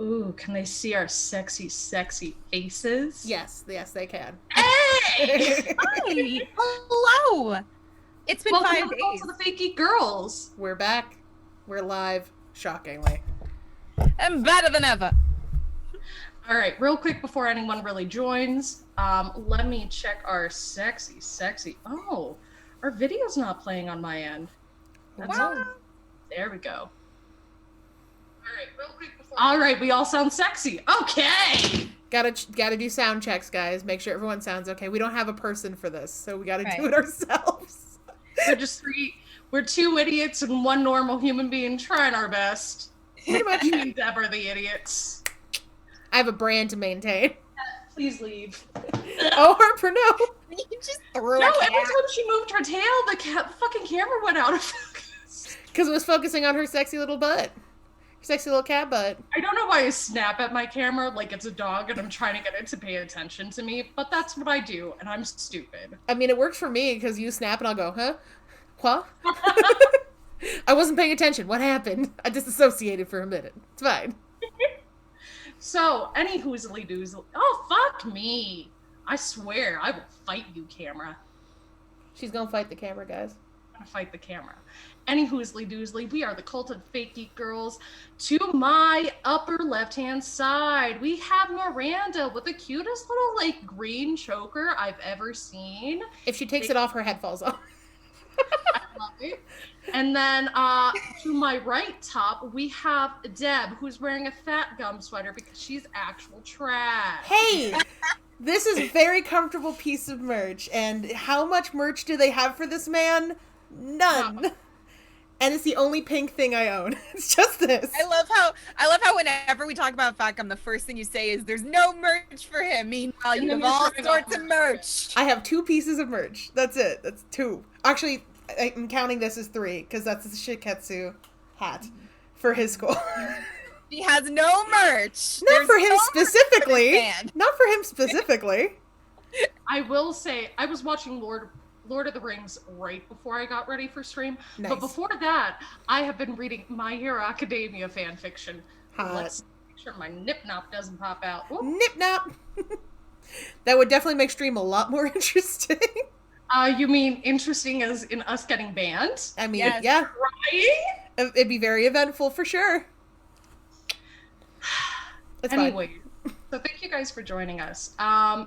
Ooh, can they see our sexy, sexy faces? Yes, yes, they can. Hey! Hi. Hello. It's been Welcome to five the Cult days. of the Fake Geek Girls. We're back. We're live, shockingly. I'm better than ever. All right, real quick before anyone really joins, let me check our sexy, sexy. Oh, our video's not playing on my end. That's Wow. There we go. All right, real quick before. All right, we all sound sexy. Okay. Gotta do sound checks, guys. Make sure everyone sounds okay. We don't have a person for this, so we gotta do Right. it ourselves. We're just three. We're two idiots and one normal human being trying our best. Pretty much. Me and Deb are the idiots. I have a brand to maintain. Please leave. Oh, Harper, no. You just threw No, a cat. every time she moved her tail, the fucking camera went out of focus. Because it was focusing on her sexy little butt. Her sexy little cat butt. I don't know why I snap at my camera like it's a dog and I'm trying to get it to pay attention to me, but that's what I do, and I'm stupid. I mean, it works for me because you snap and I'll go, huh? What? I wasn't paying attention. What happened? I disassociated for a minute. It's fine. So, any hoozly doozly. Oh, fuck me. I swear, I will fight you, camera. She's gonna fight the camera, guys. I'm gonna fight the camera. Any hoozly doozly, we are the Cult of Fake Geek Girls. To my upper left-hand side, we have Miranda with the cutest little, like, green choker I've ever seen. If she takes it off, her head falls off. I love it. And then to my right top, we have Deb, who's wearing a fat gum sweater because she's actual trash. Hey! This is a very comfortable piece of merch. And how much merch do they have for this man? None. And it's the only pink thing I own. It's just this. I love how whenever we talk about Fat Gum, the first thing you say is there's no merch for him. Meanwhile, you then have you're all showing sorts off of merch. I have 2 pieces of merch. That's it. That's 2. Actually, I'm counting this as 3 because that's the Shiketsu hat for his school. He has no merch. Not There's for him no merch for this specifically. man. Not for him specifically. I will say, I was watching Lord of the Rings right before I got ready for stream. Nice. But before that, I have been reading My Hero Academia fan fiction. Hot. Let's make sure my nip-nop doesn't pop out. Whoop. Nip nap. That would definitely make stream a lot more interesting. You mean interesting as in us getting banned? I mean, Yes. yeah. Crying? It'd be very eventful for sure. It's fine. Anyway, so thank you guys for joining us.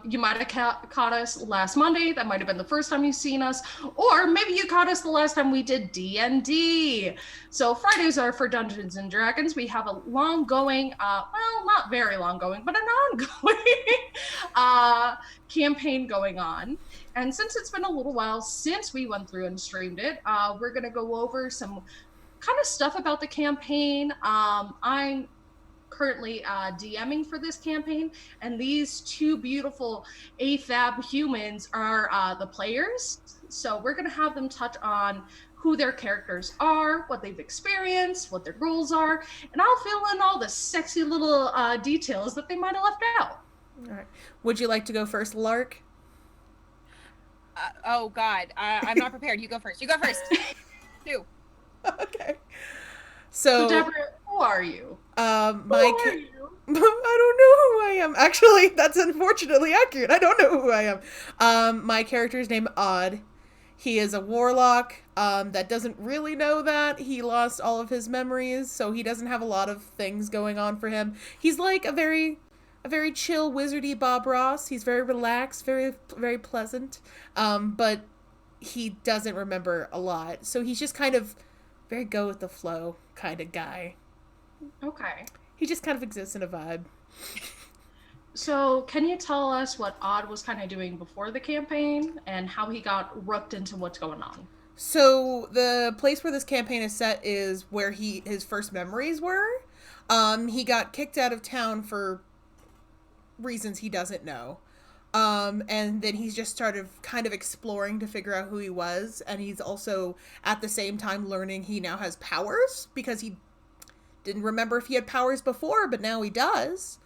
You might have caught us last Monday. That might have been the first time you've seen us, or maybe you caught us the last time we did D&D. So Fridays are for Dungeons and Dragons. We have a long-going, well, not very long-going, but an ongoing campaign going on. And since it's been a little while since we went through and streamed it, we're going to go over some kind of stuff about the campaign. I'm currently DMing for this campaign, and these 2 beautiful AFAB humans are the players. So we're going to have them touch on who their characters are, what they've experienced, what their goals are, and I'll fill in all the sexy little details that they might have left out. All right. Would you like to go first, Lark? Oh God, I'm not prepared. You go first. You go first. 2. Okay. So So, Deborah, who are you? my Who are you? I don't know who I am. Actually, that's unfortunately accurate. I don't know who I am. My character is named Odd. He is a warlock that doesn't really know that. He lost all of his memories, so he doesn't have a lot of things going on for him. He's like a very chill, wizardy Bob Ross. He's very relaxed, very, very pleasant. But he doesn't remember a lot. So he's just kind of very go with the flow kind of guy. Okay. He just kind of exists in a vibe. So can you tell us what Odd was kind of doing before the campaign and how he got rooked into what's going on? So the place where this campaign is set is where his first memories were. He got kicked out of town for reasons he doesn't know. And then he's just started kind of exploring to figure out who he was. And he's also at the same time learning he now has powers because he didn't remember if he had powers before, but now he does.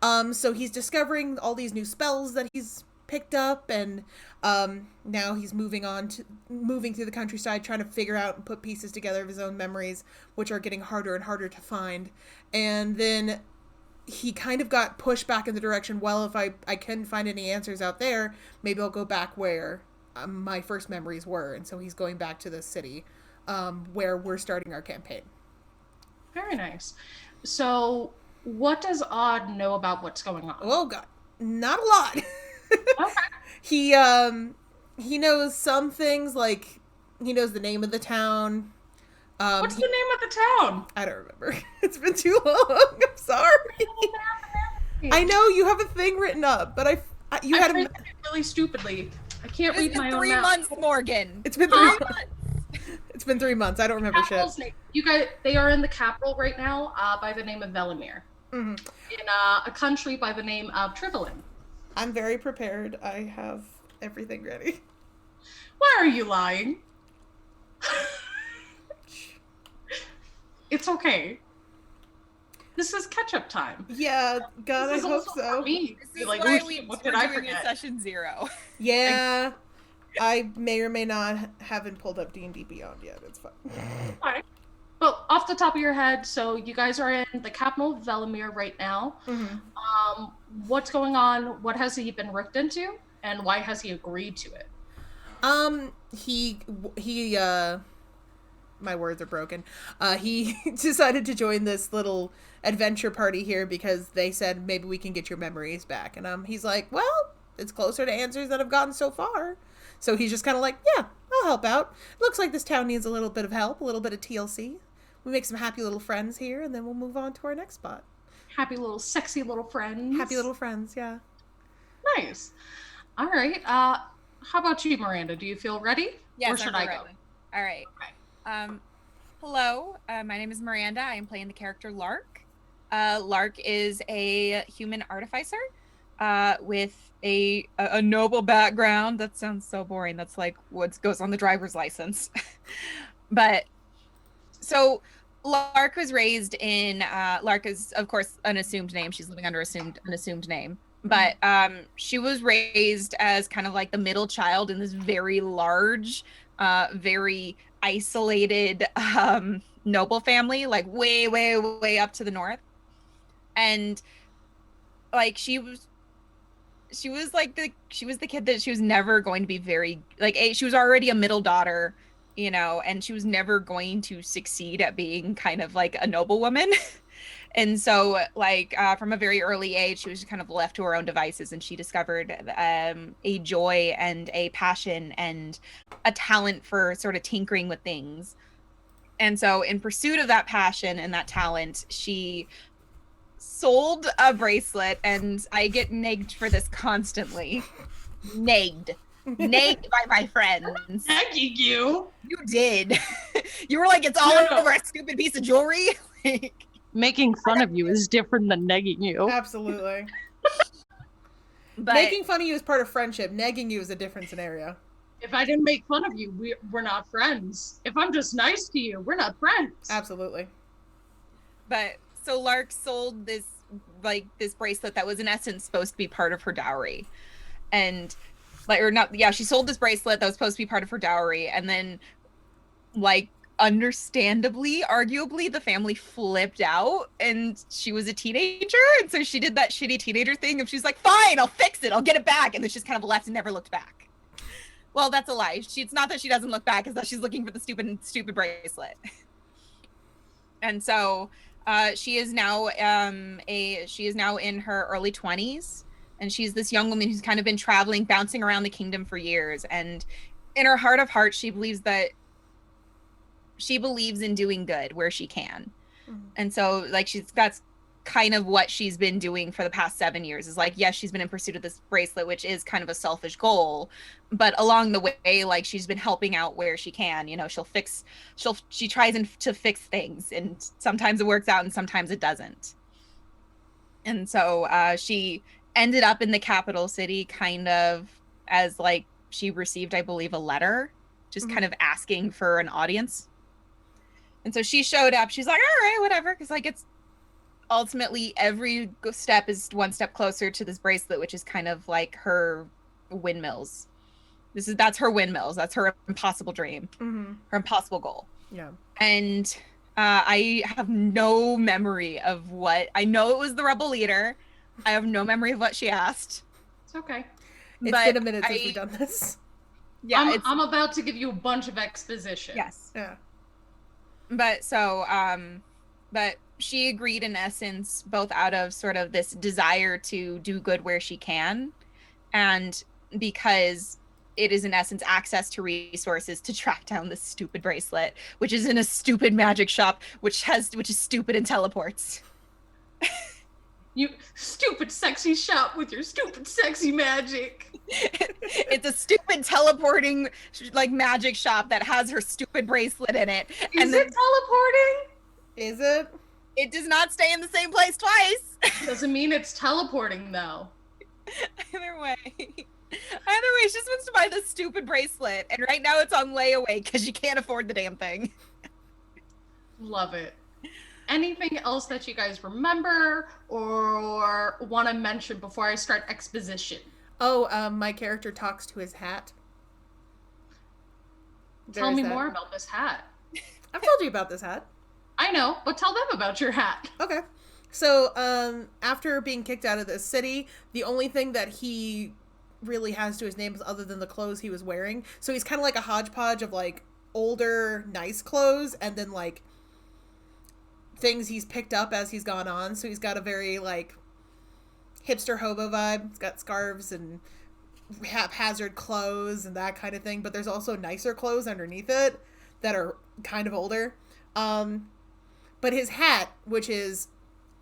So he's discovering all these new spells that he's picked up, and now he's moving through the countryside, trying to figure out and put pieces together of his own memories, which are getting harder and harder to find. And then he kind of got pushed back in the direction, well, if I couldn't find any answers out there, maybe I'll go back where my first memories were. And so he's going back to the city where we're starting our campaign. Very nice. So, what does Odd know about what's going on? Oh, God. Not a lot. Okay. He knows some things, like he knows the name of the town. What's the name of the town? I don't remember. It's been too long. I'm sorry. I know you have a thing written up, but you had it really stupidly. I can't read my own 3 months, Morgan. It's been 3 months. It's been 3 months. I don't remember Capital's shit. Name. You guys, they are in the capital right now by the name of Velimir. Mm-hmm. In a country by the name of Trivelin. I'm very prepared. I have everything ready. Why are you lying? It's okay. This is catch-up time. Yeah, God, I hope so. This is like, why oh, we what were did I doing forget? a session 0. Yeah, I may or may not haven't pulled up D&D Beyond yet. It's fine. Alright. Well, off the top of your head, so you guys are in the capital of Velimir right now. Mm-hmm. What's going on? What has he been ripped into? And why has he agreed to it? He my words are broken. He decided to join this little adventure party here because they said maybe we can get your memories back. And he's like, well, it's closer to answers that I've gotten so far. So he's just kind of like, yeah, I'll help out. Looks like this town needs a little bit of help, a little bit of TLC. We make some happy little friends here, and then we'll move on to our next spot. Happy little, sexy little friends. Happy little friends, yeah. Nice. All right. How about you, Miranda? Do you feel ready? Yes, or should I go? All right. Okay. Hello. My name is Miranda. I am playing the character Lark. Lark is a human artificer with a noble background. That sounds so boring. That's like what goes on the driver's license. But so Lark was raised in Lark is of course an assumed name. She's living under an assumed name. But she was raised as kind of like the middle child in this very large, very isolated noble family, like way, way, way up to the north. And like she was the kid that she was never going to be very like she was already a middle daughter, you know, and she was never going to succeed at being kind of like a noblewoman. And so like from a very early age she was just kind of left to her own devices, and she discovered a joy and a passion and a talent for sort of tinkering with things. And so in pursuit of that passion and that talent, she sold a bracelet, and I get nagged for this constantly. Nagged by my friends. Nagging you? You did. You were like, it's all over a stupid piece of jewelry. Like, making fun of you is different than negging you. Absolutely. but Making fun of you is part of friendship. Negging you is a different scenario. If I didn't make fun of you, we're not friends. If I'm just nice to you, we're not friends. Absolutely. But so Lark sold this bracelet that was in essence supposed to be part of her dowry. And like, or not, yeah, she sold this bracelet that was supposed to be part of her dowry, and then like understandably, arguably, the family flipped out, and she was a teenager, and so she did that shitty teenager thing of she's like, fine, I'll fix it, I'll get it back, and then she's kind of left and never looked back. Well, that's a lie. It's not that she doesn't look back, it's that she's looking for the stupid bracelet. And so she is now in her early 20s, and she's this young woman who's kind of been traveling, bouncing around the kingdom for years, and in her heart of hearts she believes in doing good where she can. Mm-hmm. And so like that's kind of what she's been doing for the past 7 years, is like, yes, she's been in pursuit of this bracelet, which is kind of a selfish goal, but along the way, like, she's been helping out where she can. You know, she tries to fix things, and sometimes it works out and sometimes it doesn't. And so she ended up in the capital city kind of as like, she received, I believe, a letter just kind of asking for an audience. And so she showed up. She's like, all right, whatever. Because like, it's ultimately every step is one step closer to this bracelet, which is kind of like her windmills. That's her windmills. That's her impossible dream, her impossible goal. Yeah. And I have no memory of what I know. It was the rebel leader. I have no memory of what she asked, It's okay. It's been but a minute since we've I done this. yeah, it's I'm about to give you a bunch of exposition. yes. Yeah. But but she agreed in essence, both out of sort of this desire to do good where she can, and because it is in essence access to resources to track down this stupid bracelet, which is in a stupid magic shop, which is stupid and teleports. You stupid sexy shop with your stupid sexy magic. It's a stupid teleporting like magic shop that has her stupid bracelet in it, Is and it then teleporting? Is it? it does not stay in the same place twice. Doesn't mean it's teleporting though. Either way. Either way, she just wants to buy this stupid bracelet, and right now it's on layaway because she can't afford the damn thing. Love it. Anything else that you guys remember or want to mention before I start exposition? Oh, my character talks to his hat. Tell There's me that. more about this hat. I've told you about this hat. I know, but tell them about your hat. Okay. So, after being kicked out of the city, the only thing that he really has to his name is other than the clothes he was wearing. So he's kind of like a hodgepodge of like older, nice clothes and then like things he's picked up as he's gone on. So he's got a very like hipster hobo vibe. He's got scarves and haphazard clothes and that kind of thing. But there's also nicer clothes underneath it that are kind of older. But his hat, which is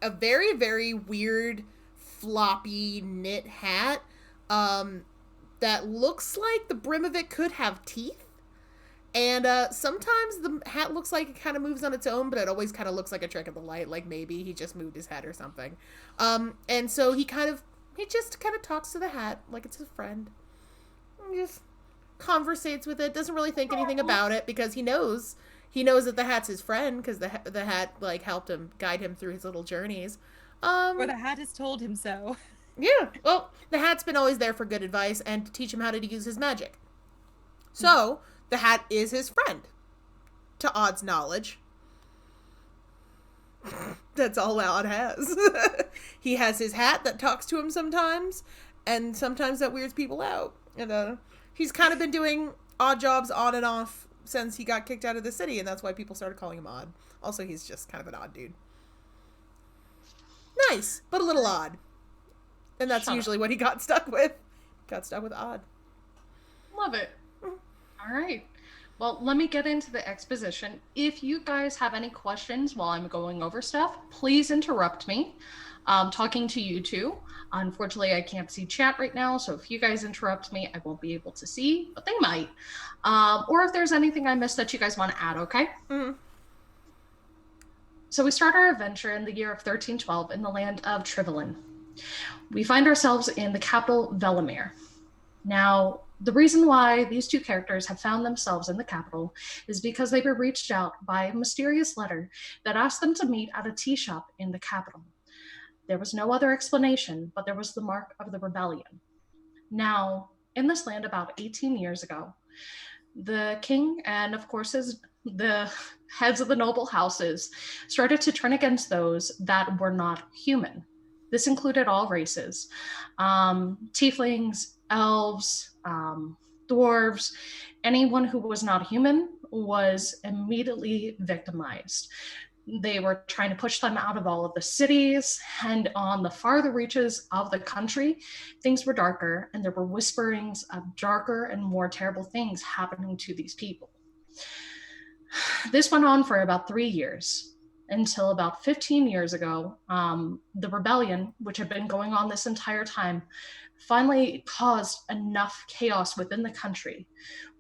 a very, very weird, floppy knit hat, that looks like the brim of it could have teeth. And sometimes the hat looks like it kind of moves on its own, but it always kind of looks like a trick of the light, like maybe he just moved his head or something. And so he just kind of talks to the hat like it's his friend. He just conversates with it, doesn't really think anything about it because he knows that the hat's his friend because the hat like helped him guide him through his little journeys. Or the hat has told him so. Yeah, well, the hat's been always there for good advice and to teach him how to use his magic. So the hat is his friend, to Odd's knowledge. That's all Odd has. He has his hat that talks to him sometimes, and sometimes that weirds people out. And he's kind of been doing odd jobs on and off since he got kicked out of the city, and that's why people started calling him Odd. Also, he's just kind of an odd dude. Nice, but a little odd. And that's usually what he got stuck with. Got stuck with Odd. Love it. All right. Well, let me get into the exposition. If you guys have any questions while I'm going over stuff, please interrupt me. I'm talking to you two. Unfortunately, I can't see chat right now, so if you guys interrupt me, I won't be able to see, but they might. Or if there's anything I missed that you guys want to add, okay? Mm-hmm. So we start our adventure in the year of 1312 in the land of Trivelin. We find ourselves in the capital, Velimir. Now, the reason why these two characters have found themselves in the capital is because they were reached out by a mysterious letter that asked them to meet at a tea shop in the capital. There was no other explanation, but there was the mark of the rebellion. Now, in this land about 18 years ago, the king and, of course, the heads of the noble houses started to turn against those that were not human. This included all races, tieflings, elves, dwarves, anyone who was not human was immediately victimized. They were trying to push them out of all of the cities, and on the farther reaches of the country, things were darker, and there were whisperings of darker and more terrible things happening to these people. This went on for about 3 years, until about 15 years ago, the rebellion, which had been going on this entire time, finally caused enough chaos within the country,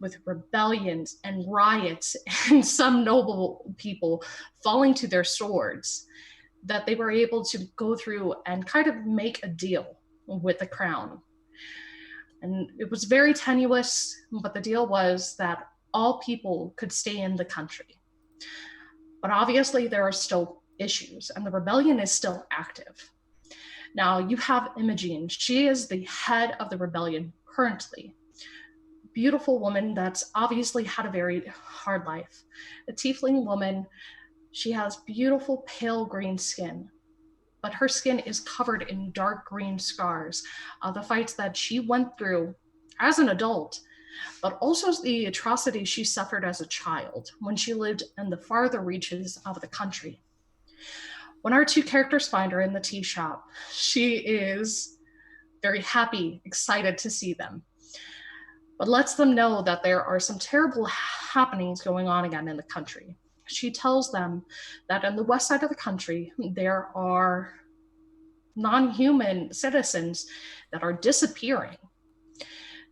with rebellions and riots and some noble people falling to their swords, that they were able to go through and kind of make a deal with the crown. And it was very tenuous, but the deal was that all people could stay in the country. But obviously there are still issues, and the rebellion is still active. Now, you have Imogene. She is the head of the rebellion currently. Beautiful woman that's obviously had a very hard life. A tiefling woman, She has beautiful pale green skin, but her skin is covered in dark green scars of the fights that she went through as an adult, but also the atrocities she suffered as a child when she lived in the farther reaches of the country. When our two characters find her in the tea shop, she is very happy, excited to see them, but lets them know that there are some terrible happenings going on again in the country. She tells them that in the west side of the country, there are non human citizens that are disappearing.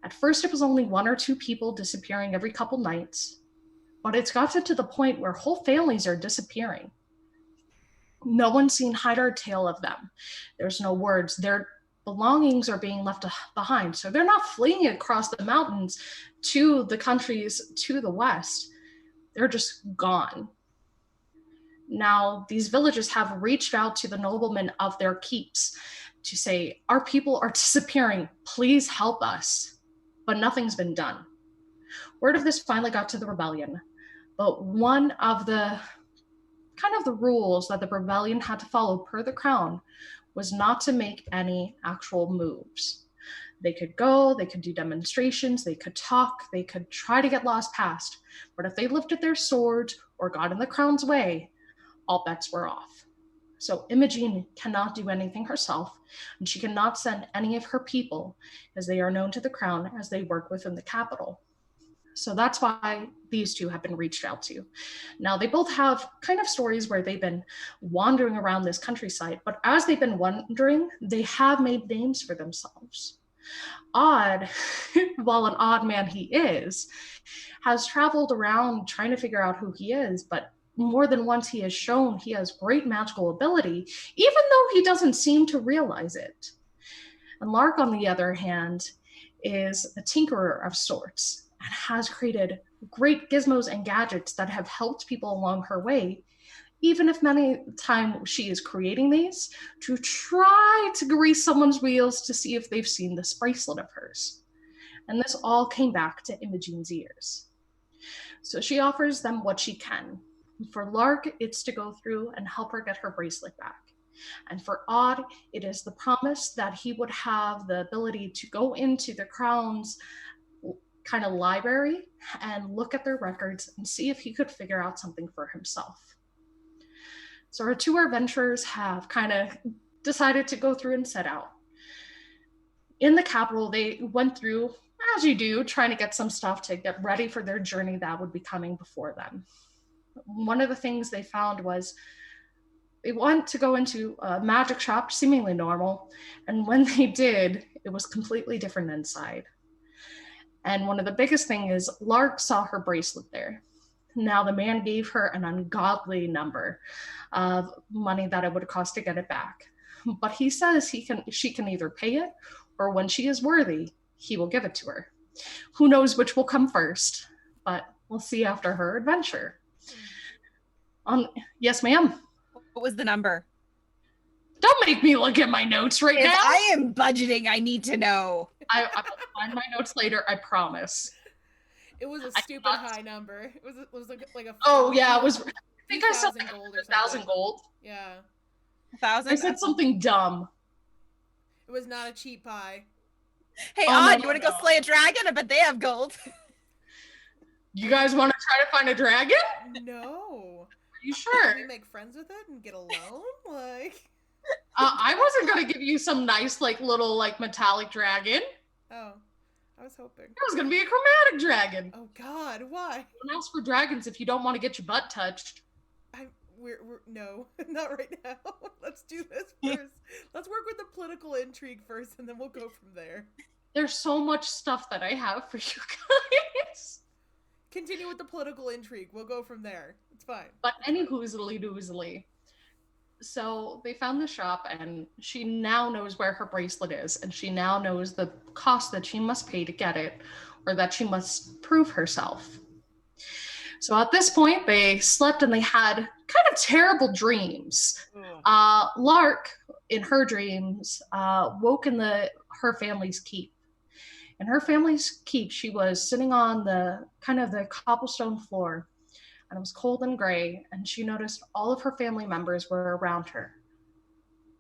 At first, it was only one or two people disappearing every couple nights, but it's gotten to the point where whole families are disappearing. No one's seen hide or tail of them. There's no words. Their belongings are being left behind. So they're not fleeing across the mountains to the countries to the west. They're just gone. Now, these villages have reached out to the noblemen of their keeps to say, our people are disappearing. Please help us. But nothing's been done. Word of this finally got to the rebellion. But one of the rules that the rebellion had to follow per the crown was not to make any actual moves. They could go, they could do demonstrations, they could talk, they could try to get laws passed. But if they lifted their swords or got in the crown's way, all bets were off. So Imogen cannot do anything herself, and she cannot send any of her people, as they are known to the crown as they work within the capital. So that's why these two have been reached out to. Now, they both have kind of stories where they've been wandering around this countryside, but as they've been wandering, they have made names for themselves. Odd, while an odd man he is, has traveled around trying to figure out who he is, but more than once he has shown he has great magical ability, even though he doesn't seem to realize it. And Lark, on the other hand, is a tinkerer of sorts and has created great gizmos and gadgets that have helped people along her way, even if many times she is creating these to try to grease someone's wheels to see if they've seen this bracelet of hers. And this all came back to Imogen's ears. So she offers them what she can. For Lark, it's to go through and help her get her bracelet back. And for Odd, it is the promise that he would have the ability to go into the crown's kind of library and look at their records and see if he could figure out something for himself. So our two adventurers have kind of decided to go through and set out. In the capital, they went through, as you do, trying to get some stuff to get ready for their journey that would be coming before them. One of the things they found was they wanted to go into a magic shop, seemingly normal, and when they did, it was completely different inside. And one of the biggest things is Lark saw her bracelet there. Now the man gave her an ungodly number of money that it would cost to get it back. But he says she can either pay it, or when she is worthy, he will give it to her. Who knows which will come first, but we'll see after her adventure. Yes, ma'am. What was the number? Don't make me look at my notes right If now. I am budgeting, I need to know. I will find my notes later, I promise. It was a stupid high number. It was like a. Oh yeah, it was. I think I said gold or 1,000 gold. Yeah. 1,000. I said something dumb. It was not a cheap pie. Hey, Odd, you want to go slay a dragon? I bet they have gold. You guys want to try to find a dragon? No. Are you sure? Can we make friends with it and get alone? Like. I wasn't gonna give you some nice, little, metallic dragon. Oh, I was hoping. It was gonna be a chromatic dragon. Oh God, why? Don't ask for dragons if you don't want to get your butt touched. We're no, not right now. Let's do this first. Let's work with the political intrigue first, and then we'll go from there. There's so much stuff that I have for you guys. Continue with the political intrigue. We'll go from there. It's fine. But any hoozly doozly. So they found the shop, and she now knows where her bracelet is, and she now knows the cost that she must pay to get it, or that she must prove herself. So at this point, they slept and they had kind of terrible dreams. Lark, in her dreams, woke in her family's keep. In her family's keep, she was sitting on the cobblestone floor, and it was cold and gray, and she noticed all of her family members were around her.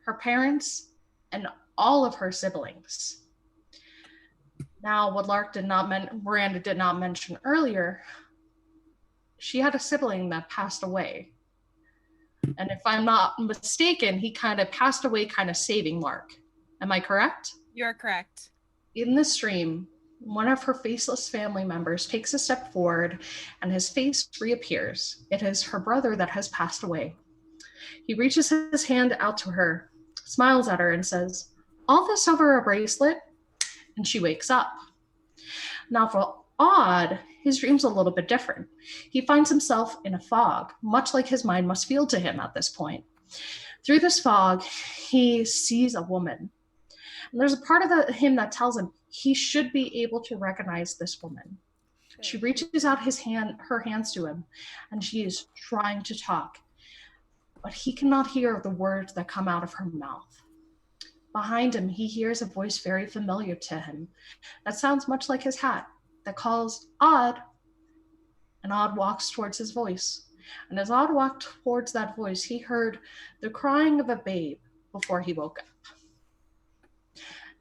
Her parents and all of her siblings. Now, what Miranda did not mention earlier, she had a sibling that passed away. And if I'm not mistaken, he kind of passed away kind of saving Lark. Am I correct? You're correct. In the stream, one of her faceless family members takes a step forward and his face reappears. It is her brother that has passed away. He reaches his hand out to her, smiles at her, and says, "All this over a bracelet?" And she wakes up. Now, for Odd, his dream's a little bit different. He finds himself in a fog, much like his mind must feel to him at this point. Through this fog, he sees a woman. And there's a part of him that tells him he should be able to recognize this woman. She reaches out her hands to him, and she is trying to talk, but he cannot hear the words that come out of her mouth. Behind him, he hears a voice very familiar to him that sounds much like his hat, that calls Odd, and Odd walks towards his voice. And as Odd walked towards that voice, he heard the crying of a babe before he woke up.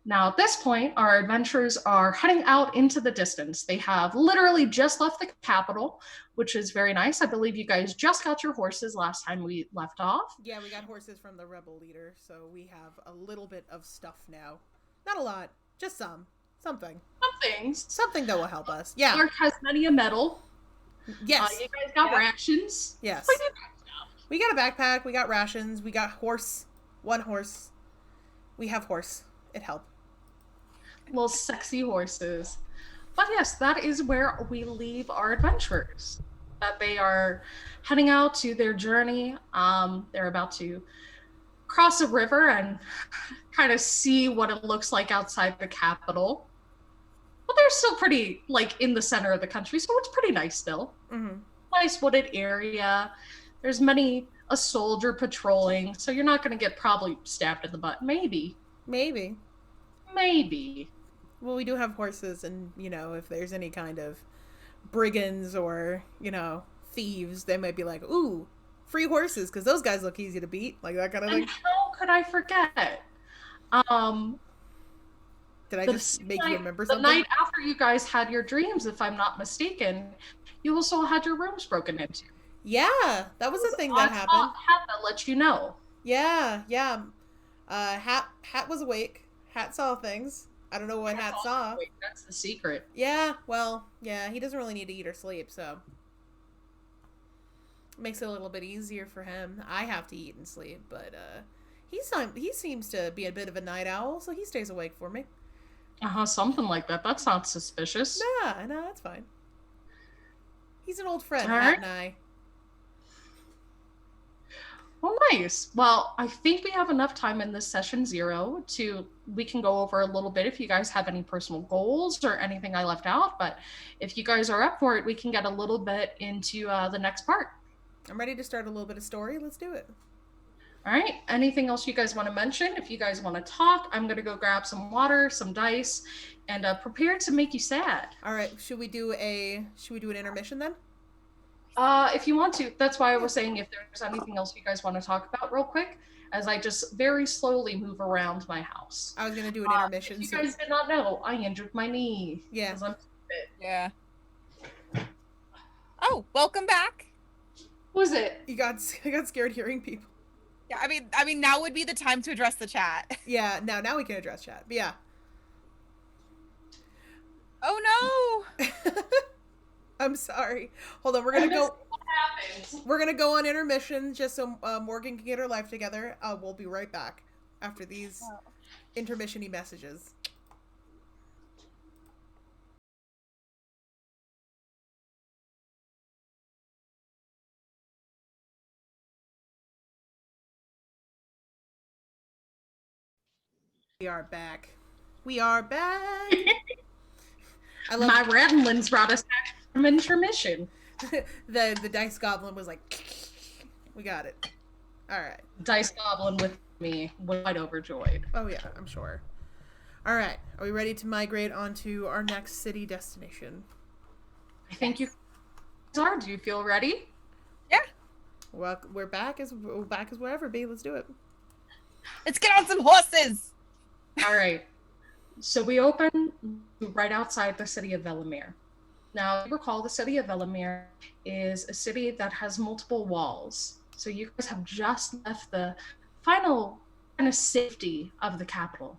Now, at this point, our adventurers are heading out into the distance. They have literally just left the capital, which is very nice. I believe you guys just got your horses last time we left off. Yeah, we got horses from the rebel leader, so we have a little bit of stuff now. Not a lot, just some. Something. Some things. Something that will help us. Yeah. Lark has many a medal. Yes. You guys got rations. Yes. We got a backpack. We got rations. We got horse. One horse. We have horse. It helped. Little sexy horses. But yes, that is where we leave our adventurers. That they are heading out to their journey. They're about to cross a river and kind of see what it looks like outside the capital. But they're still pretty, like, in the center of the country, so it's pretty nice still. Mm-hmm. Nice wooded area. There's a soldier patrolling, so you're not going to get probably stabbed in the butt. Maybe. Well, we do have horses, and, if there's any kind of brigands or, thieves, they might be like, ooh, free horses, because those guys look easy to beat, like that kind of thing. And how could I forget? Did I just make you remember something? The night after you guys had your dreams, if I'm not mistaken, you also had your rooms broken into. Yeah, that was a thing that happened. Hat that let you know. Yeah. Hat was awake. Hat saw things. I don't know what Hat saw. Wait, that's the secret. Yeah, well, yeah, he doesn't really need to eat or sleep, so it makes it a little bit easier for him. I have to eat and sleep, but he seems to be a bit of a night owl, so he stays awake for me. Something like that. That sounds suspicious. Nah, no, that's fine. He's an old friend, All Hat right. and I. Well, nice. Well, I think we have enough time in this session 0 we can go over a little bit if you guys have any personal goals or anything I left out. But if you guys are up for it, we can get a little bit into the next part. I'm ready to start a little bit of story. Let's do it. All right. Anything else you guys want to mention? If you guys want to talk, I'm going to go grab some water, some dice, and prepare to make you sad. All right. Should we do an intermission then? If you want to. That's why I was saying if there's anything else you guys want to talk about real quick, as I just very slowly move around my house. I was going to do an intermission. If you guys did not know, I injured my knee. Yeah. Yeah. Oh, welcome back. Who is it? I got scared hearing people. Yeah, I mean, now would be the time to address the chat. Yeah, now we can address chat. But yeah. Oh no. I'm sorry. Hold on, we're gonna go. What happens? We're gonna go on intermission just so Morgan can get her life together. We'll be right back after these intermission-y messages. We are back. I love My Redlands brought us back from intermission. the dice goblin was like, we got it. All right. Dice Goblin with me, wide overjoyed. Oh yeah, I'm sure. All right. Are we ready to migrate onto our next city destination? I think you guys are. Do you feel ready? Well, we're back as wherever, B. Let's do it. Let's get on some horses. All right. So we open right outside the city of Velimir. Now, you recall the city of Velimir is a city that has multiple walls. So you guys have just left the final kind of safety of the capital.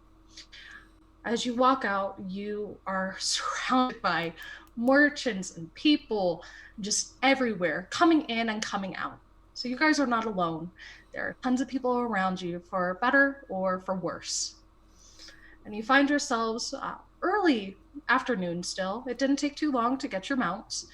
As you walk out, you are surrounded by merchants and people just everywhere, coming in and coming out. So you guys are not alone. There are tons of people around you, for better or for worse. And you find yourselves early afternoon still. It didn't take too long to get your mounts,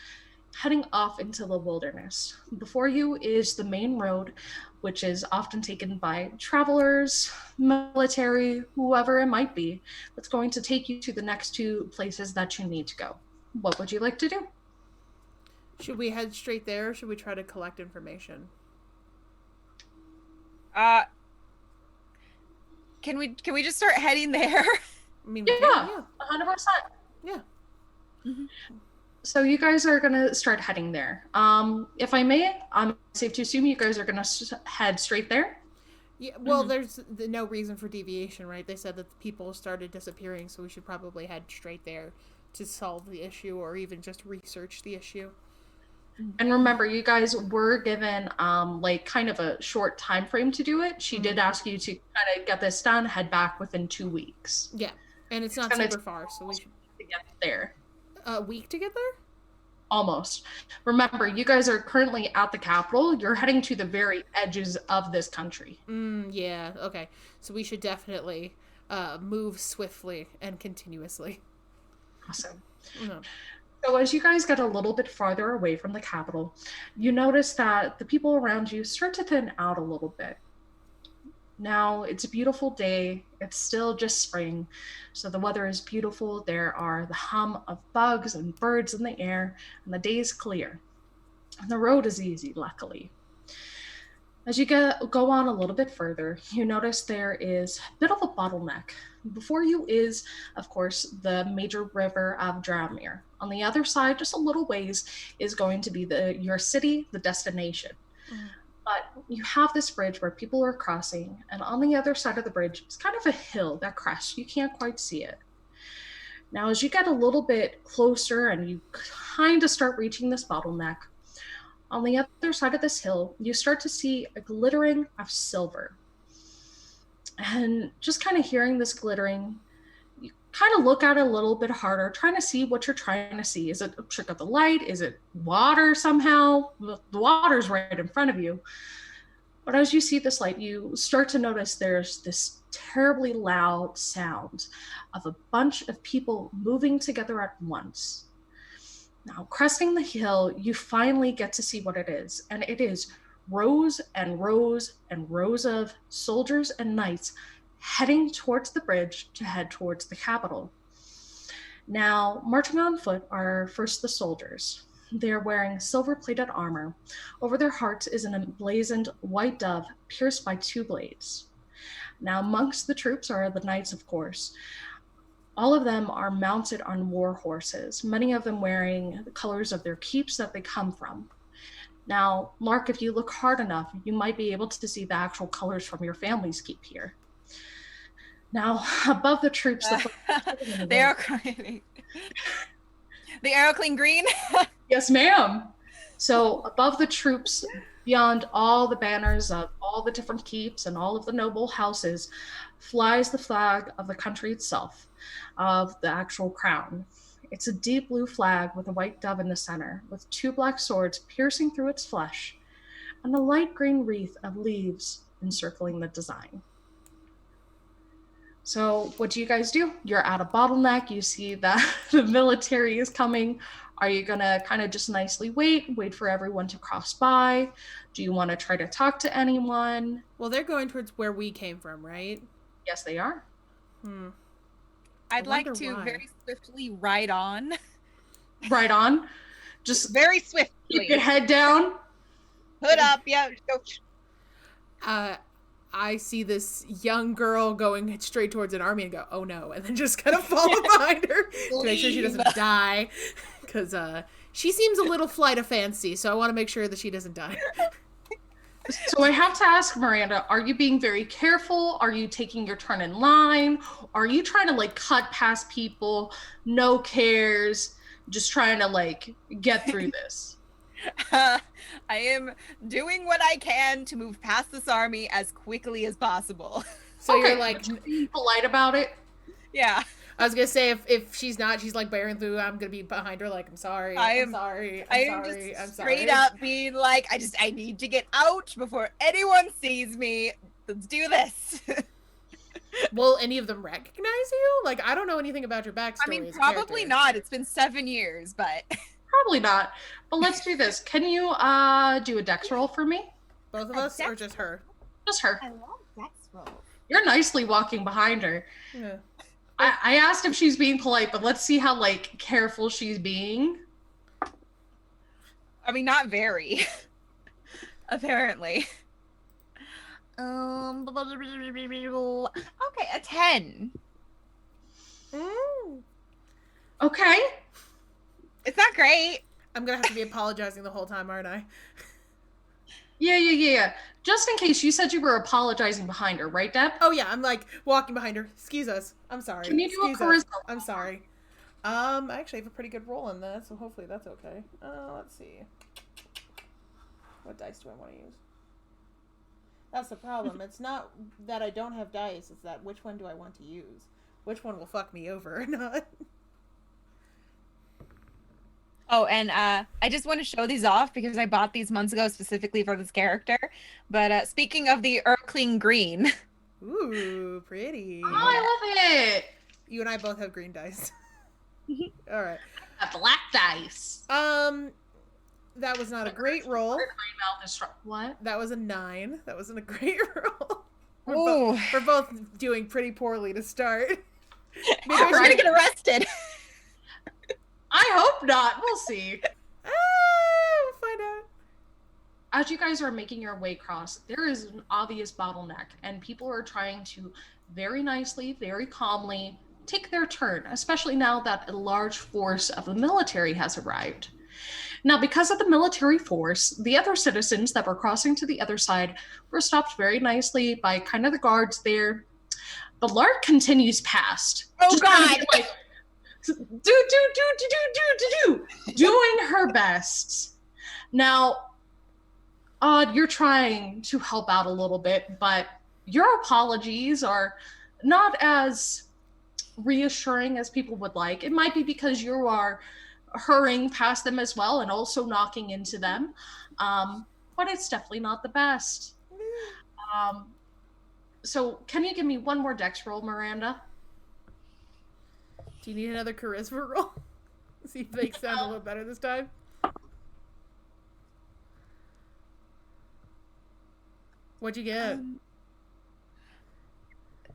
heading off into the wilderness. Before you is the main road, which is often taken by travelers, military, whoever it might be, that's going to take you to the next two places that you need to go. What would you like to do? Should we head straight there, or should we try to collect information? Can we just start heading there? I mean, yeah, 100%. Yeah. Mm-hmm. So you guys are going to start heading there. If I may, I'm safe to assume you guys are going to head straight there? Yeah, well, there's no reason for deviation, right? They said that the people started disappearing, so we should probably head straight there to solve the issue or even just research the issue. And remember, you guys were given like kind of a short time frame to do it. She did ask you to kind of get this done, head back within 2 weeks. Yeah, and it's not super far, so we should get there. A week to get there? Almost. Remember, you guys are currently at the capital. You're heading to the very edges of this country. Yeah, okay. So we should definitely move swiftly and continuously. Awesome. Mm-hmm. So as you guys get a little bit farther away from the capital, you notice that the people around you start to thin out a little bit. Now, it's a beautiful day. It's still just spring, so the weather is beautiful. There are the hum of bugs and birds in the air, and the day is clear. And the road is easy, luckily. As you go on a little bit further, you notice there is a bit of a bottleneck. Before you is, of course, the major river of Draumir. On the other side, just a little ways, is going to be your city, the destination. But you have this bridge where people are crossing, and on the other side of the bridge is kind of a hill that crests. You can't quite see it. Now, as you get a little bit closer and you kind of start reaching this bottleneck, on the other side of this hill, you start to see a glittering of silver. And just kind of hearing this glittering, you kind of look at it a little bit harder, trying to see what you're trying to see. Is it a trick of the light? Is it water somehow? The water's right in front of you. But as you see this light, you start to notice there's this terribly loud sound of a bunch of people moving together at once. Now, cresting the hill, you finally get to see what it is, and it is rows and rows and rows of soldiers and knights heading towards the bridge to head towards the capital. Now, marching on foot are first the soldiers. They're wearing silver-plated armor. Over their hearts is an emblazoned white dove pierced by 2 blades. Now, amongst the troops are the knights, of course. All of them are mounted on war horses, many of them wearing the colors of their keeps that they come from. Now, Mark, if you look hard enough, you might be able to see the actual colors from your family's keep here. Now, above the troops... They are clean. The arrow clean green? Yes, ma'am. So above the troops, beyond all the banners of all the different keeps and all of the noble houses, flies the flag of the country itself, of the actual crown. It's a deep blue flag with a white dove in the center, with 2 black swords piercing through its flesh, and a light green wreath of leaves encircling the design. So what do you guys do? You're at a bottleneck. You see that the military is coming. Are you going to kind of just nicely wait for everyone to cross by? Do you want to try to talk to anyone? Well, they're going towards where we came from, right? Yes, they are. I'd like to very swiftly ride on. Right on? Just very swiftly. Keep your head down. Hood up, yeah. I see this young girl going straight towards an army and go, oh no, and then just kind of follow behind her to make sure she doesn't die. Because she seems a little flight of fancy, so I want to make sure that she doesn't die. So I have to ask Miranda, are you being very careful? Are you taking your turn in line? Are you trying to like cut past people, no cares, just trying to like get through this? I am doing what I can to move past this army as quickly as possible. So Okay, you're like, but you're being polite about it. Yeah. I was gonna say if she's not, she's like bearing through. I'm gonna be behind her, like I'm sorry, I'm sorry, I I'm am sorry, just I'm straight sorry. up being like, I need to get out before anyone sees me. Let's do this. Will any of them recognize you? Like I don't know anything about your backstory. I mean, as a probably character. not. It's been 7 years, but Probably not. But let's do this. Can you do a dex roll for me? Both of us, or just her? Just her. I love dex rolls. You're nicely walking behind her. Yeah. I asked if she's being polite, but let's see how like careful she's being. I mean, not very. Apparently. Okay, a 10. Okay. It's not great. I'm gonna have to be apologizing the whole time, aren't I? Yeah. Just in case, you said you were apologizing behind her, right, Deb? Oh yeah, I'm like walking behind her. Excuse us. I'm sorry. Can you do a Excuse us. charisma? I'm sorry. I actually have a pretty good roll in that, so hopefully that's okay. Let's see. What dice do I want to use? That's the problem. It's not that I don't have dice, it's that which one do I want to use? Which one will fuck me over or not? Oh, and I just want to show these off because I bought these months ago specifically for this character. But speaking of the Urkling Green. Ooh, pretty. Oh, I love it. You and I both have green dice. All right. A black dice. That was not a great roll. My mouth is what? That was a 9. That wasn't a great roll. We're both doing pretty poorly to start. Maybe we're gonna get arrested. I hope not. We'll see. We'll find out. As you guys are making your way across, there is an obvious bottleneck, and people are trying to very nicely, very calmly take their turn, especially now that a large force of the military has arrived. Now, because of the military force, the other citizens that were crossing to the other side were stopped very nicely by kind of the guards there. But Lark continues past. Oh, God! Like, doing her best. Now, you're trying to help out a little bit, but your apologies are not as reassuring as people would like. It might be because you are hurrying past them as well and also knocking into them, but it's definitely not the best. So can you give me one more dex roll, Miranda? Do you need another charisma roll? See if they sound a little better this time. What'd you get?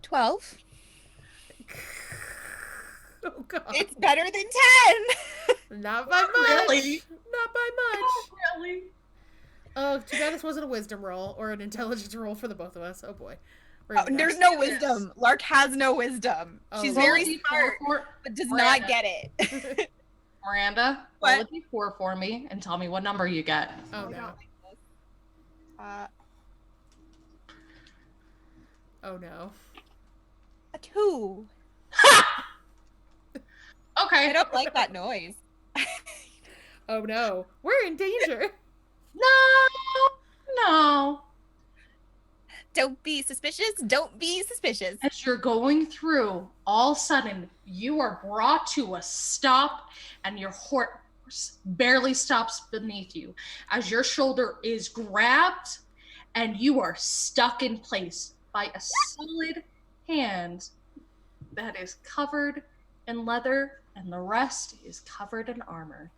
12. Oh god. It's better than 10. Not by much. Really? Not by much. Oh, really? Oh, too bad this wasn't a wisdom roll or an intelligence roll for the both of us. Oh boy. Oh, there's no wisdom. Lark has no wisdom. Oh, She's well, very smart, but does not get it. Miranda, roll a d4 for me and tell me what number you get. Oh no. Oh no. A 2. Okay. I don't like that noise. Oh no. We're in danger. No. Don't be suspicious. Don't be suspicious. As you're going through, all of a sudden, you are brought to a stop and your horse barely stops beneath you as your shoulder is grabbed and you are stuck in place by a solid hand that is covered in leather and the rest is covered in armor.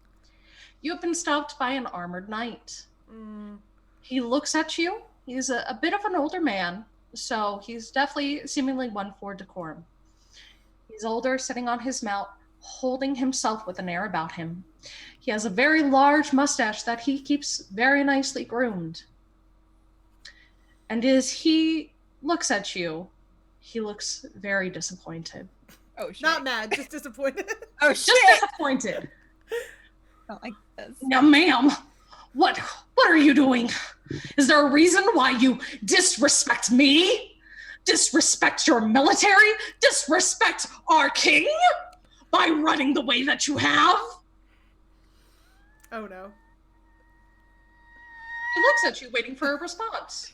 You have been stopped by an armored knight. He looks at you. He's a bit of an older man, so he's definitely seemingly one for decorum. He's older, sitting on his mount, holding himself with an air about him. He has a very large mustache that he keeps very nicely groomed. And as he looks at you, he looks very disappointed. Oh, shit. Not mad, just disappointed. Oh, shit. Just disappointed. I don't like this. Now, ma'am, what What are you doing? Is there a reason why you disrespect me? Disrespect your military? Disrespect our king? By running the way that you have? Oh no. He looks at you, waiting for a response.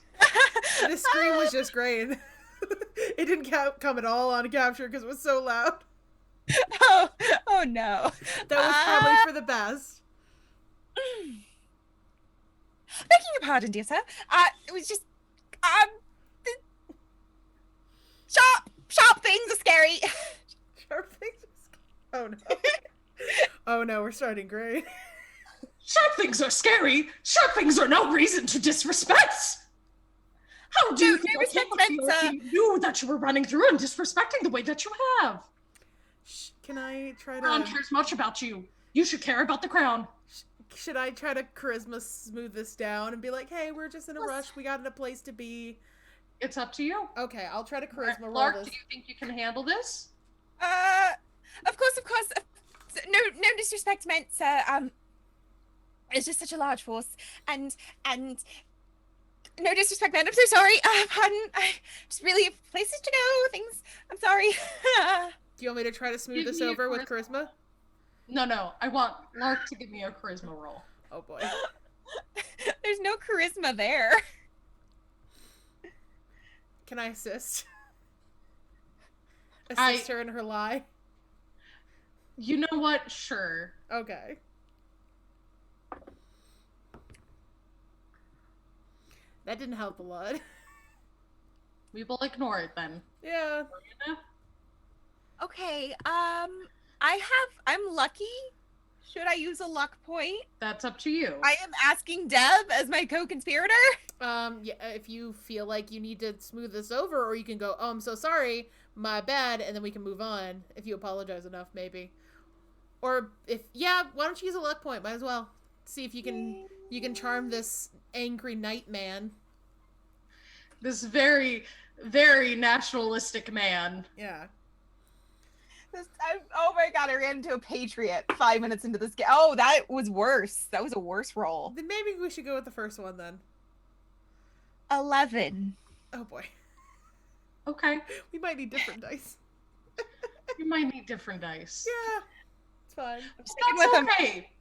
This scream was just great. It didn't come at all on capture because it was so loud. Oh no. That was probably for the best. Begging your pardon, dear sir. It was just sharp things are scary. Sharp things. Oh no. Oh no, we're starting great. Sharp things are scary. Sharp things are no reason to disrespect. How do you think I came up to you if you knew that you were running through and disrespecting the way that you have? Can I try to... No one cares much about you. You should care about the crown. Should I try to charisma smooth this down and be like, hey, we're just in a rush. We got in a place to be. It's up to you. Okay, I'll try to charisma roll Lark, this. do you think you can handle this? Of course. No disrespect meant, sir. It's just such a large force, and no disrespect meant. I'm so sorry. Pardon. I just really places to go. Things. I'm sorry. Do you want me to try to smooth this over with charisma? No. I want Lark to give me a charisma roll. Oh boy. There's no charisma there. Can I assist? Assist her in her lie? You know what? Sure. Okay. That didn't help a lot. We will ignore it then. Yeah. Okay. I'm lucky. Should I use a luck point? That's up to you. I am asking Deb as my co-conspirator. Yeah, if you feel like you need to smooth this over, or you can go, oh, I'm so sorry, my bad, and then we can move on if you apologize enough, maybe. Or why don't you use a luck point? Might as well. See if you can charm this angry night man. This very, very nationalistic man. Yeah. Oh my god, I ran into a patriot 5 minutes into this game. Oh, that was worse. That was a worse roll. Then maybe we should go with the first one then. 11. Oh boy. Okay. We might need different dice. You might need different dice. Yeah. It's fine. That's okay.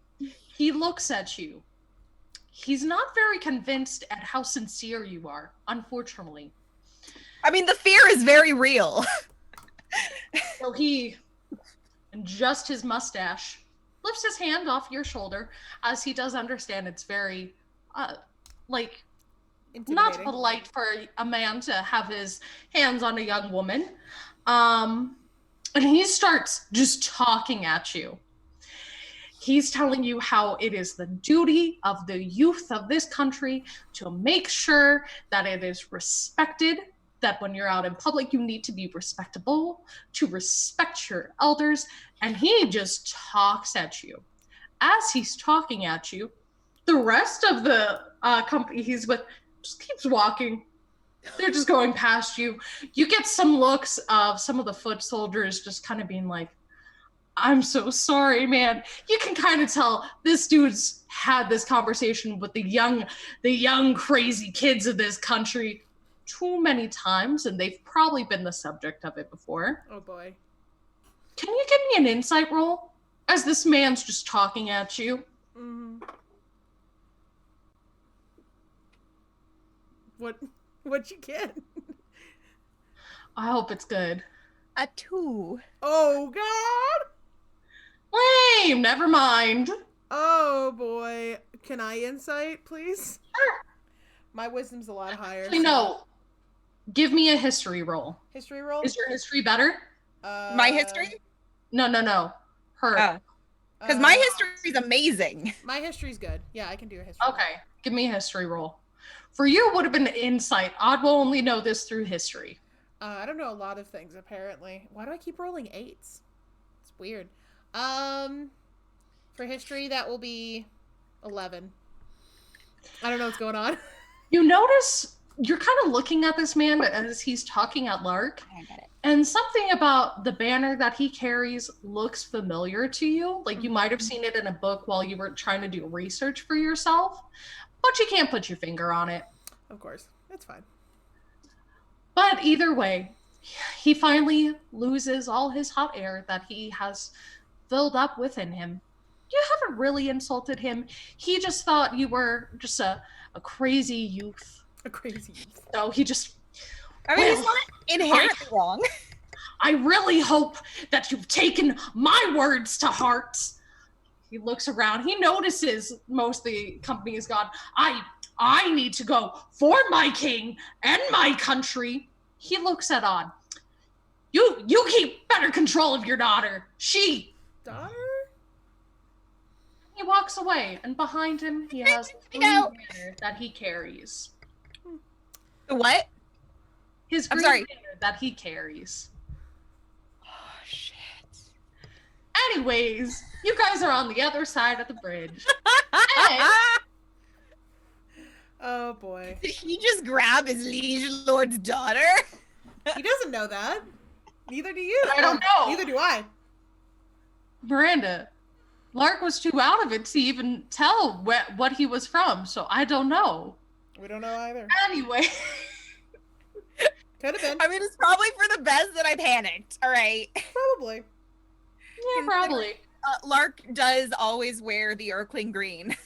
He looks at you. He's not very convinced at how sincere you are, unfortunately. I mean, the fear is very real. So he adjusts his mustache, lifts his hand off your shoulder, as he does understand it's very, not polite for a man to have his hands on a young woman. And he starts just talking at you. He's telling you how it is the duty of the youth of this country to make sure that it is respected, that when you're out in public, you need to be respectable, to respect your elders, and he just talks at you. As he's talking at you, the rest of the company he's with just keeps walking. They're just going past you. You get some looks of some of the foot soldiers just kind of being like, I'm so sorry, man. You can kind of tell this dude's had this conversation with the young crazy kids of this country too many times, and they've probably been the subject of it before. Oh boy. Can you give me an insight roll as this man's just talking at you? Mm-hmm. What'd you get? I hope it's good. A 2. Oh god! Lame, never mind. Oh boy. Can I insight, please? Sure. My wisdom's a lot higher. Actually, no. Give me a history roll. History roll? Is your history better? My history? No. Her. Because my history is amazing. My history's good. Yeah, I can do a history. Okay, give me a history roll. For you, it would have been insight. Odd will only know this through history. I don't know a lot of things, apparently. Why do I keep rolling 8s? It's weird. For history, that will be 11. I don't know what's going on. You notice you're kind of looking at this man as he's talking at Lark. I get it. And something about the banner that he carries looks familiar to you. Like you might have seen it in a book while you were trying to do research for yourself. but you can't put your finger on it. Of course. That's fine. But either way, he finally loses all his hot air that he has filled up within him. You haven't really insulted him. He just thought you were just a crazy youth. A crazy youth. So he just. I mean, well, he's not inherently wrong. I really hope that you've taken my words to heart. He looks around. He notices most of the company is gone. I need to go for my king and my country. He looks at Odd. You keep better control of your daughter. Daughter? He walks away, and behind him he has a green banner that he carries. The what? His green banner that he carries. Oh, shit. Anyways, you guys are on the other side of the bridge. And oh boy. Did he just grab his liege lord's daughter? He doesn't know that. Neither do you. I don't know. Neither do I. Miranda, Lark was too out of it to even tell what he was from, so I don't know. We don't know either. Anyway. Could have been. I mean, it's probably for the best that I panicked. All right. Probably. Yeah, probably. Lark does always wear the Urkling green.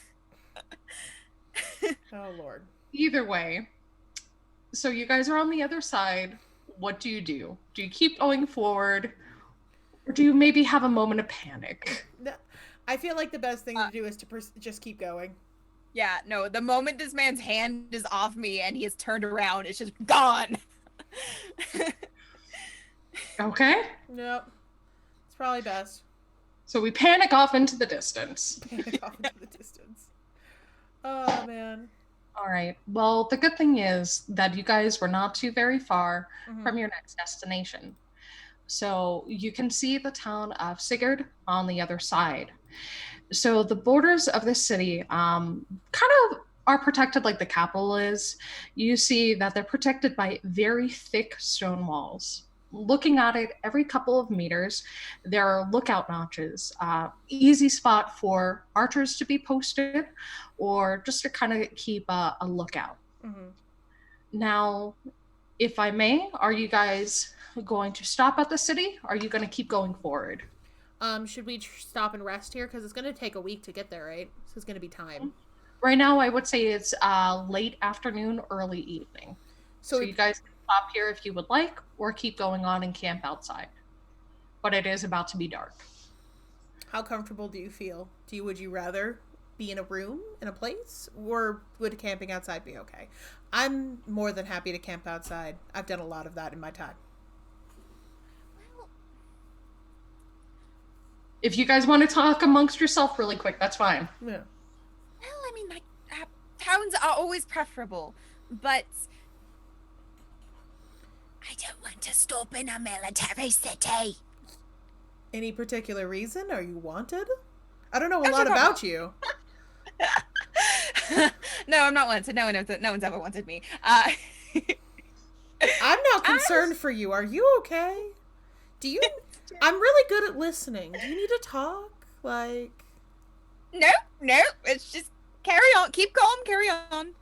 Oh, Lord. Either way, so you guys are on the other side. What do? Do you keep going forward? Or do you maybe have a moment of panic? No, I feel like the best thing to do is to just keep going. Yeah, no, the moment this man's hand is off me and he has turned around, it's just gone. Okay. Nope. It's probably best. So we panic off into the distance. Panic off into the distance. Oh, man. All right. Well, the good thing is that you guys were not too very far from your next destination. So you can see the town of Sigurd on the other side. So the borders of the city kind of are protected like the capital is. You see that they're protected by very thick stone walls. Looking at it every couple of meters, there are lookout notches, easy spot for archers to be posted or just to kind of keep a lookout. Now, if I may, are you guys going to stop at the city? Or are you going to keep going forward? Should we stop and rest here? Because it's going to take a week to get there, right? So it's going to be time. Right now, I would say it's late afternoon, early evening. So you guys can stop here if you would like, or keep going on and camp outside. But it is about to be dark. How comfortable do you feel? Would you rather be in a room, in a place, or would camping outside be okay? I'm more than happy to camp outside. I've done a lot of that in my time. If you guys want to talk amongst yourself really quick, that's fine. Yeah. Well, I mean, like, towns are always preferable, but I don't want to stop in a military city. Any particular reason? Are you wanted? I don't know a lot about you. No, I'm not wanted. No one's ever wanted me. I'm not concerned for you. Are you okay? I'm really good at listening. Do you need to talk? Like... No. It's just carry on. Keep calm. Carry on.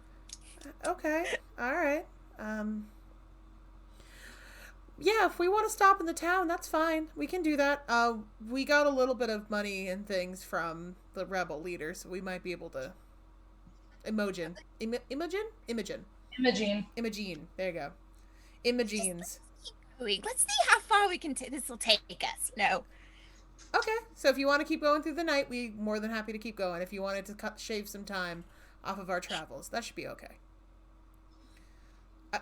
Okay. All right. Yeah, if we want to stop in the town, that's fine. We can do that. We got a little bit of money and things from the rebel leader, so we might be able to... Imogen. Imogene. There you go. Imogenes. Let's see how far this will take us. No. Okay, so if you want to keep going through the night, we're more than happy to keep going. If you wanted to shave some time off of our travels, that should be okay.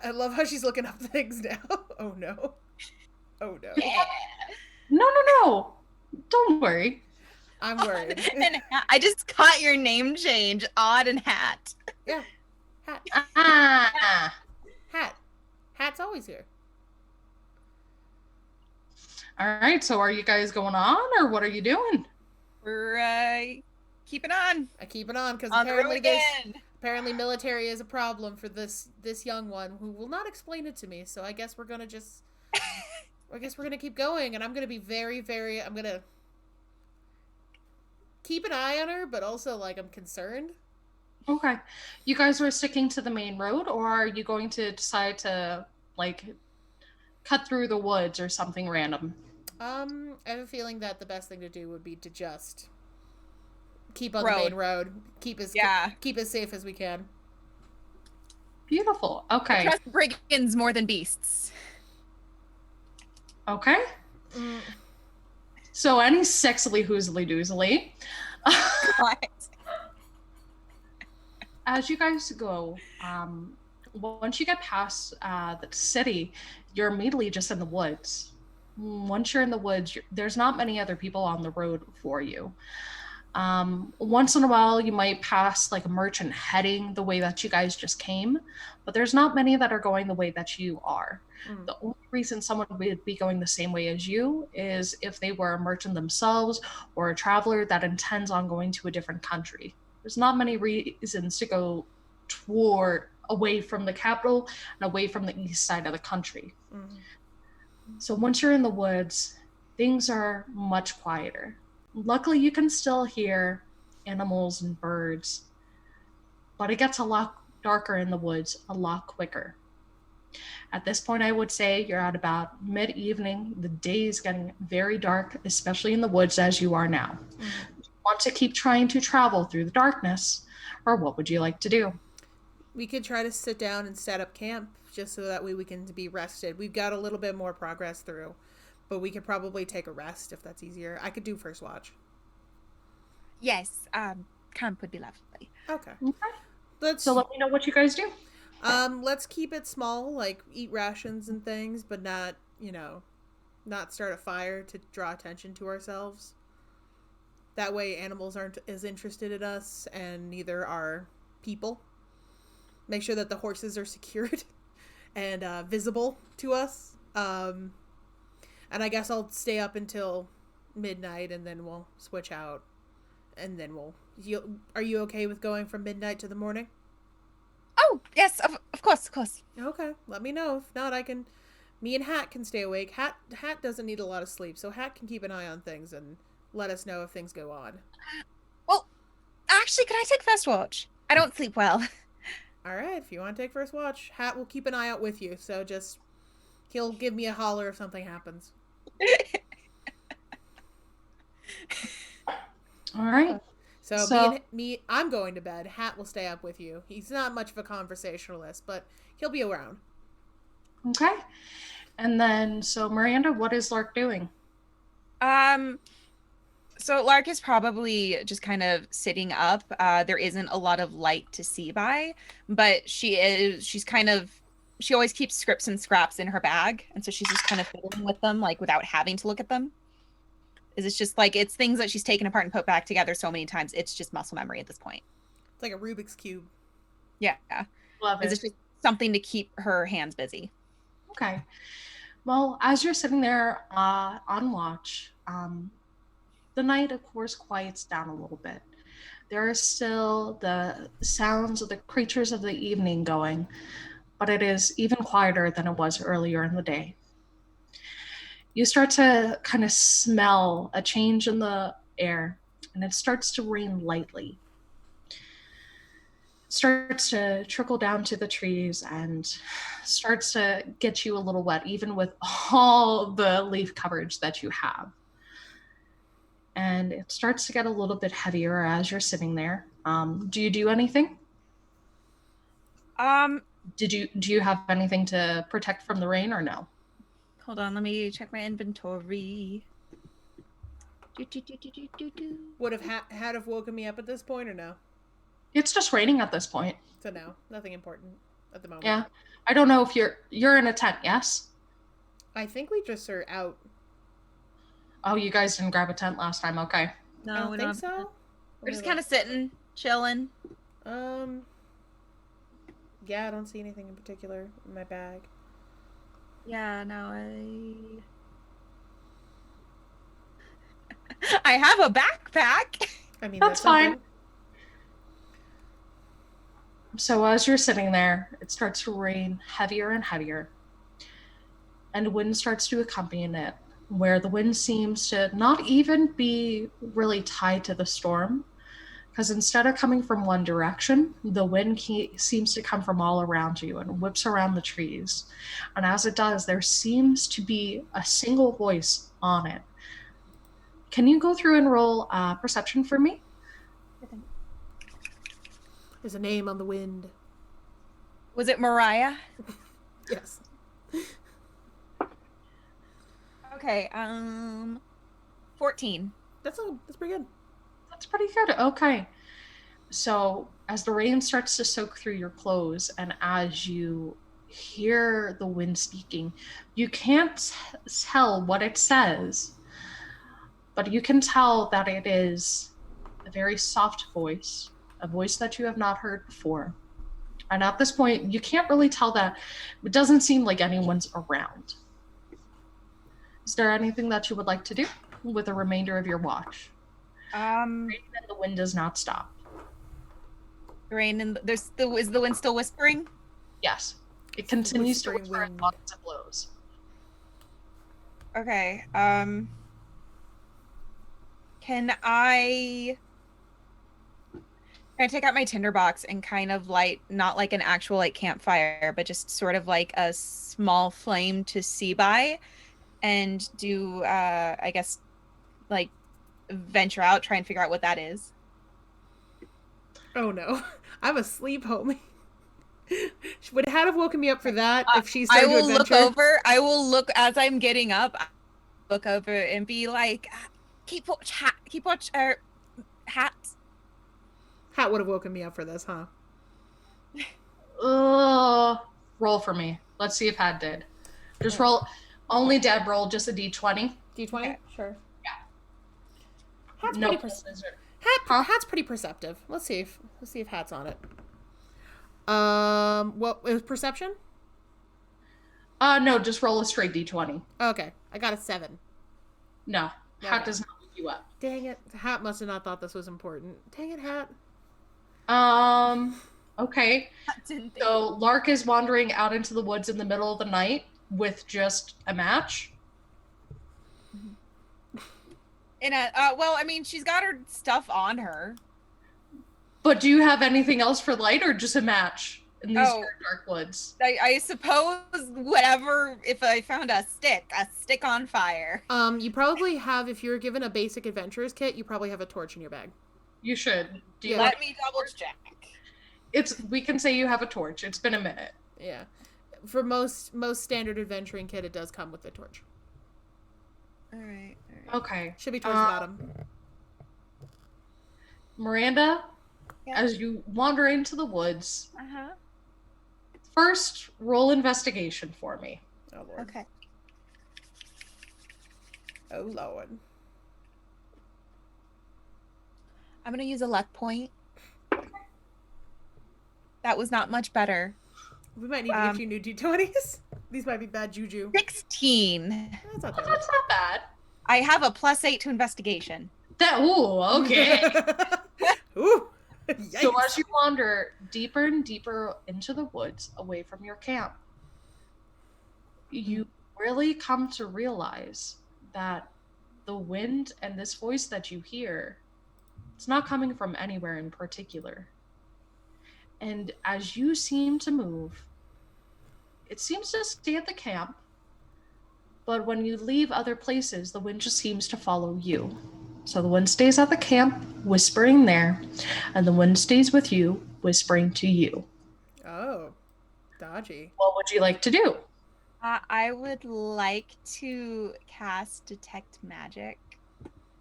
I love how she's looking up things now. Oh no. Yeah. No. Don't worry. I'm worried. And I just caught your name change. Odd and Hat. Yeah. Hat. Hat. Hat's always here. All right, so are you guys going on, or what are you doing? We're keeping on. I keep it on because On the road again. apparently military is a problem for this young one who will not explain it to me. So I guess we're gonna keep going, and I'm gonna be very, very. I'm gonna keep an eye on her, but also like I'm concerned. Okay. You guys were sticking to the main road, or are you going to decide to, like, cut through the woods or something random? I have a feeling that the best thing to do would be to just keep on the main Road. road, Yeah. keep as safe as we can. Beautiful. I Okay. trust brigands more than beasts. Okay. Mm, So any sexily hoozly doozly. What? As you guys go, once you get past the city, you're immediately just in the woods. Once you're in the woods, there's not many other people on the road for you. Once in a while, you might pass like a merchant heading the way that you guys just came, but there's not many that are going the way that you are. mm. The only reason someone would be going the same way as you is if they were a merchant themselves or a traveler that intends on going to a different country. There's not many reasons to go toward away from the capital and away from the east side of the country. Mm. So once you're in the woods, things are much quieter. Luckily, you can still hear animals and birds, but it gets a lot darker in the woods a lot quicker. At this point, I would say you're at about mid evening. The day is getting very dark, especially in the woods as you are now. Mm. Want to keep trying to travel through the darkness, or what would you like to do? We could try to sit down and set up camp just so that way we can be rested. We've got a little bit more progress through, but we could probably take a rest if that's easier. I could do first watch. Yes, camp would be lovely. Okay. Okay. Let's So let me know what you guys do. let's keep it small, like eat rations and things, but not, not start a fire to draw attention to ourselves. That way animals aren't as interested in us and neither are people. Make sure that the horses are secured and visible to us. And I guess I'll stay up until midnight and then we'll switch out. And then are you okay with going from midnight to the morning? Oh, yes, of course, of course. Okay, let me know. If not, I can. Me and Hat can stay awake. Hat doesn't need a lot of sleep, so Hat can keep an eye on things and let us know if things go on. Well, actually, could I take first watch? I don't sleep well. All right, if you want to take first watch, Hat will keep an eye out with you. So just he'll give me a holler if something happens. All right. So, So I'm going to bed. Hat will stay up with you. He's not much of a conversationalist, but he'll be around. okay. And then so Miranda, what is Lark doing? Um, so Lark is probably just kind of sitting up. There isn't a lot of light to see by, but she always keeps scripts and scraps in her bag, and so she's just kind of fiddling with them, like without having to look at them. Is it's just like it's things that she's taken apart and put back together so many times. It's just muscle memory at this point. It's like a Rubik's cube. Yeah. Love Is it. it's just something to keep her hands busy. Okay. Well, as you're sitting there on watch, the night, of course, quiets down a little bit. There are still the sounds of the creatures of the evening going, but it is even quieter than it was earlier in the day. You start to kind of smell a change in the air, and it starts to rain lightly. It starts to trickle down to the trees and starts to get you a little wet, even with all the leaf coverage that you have. And it starts to get a little bit heavier as you're sitting there. Do you do anything? Um, Do you have anything to protect from the rain or no? Hold on, let me check my inventory. Would have Hat have woken me up at this point or no? It's just raining at this point. So no, nothing important at the moment. Yeah. I don't know if you're in a tent, yes? I think we just are out. Oh, you guys didn't grab a tent last time. Okay. No, I don't we think don't. so. We're just kind of sitting, chilling. Um. Yeah, I don't see anything in particular in my bag. Yeah, no, I have a backpack. I mean, That's something. fine. So as you're sitting there, it starts to rain heavier and heavier, and wind starts to accompany it, where the wind seems to not even be really tied to the storm. Because instead of coming from one direction, the wind seems to come from all around you and whips around the trees. And as it does, there seems to be a single voice on it. Can you go through and roll perception for me? There's a name on the wind. Was it Mariah? Yes. Okay, 14. That's pretty good. That's pretty good. Okay. So, as the rain starts to soak through your clothes, and as you hear the wind speaking, you can't tell what it says, but you can tell that it is a very soft voice, a voice that you have not heard before. And at this point, you can't really tell that it doesn't seem like anyone's around. Is there anything that you would like to do with the remainder of your watch? Um, And the wind does not stop. Rain and is the wind still whispering? Yes. It continues to whispering whisper as wind. long as it blows. Okay. Can I take out my tinderbox and kind of light, not like an actual like campfire, but just sort of like a small flame to see by, and do I guess like venture out, try and figure out what that is. Oh no. I'm asleep, homie. She would have woken me up for that if she I started to will look adventure. over. I will look as I'm getting up. Look over and be like, keep watch, hat. Hat would have woken me up for this, huh? Roll for me. Let's see if Hat did. Just roll. Only Deb roll just a d20. D20? Okay. Sure. Yeah. Hat's No. pretty Hat's pretty perceptive. Let's see if Hat's on it. What was perception? No, just roll a straight d20. Okay, I got a 7. No, Hat Okay. does not wake you up. Dang it, Hat must have not thought this was important. Dang it, Hat. Okay. So Lark is wandering out into the woods in the middle of the night with just a match. In a well, I mean, she's got her stuff on her. But do you have anything else for light or just a match in these Oh. dark woods? I suppose whatever. If I found a stick on fire. You probably have, if you were given a basic adventurer's kit, you probably have a torch in your bag. You should. Do you Yeah. want Let me double check. we can say you have a torch. It's been a minute. Yeah. For most standard adventuring kit, it does come with a torch. All right. Okay. Should be towards the bottom. Miranda, Yeah. as you wander into the woods, Uh-huh. first roll investigation for me. Oh lord. Okay. Oh lord. I'm gonna use a luck point. That was not much better. We might need to get you new D20s. These might be bad juju. 16. That's not Oh, bad. that's not bad. I have a +8 to investigation. Okay. Ooh. So Yikes. as you wander deeper and deeper into the woods away from your camp, you really come to realize that the wind and this voice that you hear, it's not coming from anywhere in particular. And as you seem to move, it seems to stay at the camp, but when you leave other places, the wind just seems to follow you. So the wind stays at the camp, whispering there, and the wind stays with you, whispering to you. Oh. Dodgy. What would you like to do? I would like to cast Detect Magic.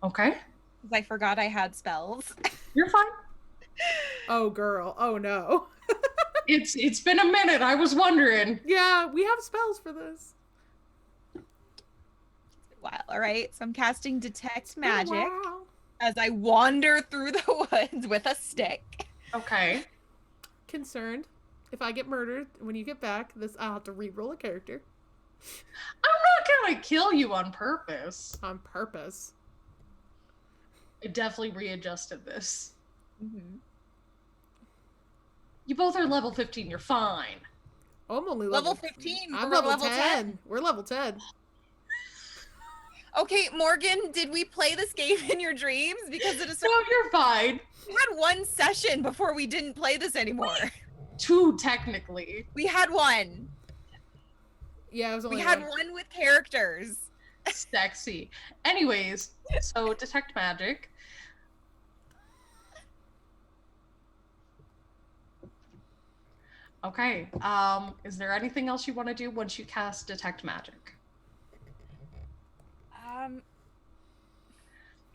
Okay, Because I forgot I had spells. you're fine. Oh girl. Oh no. It's been a minute. I was wondering. Yeah, we have spells for this. Wow. All right. So I'm casting Detect Magic Wow. as I wander through the woods with a stick. Okay. Concerned. If I get murdered when you get back, I'll have to re-roll a character I'm not gonna kill you on purpose. on purpose. I definitely readjusted this. Mm-hmm. You both are level 15. You're fine. Oh, I'm only Level 15. I'm We're level 10. We're level 10. Okay, Morgan, did we play this game in your dreams? Because it is No, you're fine. we had one session before we didn't play this anymore. Two, technically. We had one. Yeah, it was only We had one. one with characters. Sexy. Anyways, so detect magic. Okay. Is there anything else you want to do once you cast detect magic?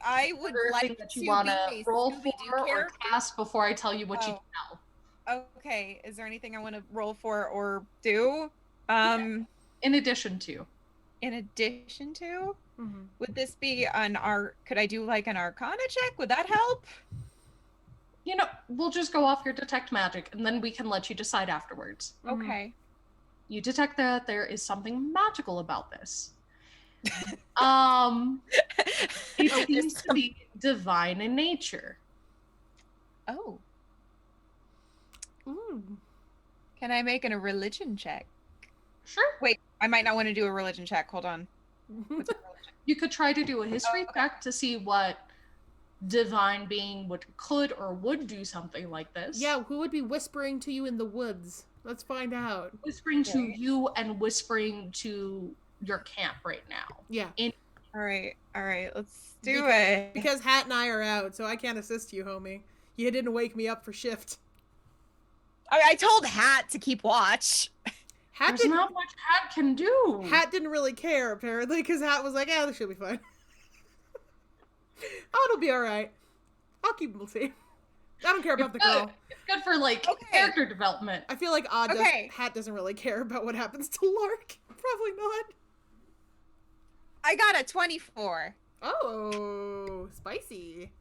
I would Or like thing that to you want be to a roll Scooby-Doo for or character. cast before I tell you what you Oh. know? Okay, is there anything I want to roll for or do? In addition to. In addition to, Mhm. would this be an art? Could I do like an Arcana check? Would that help? You know, we'll just go off your detect magic and then we can let you decide afterwards. Okay. You detect that there is something magical about this. It seems to be divine in nature. Oh, Ooh. can I make a religion check? Sure. Wait, I might not want to do a religion check. Hold on. You could try to do a history okay. check to see what divine being could or would do something like this. Yeah, who would be whispering to you in the woods? Let's find out. Whispering to you and whispering to your camp right now. Yeah. All right, let's do it. Because Hat and I are out, so I can't assist you, homie. You didn't wake me up for shift. I told Hat to keep watch. There's not much Hat can do. Hat didn't really care, apparently, because Hat was like, "Yeah, this should be fine. Oh, it'll be all right. I'll keep him safe. I don't care about the girl. It's good for like character development. I feel like Hat doesn't really care about what happens to Lark. Probably not. I got a 24. Oh, spicy.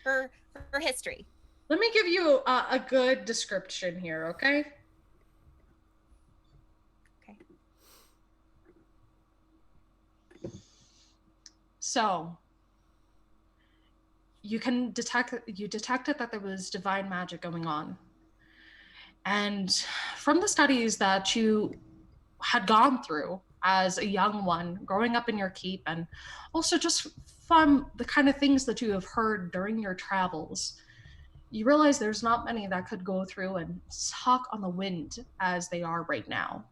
For history. Let me give you a good description here, okay? Okay. So, you detected that there was divine magic going on. And from the studies that you had gone through as a young one, growing up in your keep, and also just from the kind of things that you have heard during your travels, you realize there's not many that could go through and talk on the wind as they are right now.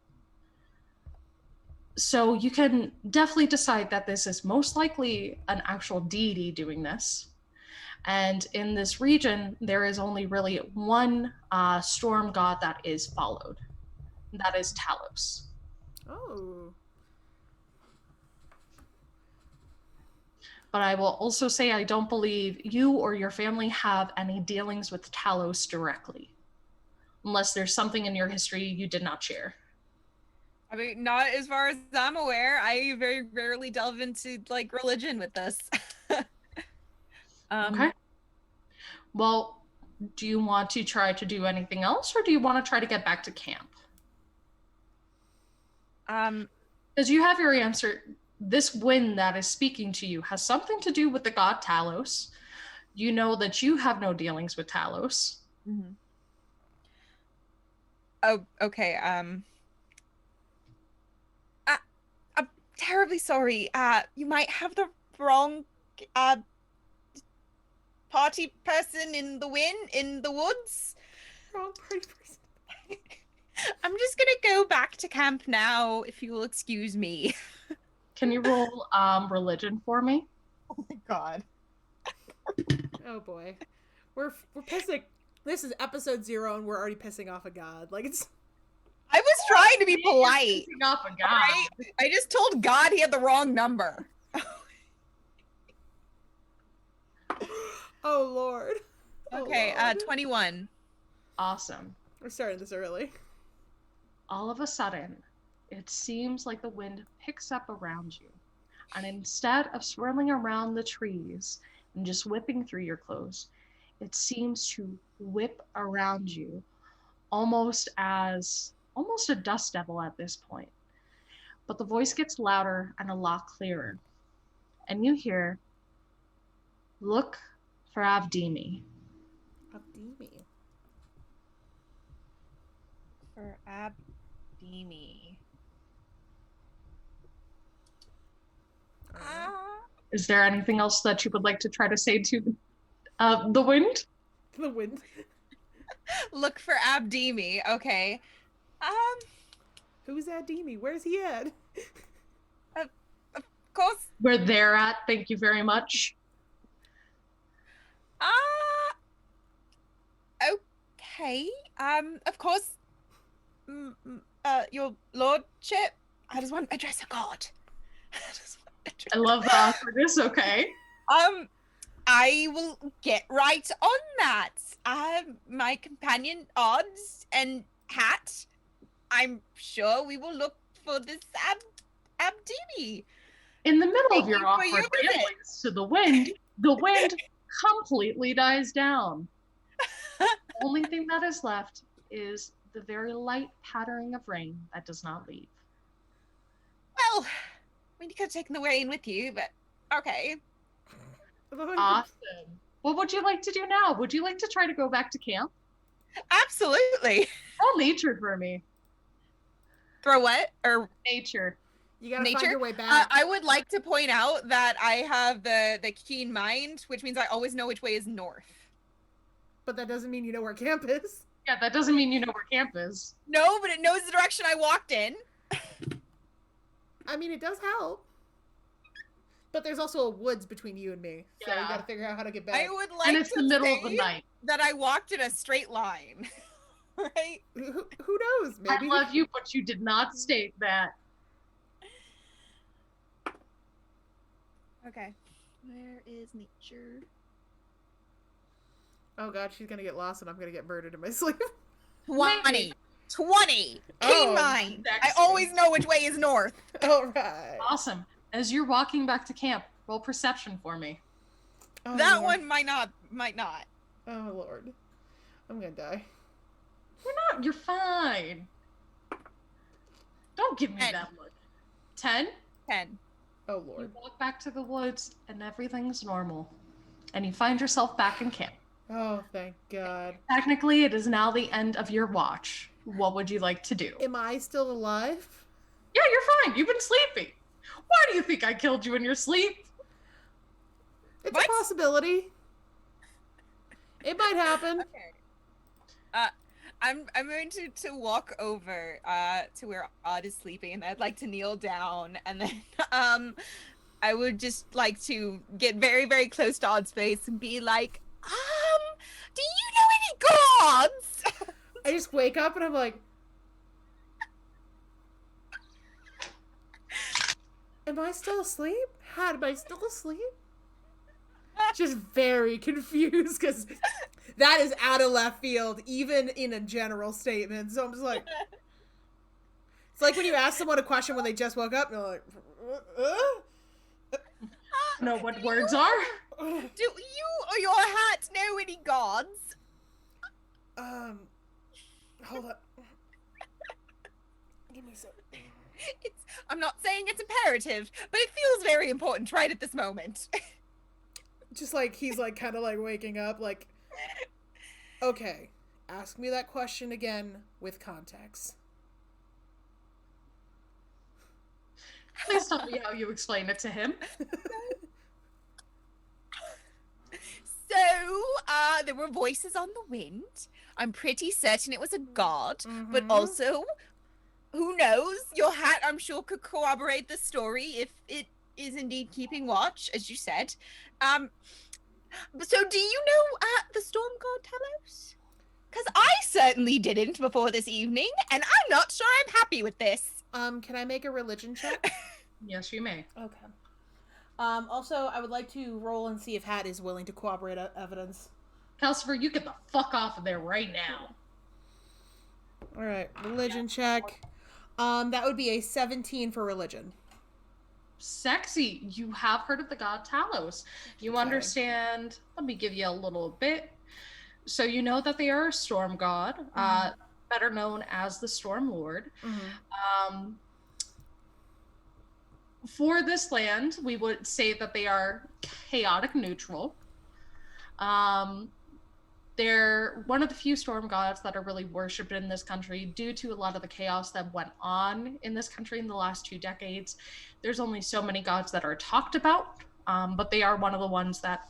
So you can definitely decide that this is most likely an actual deity doing this. And in this region, there is only really one storm god that is followed. That is Talos. Oh. But I will also say I don't believe you or your family have any dealings with Talos directly. Unless there's something in your history you did not share. I mean, not as far as I'm aware. I very rarely delve into like religion with this. Okay. Well, do you want to try to do anything else, or do you want to try to get back to camp? Because you have your answer. This wind that is speaking to you has something to do with the god Talos. You know that you have no dealings with Talos. Mm-hmm. Oh, okay. I'm terribly sorry. You might have the wrong party person in the woods. Wrong party person. I'm just gonna go back to camp now, if you will excuse me. Can you roll religion for me? Oh my god. Oh boy. We're pissing. This is episode 0 and we're already pissing off a god. Like it's I was trying to be polite. Pissing off a god. Right? I just told God he had the wrong number. Oh Lord. Okay, oh, Lord. 21. Awesome. We're starting this early. All of a sudden, it seems like the wind picks up around you. And instead of swirling around the trees and just whipping through your clothes, it seems to whip around you almost a dust devil at this point. But the voice gets louder and a lot clearer. And you hear, "Look for Avdimi." Avdimi. For Abdimi. Is there anything else that you would like to try to say to the wind? The wind. Look for Abdemi. Okay. Um, Who's that Demi? Where's he at? of course. Where they're at, thank you very much. Uh, okay. Of course. Your lordship. I just want to address a god. I love the awkwardness, okay. I will get right on that. My companion odds and hat. I'm sure we will look for this Abdemi. In the middle Thank of your you for awkward your visit. ramblings to the wind completely dies down. The only thing that is left is the very light pattering of rain that does not leave. Well, I mean, you could have taken the rain with you, but okay. Awesome. What would you like to do now? Would you like to try to go back to camp? Absolutely. Roll nature for me. Throw what? Or Nature. You gotta nature? find your way back. I would like to point out that I have the keen mind, which means I always know which way is north. But that doesn't mean you know where camp is. Yeah, that doesn't mean you know where camp is. No, but it knows the direction I walked in. I mean, it does help. But there's also a woods between you and me. So you Yeah. gotta figure out how to get back. I would like And it's to the middle say of the night. that I walked in a straight line. Right? Who knows? Maybe. I love you, but you did not state that. Okay. Where is nature? Oh god, she's gonna get lost and I'm gonna get murdered in my sleep. 20. 20. Keen Oh, mind. I sexy. always know which way is north. Alright. Awesome. As you're walking back to camp, roll perception for me. Oh, That Lord. one might not. Oh lord. I'm gonna die. You're not. You're fine. Don't give me 10. that look. 10? 10. Oh You lord. walk back to the woods and everything's normal. And you find yourself back in camp. Oh, thank god. Technically, it is now the end of your watch. What would you like to do? Am I still alive? Yeah, you're fine. You've been sleeping. Why do you think I killed you in your sleep? It's What? a possibility. It might happen. Okay. I'm going to walk over to where Odd is sleeping, and I'd like to kneel down, and then I would just like to get very, very close to Odd's face and be like, do you know any gods? I just wake up and I'm like, am I still asleep? Am I still asleep? Just very confused because that is out of left field, even in a general statement. So I'm just like, it's like when you ask someone a question when they just woke up, and they're like, Know what words are? Do you or your hat know any gods? Hold up. Give me a sec. I'm not saying it's imperative, but it feels very important right at this moment. Just like he's like kind of like waking up, like, okay, ask me that question again with context. Please tell me how you explain it to him. So, there were voices on the wind. I'm pretty certain it was a god, but Mhm. also, who knows? Your hat, I'm sure, could corroborate the story if it is indeed keeping watch, as you said. So do you know the storm god Talos? Because I certainly didn't before this evening, and I'm not sure I'm happy with this. Can I make a religion check? Yes, you may. Okay. Also, I would like to roll and see if Hat is willing to corroborate evidence. Calcifer, you get the fuck off of there right now. All right, religion check. That would be a 17 for religion. Sexy. You have heard of the god Talos. You Okay. understand. Let me give you a little bit. So you know that they are a storm god, better known as the Storm Lord. Mm-hmm. For this land, we would say that they are chaotic neutral. They're one of the few storm gods that are really worshipped in this country due to a lot of the chaos that went on in this country in the last 2 decades. There's only so many gods that are talked about but they are one of the ones that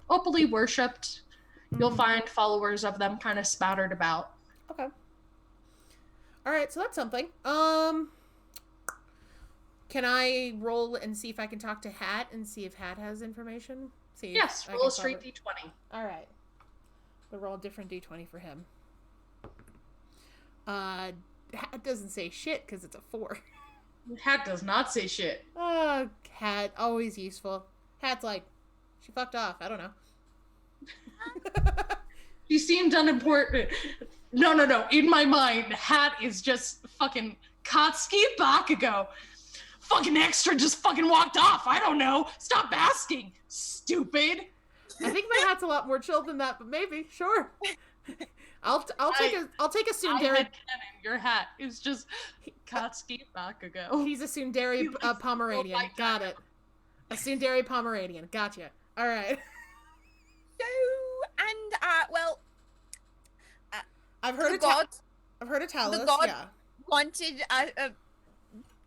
openly worshipped. You'll find followers of them kind of spattered about. Okay. All right, so that's something. Can I roll and see if I can talk to Hat and see if Hat has information? See. Yes, roll a straight d20. All right. We'll roll a different d20 for him. Hat doesn't say shit because it's a 4. Hat does not say shit. Hat, always useful. Hat's like, she fucked off. I don't know. She seemed unimportant. No. In my mind, Hat is just fucking Katsuki Bakugo. Fucking extra just fucking walked off. I don't know. Stop asking, stupid. I think my Hat's a lot more chill than that, but maybe, sure. I'll take a tsundere. Your Hat is just Katsuki Bakugo. He's a tsundere Pomeranian. Oh, got it. A tsundere Pomeranian. Gotcha. All right. So, and well, I've heard the of god. I've heard of Talos. The god Yeah. wanted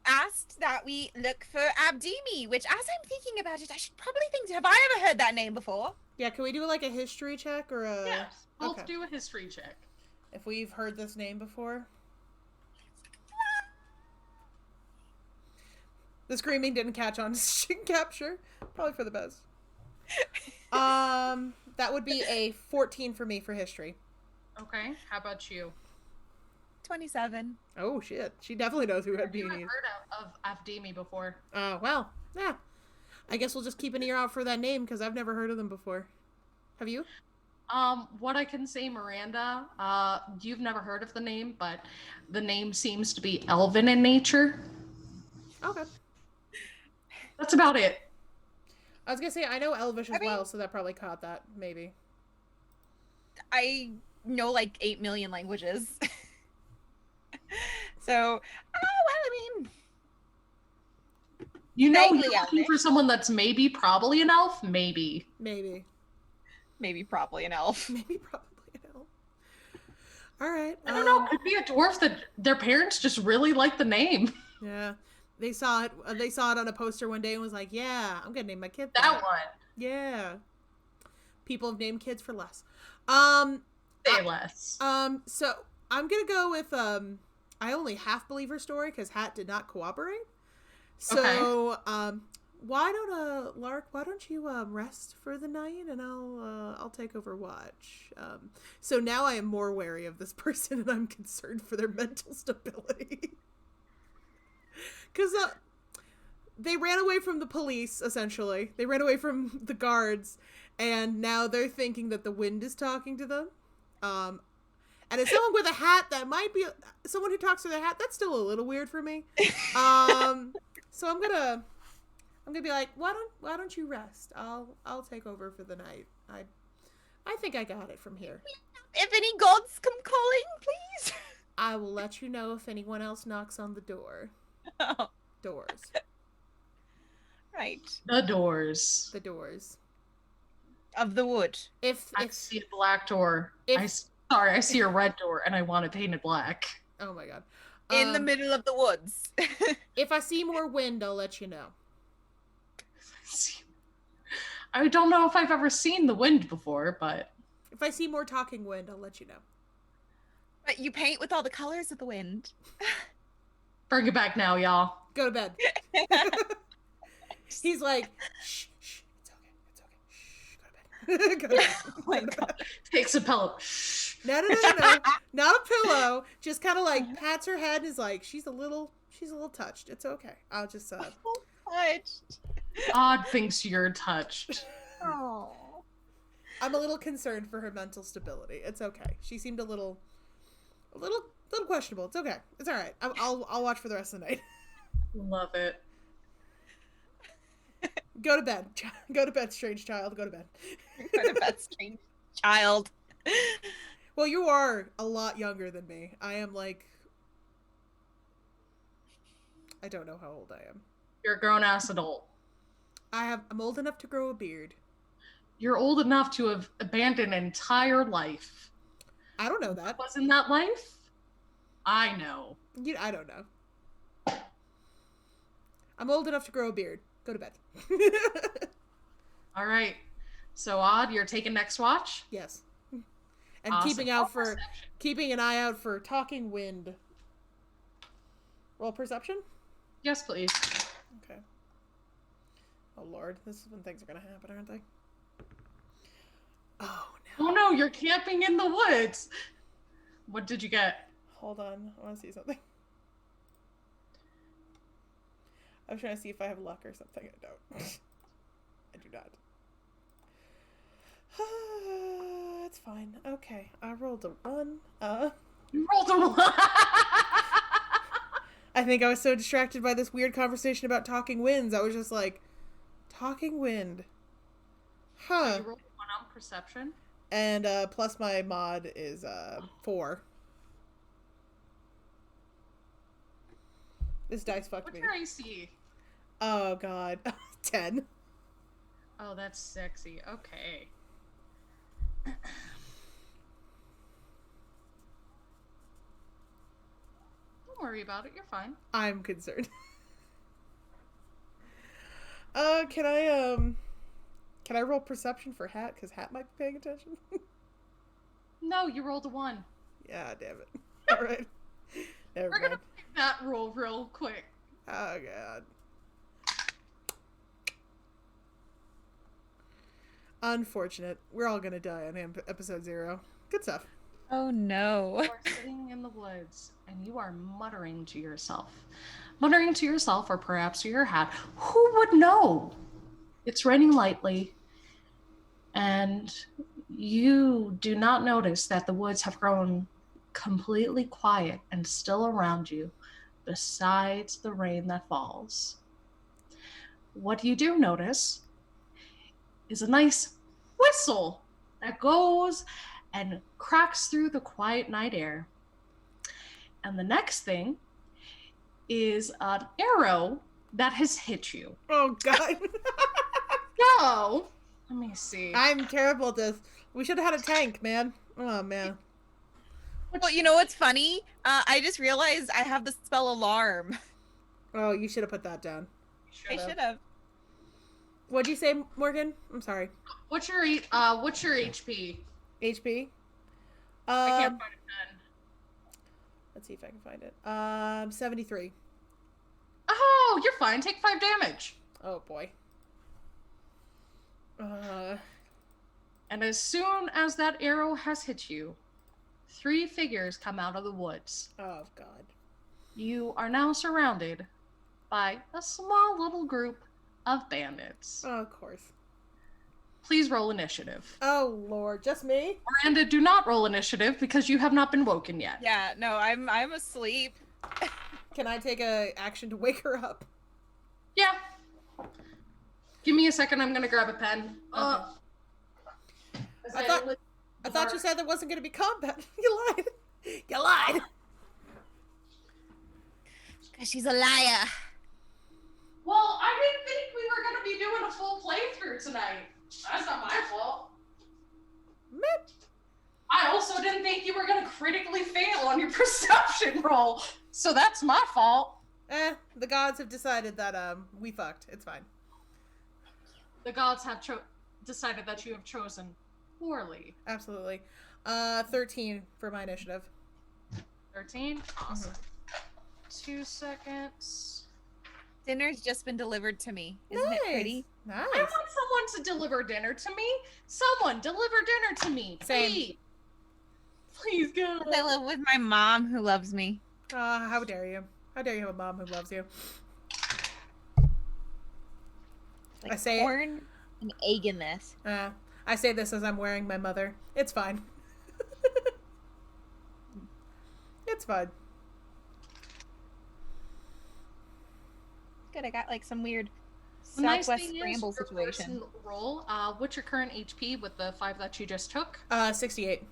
asked that we look for Abdemi, which, as I'm thinking about it, I should probably think. Have I ever heard that name before? Yeah. Can we do like a history check or a? Yes. Both Okay. do a history check. If we've heard this name before. The screaming didn't catch on capture. Probably for the best. That would be a 14 for me for history. Okay. How about you? 27. Oh shit! She definitely knows who I've Abdemi is. heard of Avdemi before. Well, yeah. I guess we'll just keep an ear out for that name because I've never heard of them before. Have you? What I can say, Miranda, you've never heard of the name, but the name seems to be elven in nature. Okay. That's about it. I was gonna say I know Elvish as well, so that probably caught that maybe. I know like 8 million languages. So, I mean, You know, vaguely you're looking elvish. for someone that's maybe probably an elf, maybe. Maybe probably an elf. probably an elf. All right. I don't know. Could be a dwarf that their parents just really like the name. Yeah. They saw it. They saw it on a poster one day and was like, "Yeah, I'm gonna name my kid That one. Yeah. People have named kids for less. Say less. So I'm gonna go with I only half believe her story because Hat did not cooperate. So why don't Lark? Why don't you rest for the night and I'll take over watch. So now I am more wary of this person and I'm concerned for their mental stability. Because they ran away from the police, essentially. They ran away from the guards, and now they're thinking that the wind is talking to them. And as someone with a hat, that might be someone who talks with a hat. That's still a little weird for me. So I'm gonna be like, why don't you rest? I'll take over for the night. I think I got it from here. If any gods come calling, please. I will let you know if anyone else knocks on the door. Doors. Right. The doors. The doors. Of the wood. I see a black door. If- I see a red door, and I want it painted black. Oh my god. In the middle of the woods. If I see more wind, I'll let you know. I don't know if I've ever seen the wind before, but If I see more talking wind, I'll let you know. But you paint with all the colors of the wind. bring it back now, y'all. Go to bed. He's like, shh, it's okay, shh, go to bed. Go to bed. Oh my God. Takes a pillow. No, not a pillow. Just kind of like pats her head and is like, she's a little touched. It's okay. I'll just Touched. Ah. Odd thinks you're touched. Oh. I'm a little concerned for her mental stability. It's okay. She seemed a little questionable. It's okay. It's all right. I'll watch for the rest of the night. Love it. Go to bed. Go to bed, strange child. Go to bed. Go to bed, strange child. Well, you are a lot younger than me. I am like, I don't know how old I am. You're a grown-ass adult. I'm old enough to grow a beard. You're old enough to have abandoned an entire life. I don't know that. What was in that life? I know. I don't know. I'm old enough to grow a beard. Go to bed. All right. So Odd, you're taking next watch. Yes. And Awesome. Oh, perception. keeping an eye out for talking wind. Roll perception? Yes, please. Okay. Oh lord, this is when things are gonna happen, aren't they? Oh no. Oh no, you're camping in the woods. What did you get? Hold on, I wanna see something. I'm trying to see if I have luck or something. I don't. I do not. It's fine. Okay, I rolled a 1. You rolled a 1. I think I was so distracted by this weird conversation about talking winds. I was just like, talking wind. Huh. You rolled a 1 on perception. And plus my mod is 4. This dice fucked What's me. your AC? Oh god. 10. Oh, that's sexy. Okay. Don't worry about it. You're fine. I'm concerned. Can I roll perception for Hat? Because Hat might be paying attention. No, you rolled a 1. Yeah, damn it. Alright. Never We're mind. gonna pick that roll real quick. Oh god. Unfortunate. We're all gonna die on episode 0. Good stuff. Oh no. You are sitting in the woods and you are muttering to yourself. Muttering to yourself, or perhaps to your hat, who would know? It's raining lightly, and you do not notice that the woods have grown completely quiet and still around you, besides the rain that falls. What you do notice is a nice whistle that goes and cracks through the quiet night air. And the next thing is an arrow that has hit you. Oh god. So, let me see. I'm terrible at this. We should have had a tank, man. Oh man. Well, you know what's funny? I just realized I have the spell alarm. Oh, you should have put that down. I should have. What'd you say, Morgan? I'm sorry. What's your HP? HP? I can't find a pen. Let's see if I can find it. 73. Oh, you're fine. Take 5 damage. Oh boy. And as soon as that arrow has hit you, 3 figures come out of the woods. Oh god. You are now surrounded by a small little group of bandits. Oh, of course. Please roll initiative. Oh lord, just me? Miranda, do not roll initiative because you have not been woken yet. Yeah, no, I'm asleep. Can I take a action to wake her up? Yeah. Give me a second. I'm gonna grab a pen. I thought you said there wasn't going to be combat. You lied. You lied. Cause she's a liar. Well, I didn't think we were gonna be doing a full playthrough tonight. That's not my fault. Meh. I also didn't think you were gonna critically fail on your perception roll, so that's my fault. The gods have decided that we fucked. It's fine. The gods have decided that you have chosen poorly. Absolutely. 13 for my initiative. 13? Awesome. 2 seconds. Dinner's just been delivered to me. Isn't Nice. it pretty? Nice. I want someone to deliver dinner to me. Someone deliver dinner to me. Same. Please. Please go. I live with my mom who loves me. How dare you? How dare you have a mom who loves you? Like I say it. corn and egg in this. I say this as I'm wearing my mother. It's fine. It's fine. Good, I got like some weird The nice Southwest thing Scramble is, your situation. person roll. What's your current HP with the 5 that you just took? 68.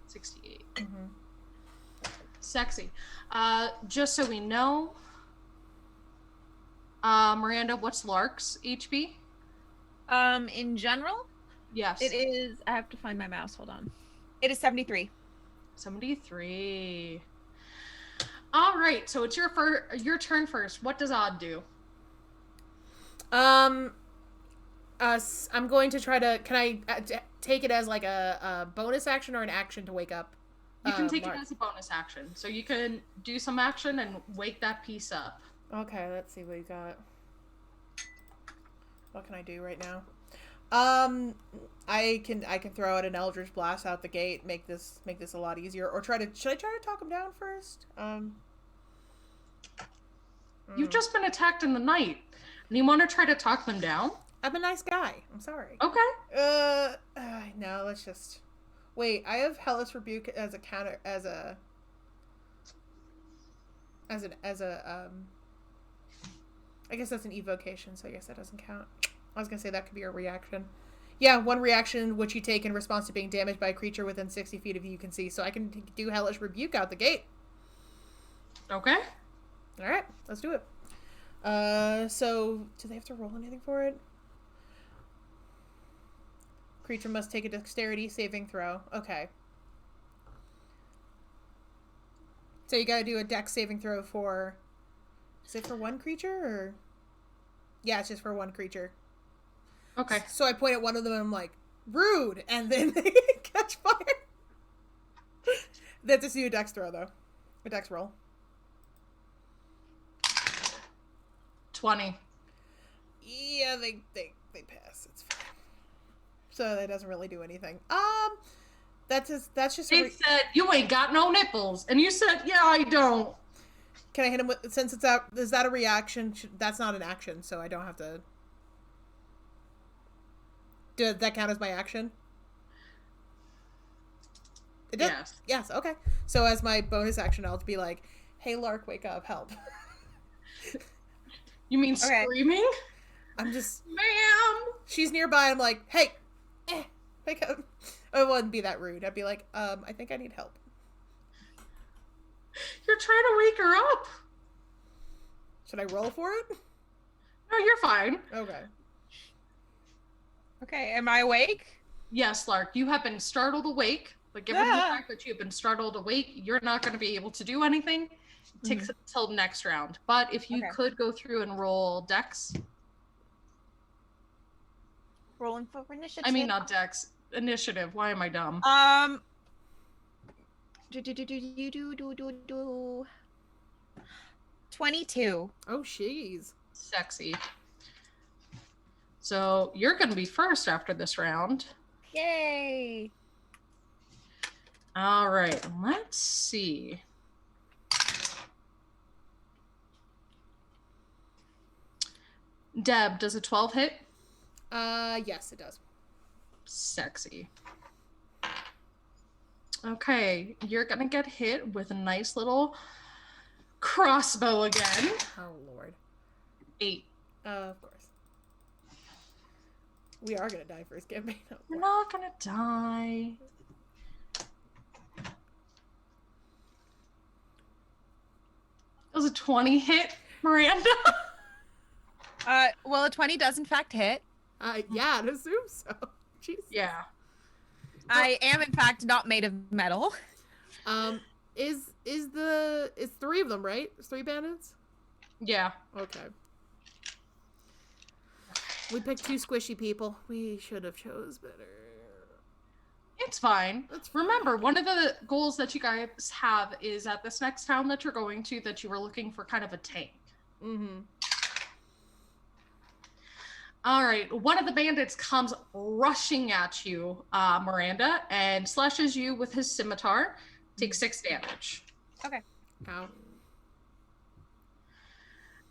68. Mm-hmm. Sexy. Just so we know, Miranda, what's Lark's HP? In general, Yes. it is. I have to find my mouse. Hold on. It is 73. 73. All right, so it's your turn first. What does Odd do? I'm going to try to. Can I take it as like a bonus action or an action to wake up? You can take Mark? it as a bonus action. So you can do some action and wake that piece up. Okay, let's see what we got. What can I do right now? I can throw out an Eldritch Blast out the gate, make this a lot easier, or should I try to talk him down first? You've just been attacked in the night, and you want to try to talk them down? I'm a nice guy. I'm sorry. Okay. No, let's just wait. I have Hellish Rebuke as a counter as a I guess that's an evocation, so I guess that doesn't count. I was gonna say that could be a reaction. Yeah, one reaction which you take in response to being damaged by a creature within 60 feet of you can see. So I can do Hellish Rebuke out the gate. Okay. All right, let's do it. So do they have to roll anything for it? Creature must take a dexterity saving throw. Okay. So you gotta do a dex saving throw for... Is it for one creature, or... Yeah, it's just for one creature. Okay. So I point at one of them and I'm like, rude! And then they catch fire. They have to do a dex throw, though. A dex roll. 20. Yeah, they pass. It's fine. So that doesn't really do anything. That's just It said, you ain't got no nipples. And you said, yeah, I don't. Can I hit him with, since it's out, is that a reaction? That's not an action, so I don't have to. Does that count as my action? It does? Yes. Yes, okay. So as my bonus action, I'll be like, hey, Lark, wake up, help. You mean Okay. screaming? I'm just, Ma'am! she's nearby, I'm like, hey, wake up. I wouldn't be that rude. I'd be like, I think I need help. You're trying to wake her up. Should I roll for it? No, you're fine. Okay. Okay, am I awake? Yes, Lark, you have been startled awake. But given the fact that you have been startled awake, you're not going to be able to do anything. It takes until next round. But if you could go through and roll Dex. Rolling for initiative. I mean, not Dex. Initiative. Why am I dumb? 22. Oh, jeez. Sexy. So you're going to be first after this round. Yay! All right. Let's see. Deb, does a 12 hit? Yes, it does. Sexy. Okay, you're gonna get hit with a nice little crossbow again. Oh, Lord. 8. Of course. We are gonna die first campaign. Oh, We're not gonna die. That was a 20 hit, Miranda. Well, a 20 does in fact hit. Yeah, I'd assume so. Jeez. Yeah. I am in fact not made of metal. Is it's 3 of them, right? It's 3 bandits? Yeah. Okay. We picked 2 squishy people. We should have chose better. It's fine. That's Remember, one of the goals that you guys have is at this next town that you're going to that you were looking for kind of a tank. Mm-hmm. All right, one of the bandits comes rushing at you, Miranda, and slashes you with his scimitar. Takes 6 damage. Okay. Ow.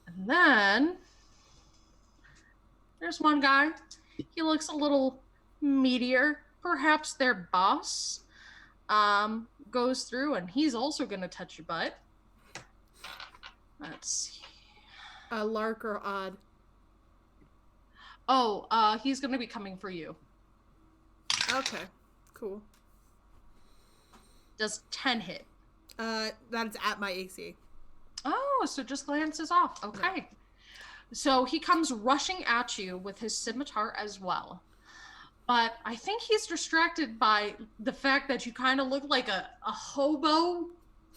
And then there's one guy. He looks a little meatier. Perhaps their boss goes through, and he's also going to touch your butt. Let's see. Lark or Odd? Oh, he's going to be coming for you. Okay. Cool. Does 10 hit? That's at my AC. Oh, so just glances off. Okay. Yeah. So he comes rushing at you with his scimitar as well. But I think he's distracted by the fact that you kind of look like a hobo.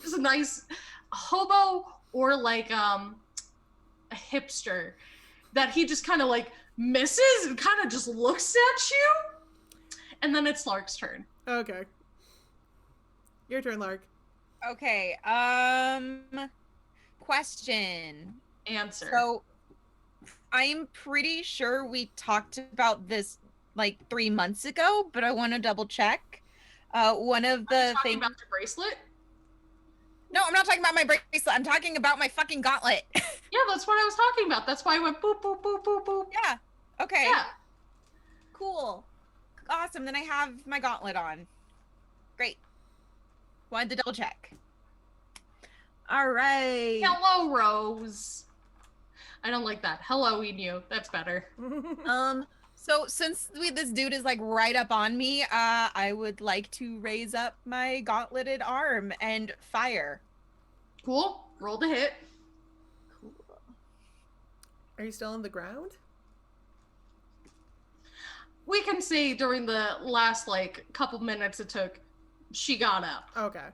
Just a nice hobo or like a hipster. That he just kind of like misses and kind of just looks at you. And then it's Lark's turn. Okay. Your turn, Lark. Okay. Question. Answer. So I'm pretty sure we talked about this like 3 months ago, but I want to double check. One of the talking things about the bracelet? No, I'm not talking about my bracelet. I'm talking about my fucking gauntlet. Yeah, that's what I was talking about. That's why I went boop, boop, boop, boop, boop. Yeah. Okay. Yeah. Cool. Awesome. Then I have my gauntlet on. Great. Wanted to double check. All right. Hello, Rose. I don't like that. Hello, Enu. That's better. So since this dude is like right up on me, I would like to raise up my gauntleted arm and fire. Cool. Roll the hit. Cool. Are you still on the ground? We can see during the last like couple minutes it took, she got up. Okay.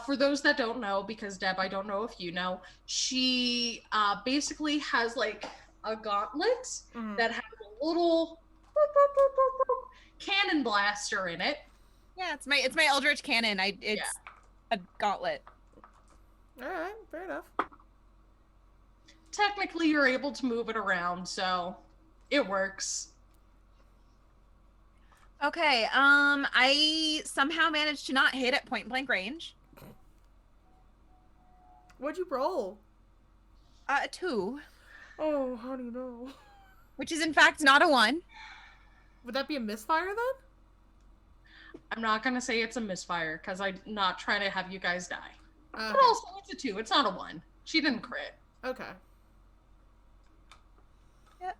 For those that don't know, because Deb, I don't know if you know, she basically has like a gauntlet that has a little boop, boop, boop, boop, boop, cannon blaster in it. Yeah, it's my Eldritch cannon. It's a gauntlet. All right, fair enough. Technically, you're able to move it around, so it works. Okay, I somehow managed to not hit at point blank range. What'd you roll? A 2. Oh, how do you know? Which is in fact not a 1. Would that be a misfire then? I'm not gonna say it's a misfire because I'm not trying to have you guys die. Okay. But also, it's a 2. It's not a 1. She didn't crit. Okay. Yep.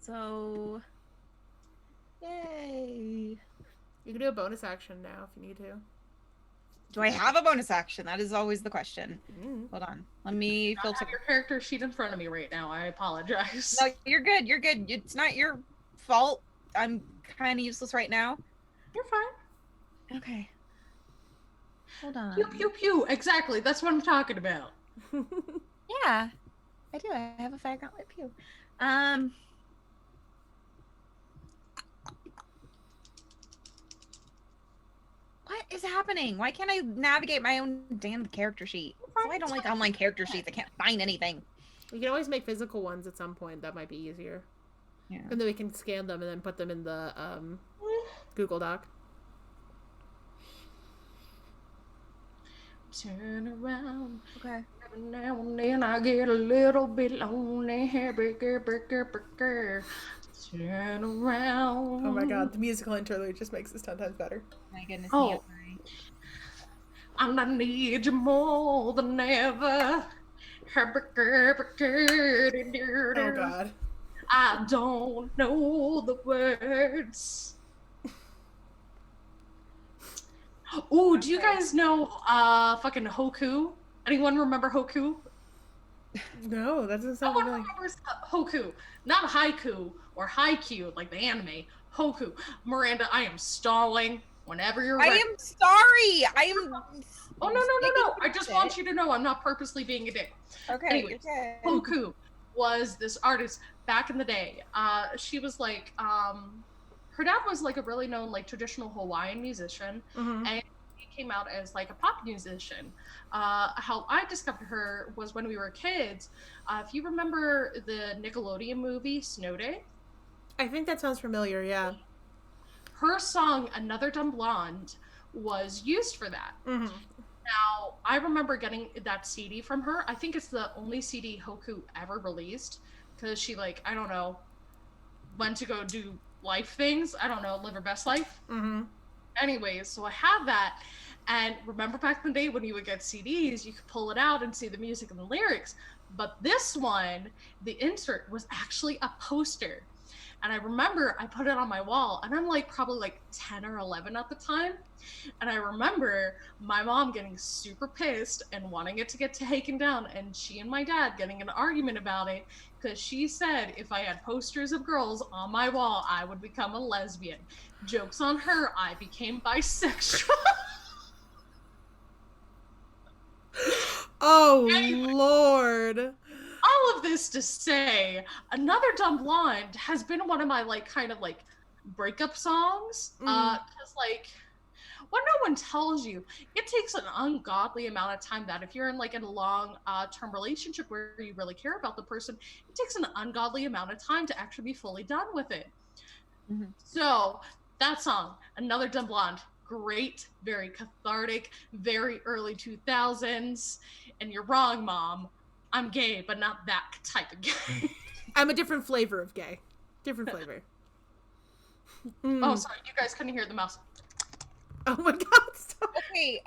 So, yay. You can do a bonus action now if you need to. Do I have a bonus action? That is always the question. Mm. Hold on. Let me I filter. have your character sheet in front of me right now. I apologize. No, you're good. You're good. It's not your fault. I'm kind of useless right now. You're fine. Okay. Hold on. Pew, pew, pew. Exactly. That's what I'm talking about. Yeah, I do. I have a fire gauntlet pew. What is happening? Why can't I navigate my own damn character sheet? That's why I don't like online character sheets. I can't find anything. You can always make physical ones at some point. That might be easier. Yeah. And then we can scan them and then put them in the Google Doc. Turn around. Okay. Every now and then I get a little bit lonely. Burger. Turn around. Oh my god, the musical interlude just makes this 10 times better. My goodness. Oh. I need you more than ever. Oh god. I don't know the words. Ooh, do you guys know fucking Hoku? Anyone remember Hoku? No, that doesn't sound No one familiar. remembers Hoku. Not Haiku or Haikyuu like the anime. Hoku. Miranda, I am stalling whenever you're ready. I am sorry. I am. Oh, no. I just want you to know I'm not purposely being a dick. Okay. Anyways, Okay. Hoku was this artist back in the day. She was like, her dad was like a really known like traditional Hawaiian musician, and he came out as like a pop musician. How I discovered her was when we were kids. If you remember the Nickelodeon movie Snow Day, I think that sounds familiar, yeah. her song "Another Dumb Blonde" was used for that. Now, I remember getting that CD from her. I think it's the only CD Hoku ever released because she, like, I don't know, went to go do life things. I don't know, live her best life. Anyways, so I have that. And remember back in the day when you would get CDs, you could pull it out and see the music and the lyrics. But this one, the insert was actually a poster. And I remember I put it on my wall, and I'm like probably like 10 or 11 at the time. And I remember my mom getting super pissed and wanting it to get taken down, and she and my dad getting an argument about it because she said if I had posters of girls on my wall, I would become a lesbian. Joke's on her, I became bisexual. Oh, Anyway. Lord. Oh, all of this to say, Another Dumb Blonde has been one of my like kind of like breakup songs. Because like what no one tells you, it takes an ungodly amount of time that if you're in like in a long term relationship where you really care about the person, it takes an ungodly amount of time to actually be fully done with it. Mm-hmm. So that song, Another Dumb Blonde, great, very cathartic, very early 2000s. And you're wrong, Mom. I'm gay, but not that type of gay. I'm a different flavor of gay. Different flavor. Oh, sorry, you guys couldn't hear the mouse. Oh my god, stop.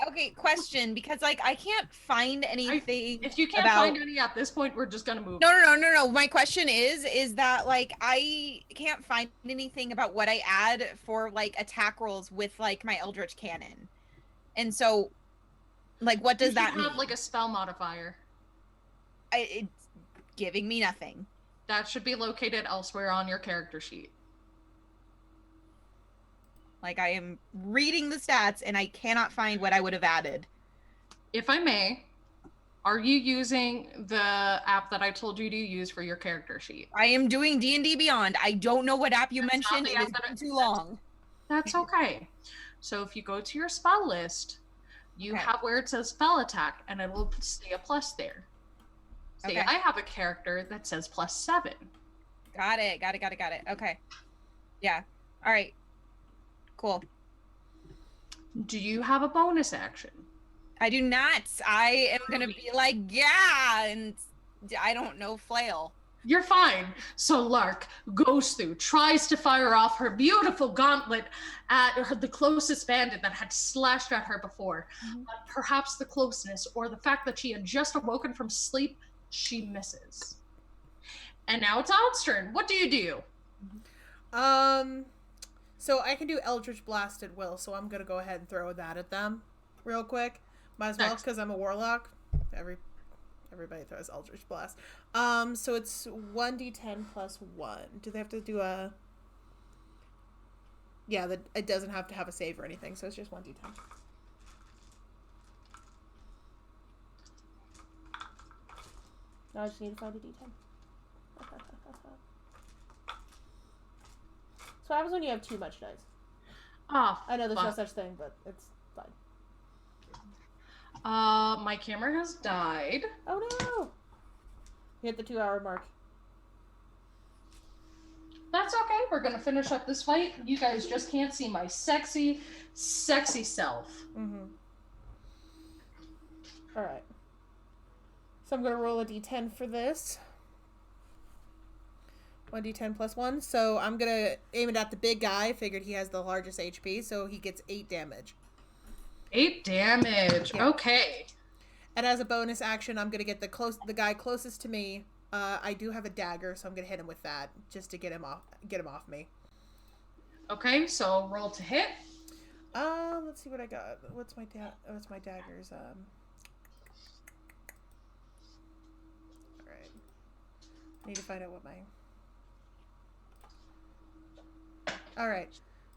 Okay, question, because like I can't find anything. If you can't about... find any at this point, we're just gonna move. No. My question is that like I can't find anything about what I add for like attack rolls with like my Eldritch Cannon. And so like what does that mean? You have like a spell modifier. It's giving me nothing. That should be located elsewhere on your character sheet. Like I am reading the stats and I cannot find what I would have added. If I may, are you using the app that I told you to use for your character sheet? I am doing D&D Beyond. I don't know what app you mentioned. It has been too long. That's okay. So if you go to your spell list, you have where it says spell attack, and it will say a plus there. Say I have a character that says +7. Got it. Okay. Yeah. All right. Cool. Do you have a bonus action? I do not. I am going to be like, yeah, and I don't know, flail. You're fine. So Lark goes through, tries to fire off her beautiful gauntlet at the closest bandit that had slashed at her before. But perhaps the closeness or the fact that she had just awoken from sleep, she misses. And now it's Out's turn. What do you do? So I can do Eldritch Blast at will, so I'm going to go ahead and throw that at them real quick. Might as well, because I'm a warlock. Everybody throws Eldritch Blast. So it's 1d10 plus 1. Do they have to do a... Yeah, it doesn't have to have a save or anything, so it's just 1d10. Now I just need to find a d10. So what happens when you have too much dice? Oh, I know there's no such thing, but it's fine. My camera has died. Oh no! Hit the 2-hour mark. That's okay. We're gonna finish up this fight. You guys just can't see my sexy, sexy self. Alright. So I'm gonna roll a d10 for this. 1d10 plus 1. So I'm gonna aim it at the big guy. Figured he has the largest HP, so he gets 8 damage. 8 damage. Yeah. Okay. And as a bonus action, I'm gonna get the guy closest to me. I do have a dagger, so I'm gonna hit him with that just to get him off me. Okay, so roll to hit. Let's see what I got. What's my daggers? All right. I need to find out what my. All right.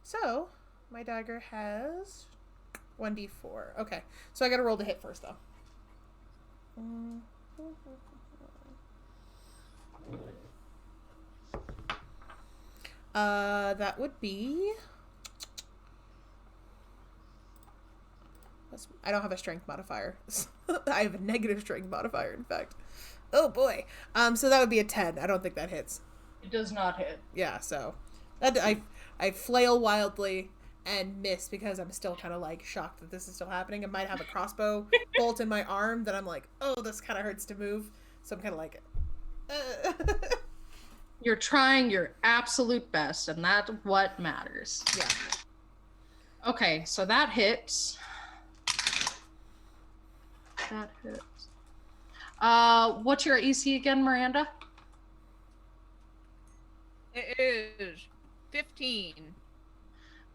So my dagger has 1d4. Okay, so I gotta roll to hit first, though. That would be... I don't have a strength modifier. I have a negative strength modifier, in fact. Oh, boy. So that would be a 10. I don't think that hits. It does not hit. Yeah, so... I flail wildly and miss because I'm still kind of like shocked that this is still happening. I might have a crossbow bolt in my arm that I'm like, oh, this kind of hurts to move. So I'm kind of like, You're trying your absolute best, and that's what matters. Yeah. Okay, so that hits. That hits. What's your AC again, Miranda? It is 15.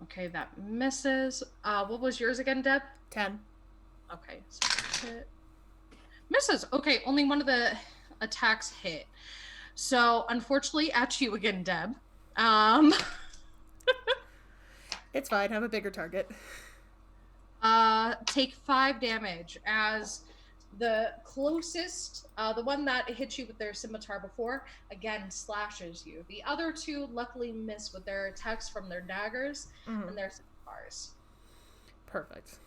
Okay, that misses. What was yours again, Deb? 10. Okay, so hit. Misses. Okay, only one of the attacks hit. So, unfortunately, at you again, Deb. It's fine. I'm a bigger target. Take 5 damage as The closest, the one that hit you with their scimitar before, again slashes you. The other two luckily miss with their attacks from their daggers and their scimitars. Perfect.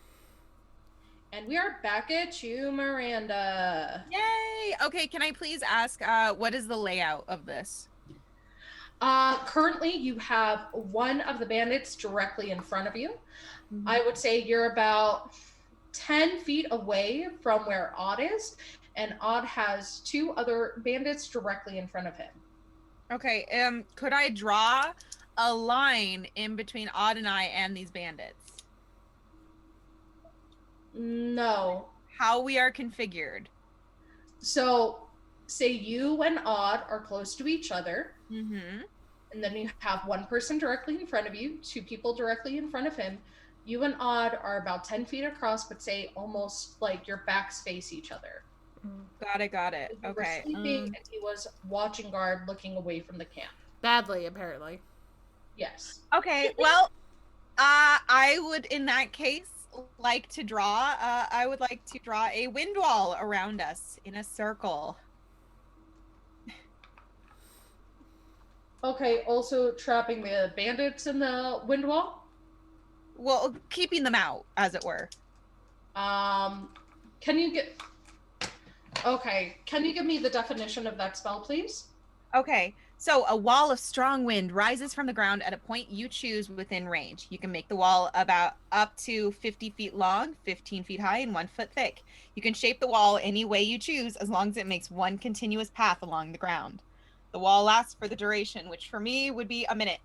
And we are back at you, Miranda. Yay! Okay, can I please ask, what is the layout of this? Currently, you have one of the bandits directly in front of you. I would say you're about 10 feet away from where Odd is, and Odd has two other bandits directly in front of him. Okay, could I draw a line in between Odd and I and these bandits? No. How we are configured. So, say you and Odd are close to each other, Mm-hmm. and then you have one person directly in front of you, two people directly in front of him. You and Odd are about 10 feet across, but say almost like your backs face each other. Got it. You were Okay. sleeping, and he was watching guard, looking away from the camp. Badly, apparently. Yes. Okay, well, I would, in that case, like to draw, I would like to draw a wind wall around us in a circle. Okay, also trapping the bandits in the wind wall. Well, keeping them out, as it were. Can you get... Okay, can you give me the definition of that spell, please? Okay, so a wall of strong wind rises from the ground at a point you choose within range. You can make the wall about up to 50 feet long, 15 feet high, and 1 foot thick. You can shape the wall any way you choose as long as it makes one continuous path along the ground. The wall lasts for the duration, which for me would be a minute.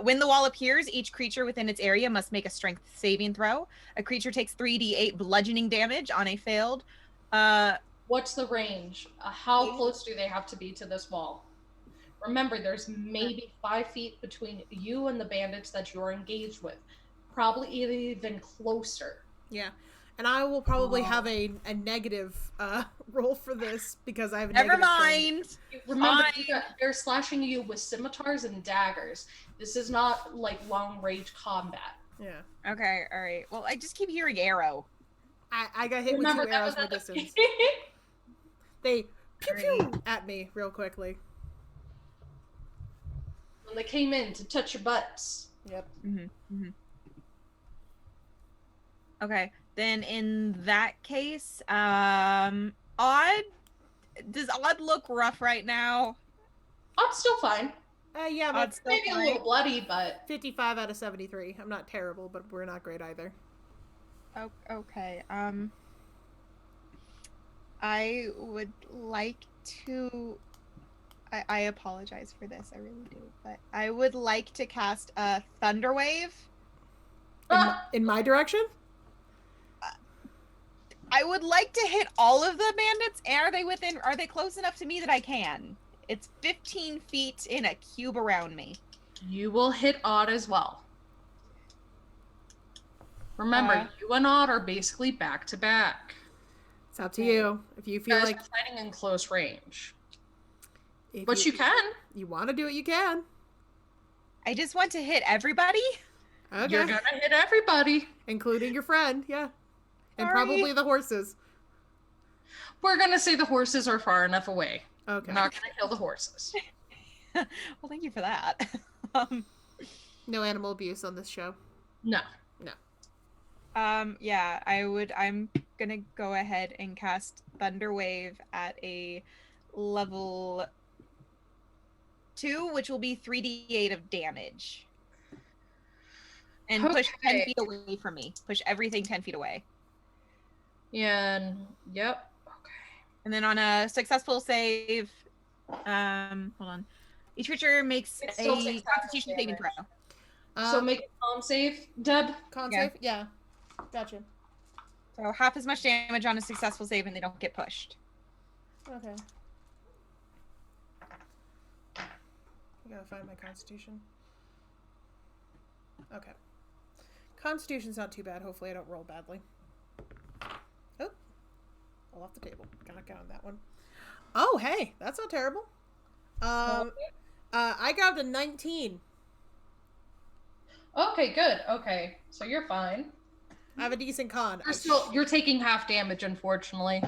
When the wall appears, each creature within its area must make a strength saving throw. A creature takes 3d8 bludgeoning damage on a failed. What's the range? How close do they have to be to this wall? Remember, there's maybe 5 feet between you and the bandits that you're engaged with. Probably even closer. Yeah. And I will probably have a negative roll for this because I have a Never negative mind. Remember, they're slashing you with scimitars and daggers. This is not like long range combat. Yeah. Okay, all right. Well, I just keep hearing arrow. I got hit with 2 arrows from a distance. They pew at me real quickly. When they came in to touch your butts. Yep. Okay, then in that case, Odd, does Odd look rough right now? Odd's still fine. Yeah, but Odd's still Maybe fine. a little bloody, but 55 out of 73. I'm not terrible, but we're not great either. Oh, okay. I would like to. I apologize for this. I really do, but I would like to cast a thunder wave. In my direction? I would like to hit all of the bandits. Are they close enough to me that I can? It's 15 feet in a cube around me. you will hit Odd as well. Remember, you and Odd are basically back to back. It's up to you. If you feel You guys like are fighting in close range. if But you can. you want to do it, you can. I just want to hit everybody. Okay. You're gonna hit everybody. Including your friend, yeah. And Sorry. probably the horses. We're gonna say the horses are far enough away. Okay. We're not gonna kill the horses. Well, thank you for that. No animal abuse on this show. No. Yeah, I'm gonna go ahead and cast Thunder Wave at a level 2, which will be 3d8 of damage. And push 10 Okay. feet away from me. Push everything 10 feet away. And yep. Okay. And then on a successful save, hold on. Each creature makes It still a takes Constitution saving damage. throw. So make a con save, Deb. Con Yeah. save? Yeah. Gotcha. So half as much damage on a successful save, and they don't get pushed. Okay. I gotta find my constitution. Okay. Constitution's not too bad. Hopefully I don't roll badly. Oh. All off the table. Gotta count that one. Oh, hey. That's not terrible. I got a 19. Okay, good. Okay, so you're fine. I have a decent con. You're taking half damage, unfortunately.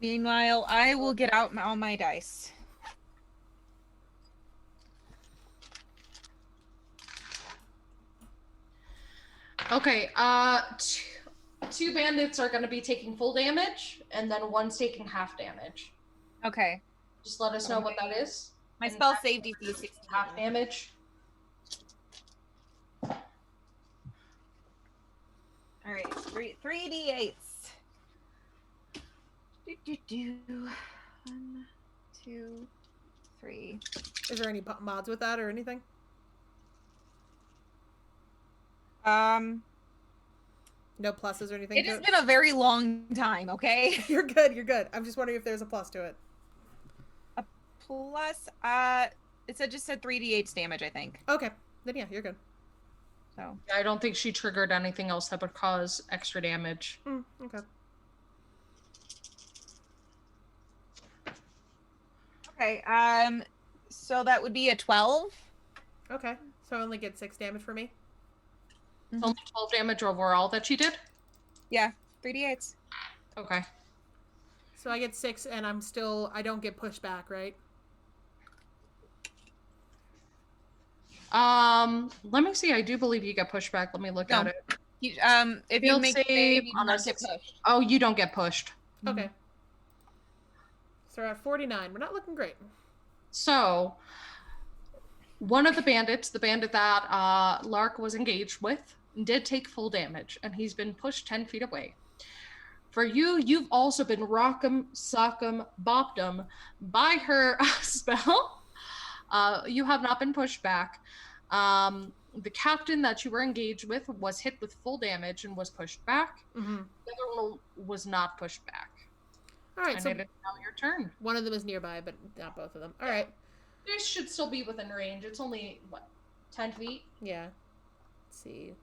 Meanwhile, I will get out all my dice. Okay, two bandits are going to be taking full damage, and then one's taking half damage. Okay. Just let us know what that is. My spell save DC is 16. Half damage. All right, 3d8s. One, two, three. Is there any mods with that or anything? No pluses or anything? It has been a very long time, okay? You're good, you're good. I'm just wondering if there's a plus to it. A plus? It just said 3d8 damage, I think. Okay, then yeah, you're good. So I don't think she triggered anything else that would cause extra damage. Okay. Okay, so that would be a 12. Okay, so I only get 6 damage for me? Mm-hmm. Only 12 damage overall that she did? Yeah, 3d8s. Okay. So I get 6 and I don't get pushed back, right? Let me see. I do believe you get pushed back. Let me look at it. If you make save, you don't get pushed. Oh, you don't get pushed. Okay. So we're at 49. We're not looking great. So, one of the bandits, the bandit that Lark was engaged with, did take full damage, and he's been pushed 10 feet away. For you, you've also been rock'em, sock'em, bopped by her spell. You have not been pushed back. The captain that you were engaged with was hit with full damage and was pushed back. Mm-hmm. The other one was not pushed back. All right, and so it is now your turn. One of them is nearby, but not both of them. All right. This should still be within range. It's only, 10 feet? Yeah. Let's see.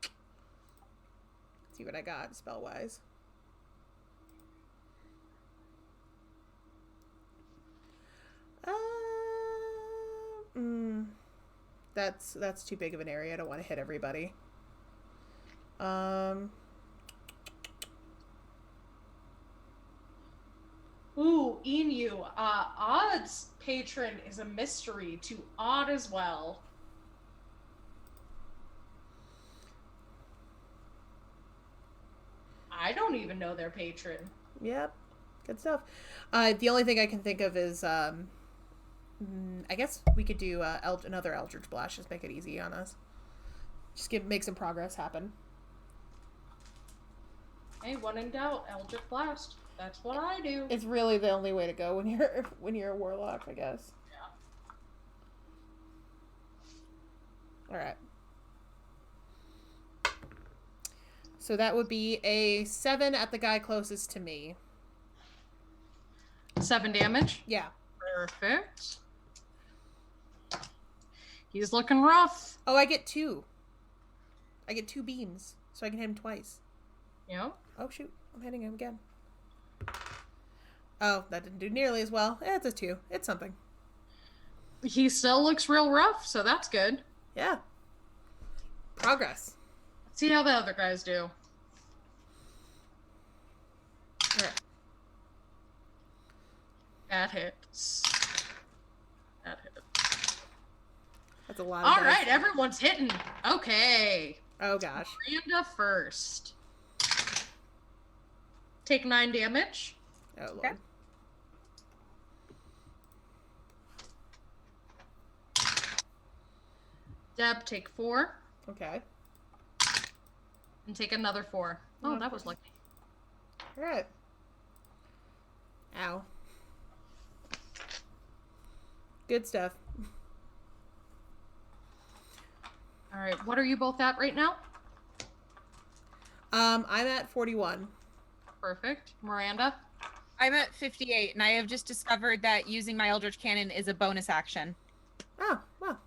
Let's see what I got spell-wise. That's too big of an area. I don't want to hit everybody. Ooh, Enu. Odd's patron is a mystery to Odd as well. I don't even know their patron. Yep. Good stuff. The only thing I can think of is, I guess we could do another Eldritch Blast. Just make it easy on us. Just make some progress happen. Hey, when in doubt, Eldritch Blast. That's what I do. It's really the only way to go when you're a warlock, I guess. Yeah. All right. So that would be a 7 at the guy closest to me. 7 damage? Yeah. Perfect. He's looking rough. Oh, I get 2. I get 2 beams, so I can hit him twice. Yeah. Oh, shoot. I'm hitting him again. Oh, that didn't do nearly as well. It's a 2. It's something. He still looks real rough, so that's good. Yeah. Progress. Let's see how the other guys do. All right. That hits. That hits. That's a lot of All dice. right, everyone's hitting. Okay. Oh, gosh. Miranda first. Take 9 damage. Oh, Lord. Okay. Deb, take 4. Okay. And take another 4. Oh, that was lucky. All right. Ow. Good stuff. All right, what are you both at right now? I'm at 41. Perfect. Miranda? I'm at 58, and I have just discovered that using my Eldritch Cannon is a bonus action. Oh, well.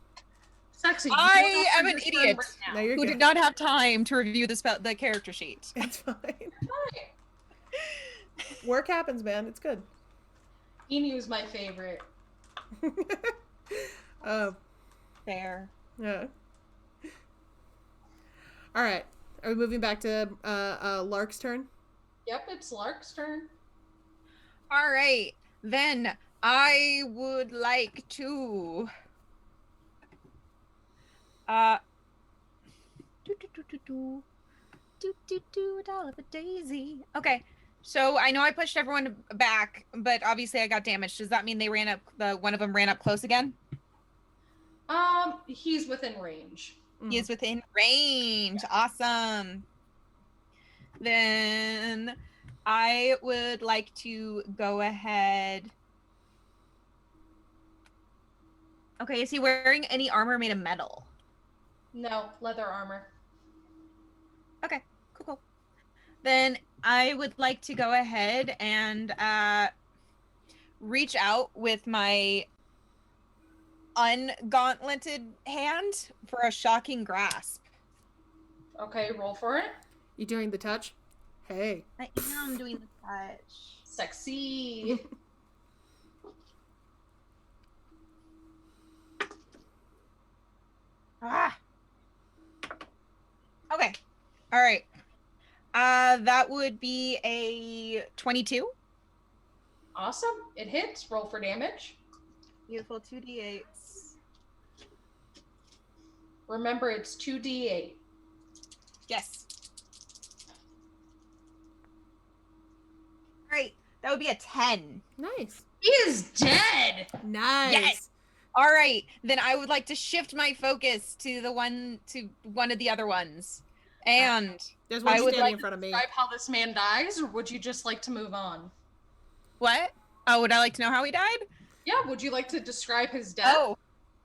Sexy. I am an idiot No, you're who good. did not have time to review the character sheet. It's fine. Work happens, man. It's good. Enu's my favorite. Oh. Fair. Yeah. All right. Are we moving back to Lark's turn? Yep, it's Lark's turn. All right. Then I would like to uh do do do do do do doll of a daisy. Okay. So I know I pushed everyone back, but obviously I got damaged. Does that mean they ran up one of them ran up close again? He's within range. He is within range. Awesome. Then I would like to go ahead. Okay, is he wearing any armor made of metal? No, leather armor. Okay, cool. Then I would like to go ahead and reach out with my ungauntleted hand for a shocking grasp. Okay, roll for it. You doing the touch? Hey. I am doing the touch. Sexy. Ah. Okay. All right. That would be a 22. Awesome. It hits. Roll for damage. Beautiful 2d8s. Remember, it's 2d8. Yes. All right. That would be a 10. Nice. He is dead. Nice. Yes. All right. Then I would like to shift my focus to one of the other ones. And there's one I would standing like in front of me. Describe how this man dies, or would you just like to move on? what? Oh, would I like to know how he died? Yeah, would you like to describe his death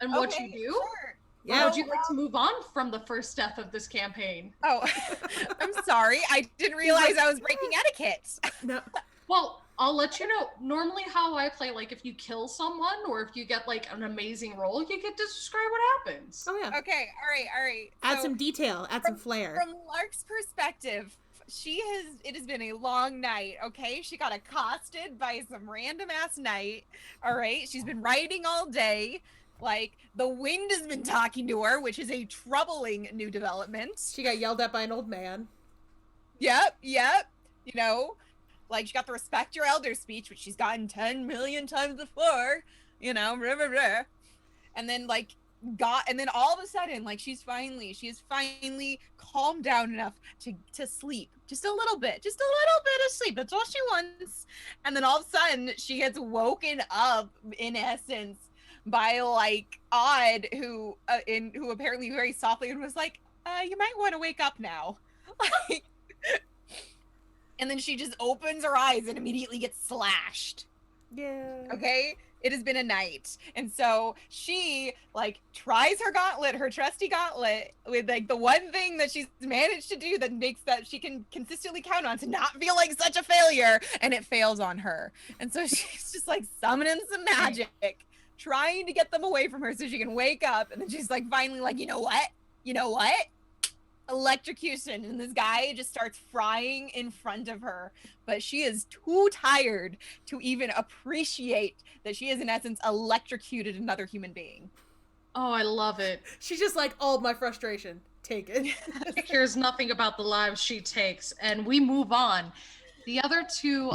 and what okay, you do? Sure. Or would you like to move on from the first death of this campaign? Oh, I'm sorry. I didn't realize I was breaking etiquette. No. Well, I'll let you know. Normally how I play, like, if you kill someone or if you get, like, an amazing roll, you get to describe what happens. Oh, yeah. Okay, all right. Add So, some detail. Add some flair. From Lark's perspective, it has been a long night, okay? She got accosted by some random ass knight, all right? She's been riding all day. Like, the wind has been talking to her, which is a troubling new development. She got yelled at by an old man. Yep. You know, like, she got the respect your elder speech, which she's gotten 10 million times before, you know, blah, blah, blah. And then, like, all of a sudden, like, she has finally calmed down enough to sleep. Just a little bit of sleep. That's all she wants. And then all of a sudden, she gets woken up, in essence, by, like, Odd, who apparently very softly was like, you might want to wake up now. Like, and then she just opens her eyes and immediately gets slashed. Yeah. Okay? It has been a night. And so she, like, tries her trusty gauntlet with, like, the one thing that she's managed to do that makes that she can consistently count on to not feel like such a failure, and it fails on her. And so she's just, like, summoning some magic, trying to get them away from her so she can wake up, and then she's, like, finally like, you know what? Electrocution, and this guy just starts frying in front of her, but she is too tired to even appreciate that she is in essence electrocuted another human being. Oh, I love it. She's just like, all of my frustration, take it. She cares nothing about the lives she takes, and we move on. The other two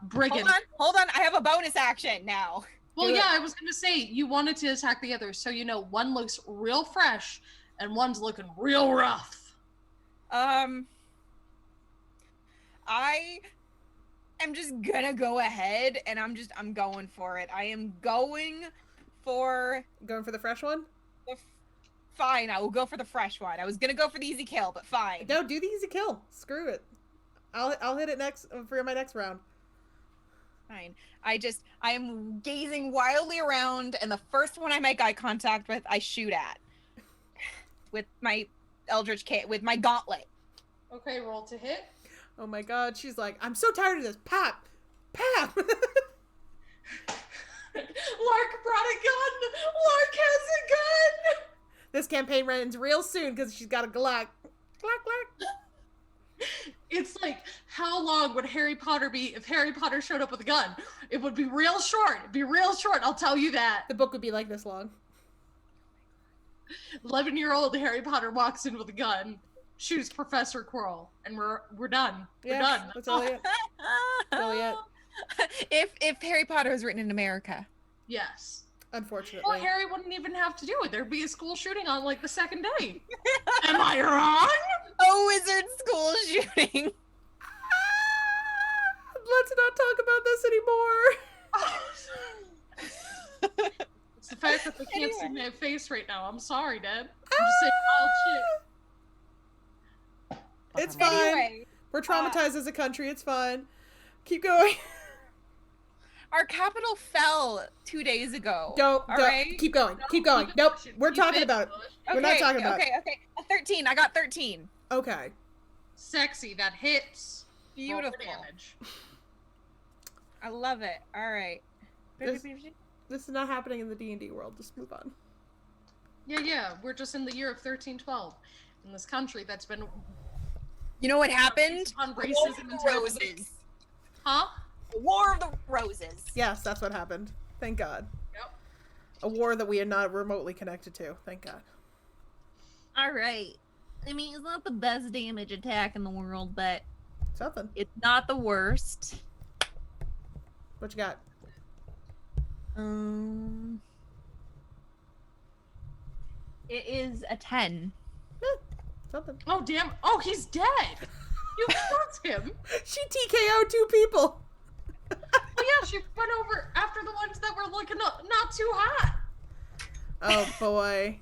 brigands. Hold on, I have a bonus action now. Well, yeah, I was gonna say you wanted to attack the other, so one looks real fresh and one's looking real rough. I am just gonna go ahead and I'm going for it. I am going for the fresh one? Fine, I will go for the fresh one. I was gonna go for the easy kill, but fine. No, do the easy kill. Screw it. I'll hit it next for my next round. Fine. I am gazing wildly around, and the first one I make eye contact with, I shoot at. With my with my gauntlet. Okay, roll to hit. Oh my god, she's like, I'm so tired of this. Pap! Pap! Lark brought a gun! Lark has a gun! This campaign ends real soon because she's got a Glock. Glock. It's like, how long would Harry Potter be if Harry Potter showed up with a gun? It would be real short. It'd be real short, I'll tell you that. The book would be like this long. 11-year-old Harry Potter walks in with a gun. choose Professor Quirrell, and we're done. We're Yeah, done. that's all yet. All yet. If Harry Potter was written in America. Yes. Unfortunately. Well, Harry wouldn't even have to do it. There'd be a school shooting on like the second day. Am I wrong? A wizard school shooting. Let's not talk about this anymore. It's the fact that they can't see my face right now. I'm sorry, Dad. I'm just saying wild shit. It's fine. Anyway, We're traumatized as a country. It's fine. Keep going. our capital fell 2 days ago. Don't. Right? Keep going. No, keep going. keep Nope. pushing. We're Keep talking it about it. push. We're not talking about it. Okay. A 13. I got 13. Okay. Sexy. That hits. Beautiful. Roll for damage. I love it. All right. This is not happening in the D&D world. Just move on. Yeah. We're just in the year of 1312 in this country that's been. You know what happened? On racism and Roses. Huh? The War of the Roses. Yes, that's what happened. Thank God. Yep. A war that we are not remotely connected to. Thank God. All right. I mean, it's not the best damage attack in the world, but Something. it's not the worst. What you got? It is a 10. Something. Oh, damn. Oh, he's dead. You killed him. She TKO'd 2 people. Well, yeah, she went over after the ones that were looking not too hot. Oh, boy.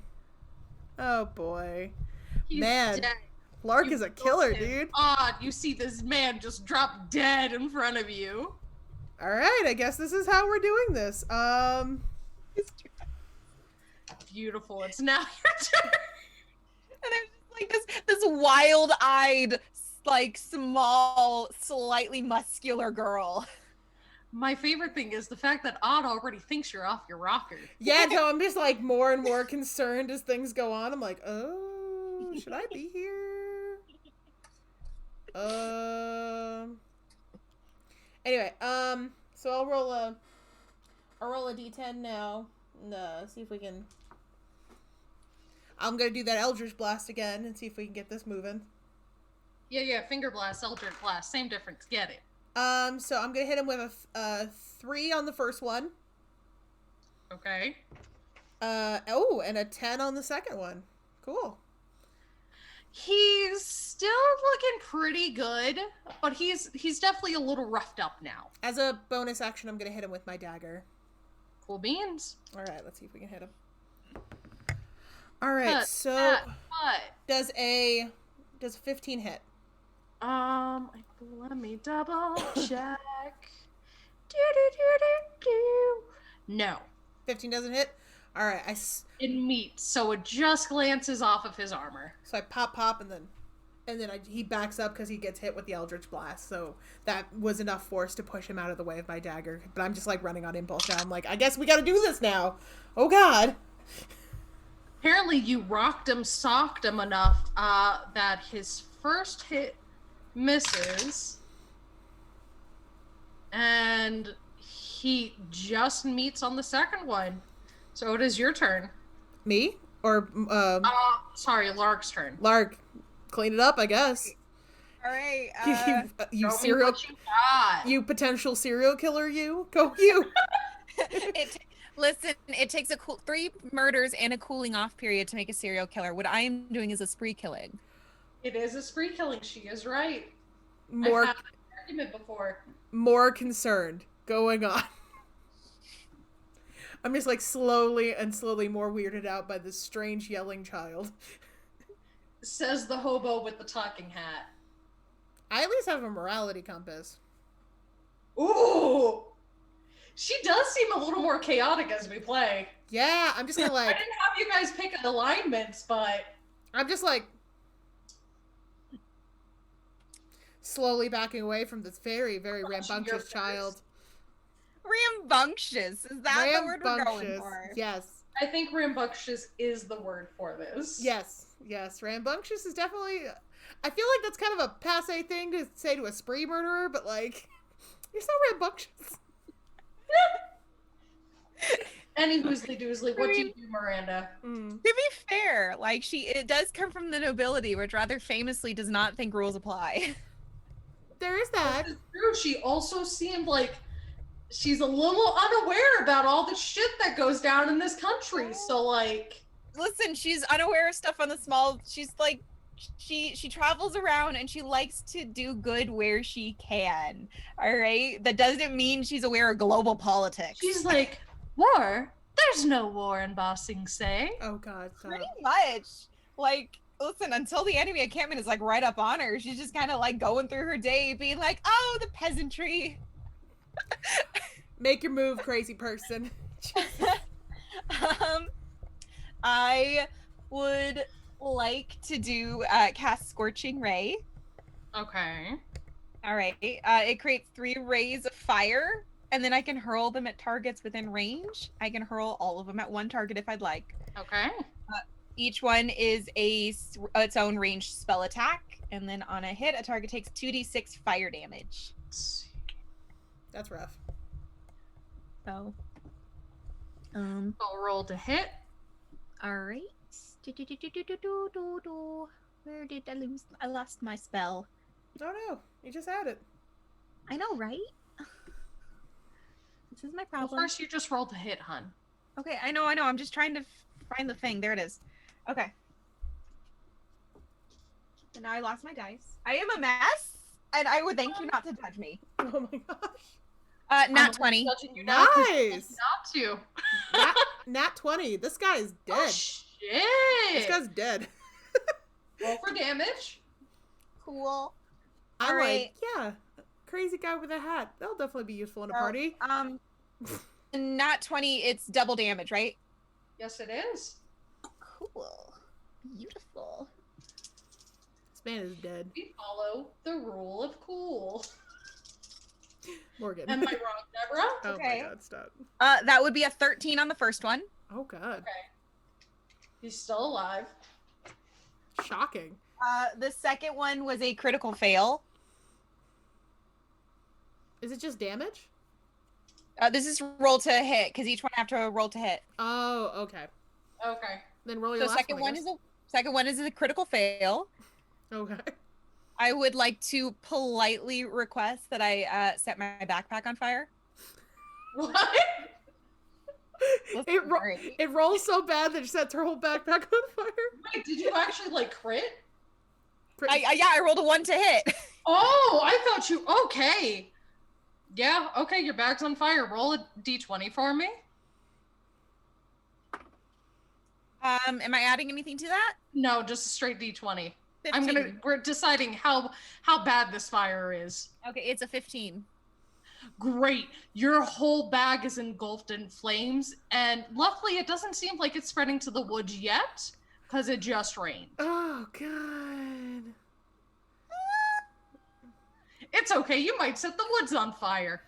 Oh, boy. He's Man. dead. Lark You is a killed killer, him. dude. You see this man just drop dead in front of you. All right, I guess this is how we're doing this. Beautiful. It's now your turn. And there's like this wild-eyed, like small, slightly muscular girl. My favorite thing is the fact that Odd already thinks you're off your rocker. Yeah, no, I'm just like more and more concerned as things go on. I'm like, oh, should I be here? Anyway, so I'll roll a d10 now and see if we can. I'm gonna do that Eldritch Blast again and see if we can get this moving. Yeah, finger blast, Eldritch blast, same difference. Get it. So I'm gonna hit him with a 3 on the first one. Okay. And a 10 on the second one. Cool. He's still looking pretty good, but he's definitely a little roughed up now. As a bonus action, I'm gonna hit him with my dagger. Cool beans. All right, let's see if we can hit him. All right, so does a 15 hit? Let me double check. No. 15 doesn't hit. All right, It meets, so it just glances off of his armor. so I pop, and then he backs up because he gets hit with the Eldritch Blast. So that was enough force to push him out of the way of my dagger. But I'm just like running on impulse now. I'm like, I guess we got to do this now. Oh God. Apparently, you rocked him, socked him enough that his first hit misses, and he just meets on the second one. So it is your turn. Me or Sorry, Lark's turn. Lark, clean it up, I guess. All right. you Show me serial, what you got. you potential serial killer, you go you. Listen, it takes 3 murders and a cooling off period to make a serial killer. What I am doing is a spree killing. It is a spree killing. She is right. More I've had that argument before. more concerned going on. I'm just like slowly more weirded out by this strange yelling child. Says the hobo with the talking hat. I at least have a morality compass. Ooh! She does seem a little more chaotic as we play. Yeah, I'm just gonna I like didn't have you guys pick alignments, but I'm just like slowly backing away from this very, very rambunctious child. Rambunctious. Is that the word we're going Rambunctious. for? Yes. I think rambunctious is the word for this. Yes. Rambunctious is definitely. I feel like that's kind of a passé thing to say to a spree murderer, but like, you're so rambunctious. Any Whoozly Doozly, what do you do, Miranda? To be fair, like it does come from the nobility, which rather famously does not think rules apply. There is that. This is true. She also seemed like she's a little unaware about all the shit that goes down in this country. So like, listen, she's unaware of stuff on the small. She's like, she travels around and she likes to do good where she can. All right, that doesn't mean she's aware of global politics. She's like, war? There's no war in Ba Sing Se. Oh God, stop. Pretty much. Like, listen, until the enemy encampment is like right up on her, she's just kind of like going through her day, being like, "Oh, the peasantry." Make your move, crazy person. I would like to do cast Scorching Ray. Okay. All right. It creates 3 rays of fire, and then I can hurl them at targets within range. I can hurl all of them at one target if I'd like. Okay. Each one is its own ranged spell attack, and then on a hit, a target takes 2d6 fire damage. That's rough. So, I'll roll to hit. all right. Where did I lose? I lost my spell. Oh no, you just had it. I know, right? This is my Well, problem. first you just roll to hit, hun. Okay, I know. I'm just trying to find the thing. There it is. Okay. So now I lost my dice. I am a mess, and I would thank you not to judge me. Oh my gosh. Nat 20. Judging you now 'cause you Nice. told me Nat, Nat 20. This guy's not to. Oh, dead. shit. This guy's dead. Roll for damage. Cool. I'm Alright. like, yeah, crazy guy with a hat. That'll definitely be useful in a So, party. Nat 20, it's double damage, right? Yes, it is. Cool. Beautiful. This man is dead. We follow the rule of cool. Morgan. Am I wrong, Deborah? Oh Okay. my God, stop. That would be a 13 on the first one. Oh God. Okay. He's still alive. Shocking. The second one was a critical fail. Is it just damage? This is roll to hit, because each one have to roll to hit. Oh, okay. Okay. Then roll your So last second one. second one is a critical fail. Okay. I would like to politely request that I set my backpack on fire. What? Listen, It it rolls so bad that it sets her whole backpack on fire. Wait, did you actually like crit? I rolled a 1 to hit. Oh, I thought you. Okay. Yeah, okay, your bag's on fire. Roll a d20 for me. Am I adding anything to that? No, just a straight d20. 15. We're deciding how bad this fire is. Okay, it's a 15. Great. Your whole bag is engulfed in flames, and luckily it doesn't seem like it's spreading to the woods yet, because it just rained. Oh God. It's okay, you might set the woods on fire.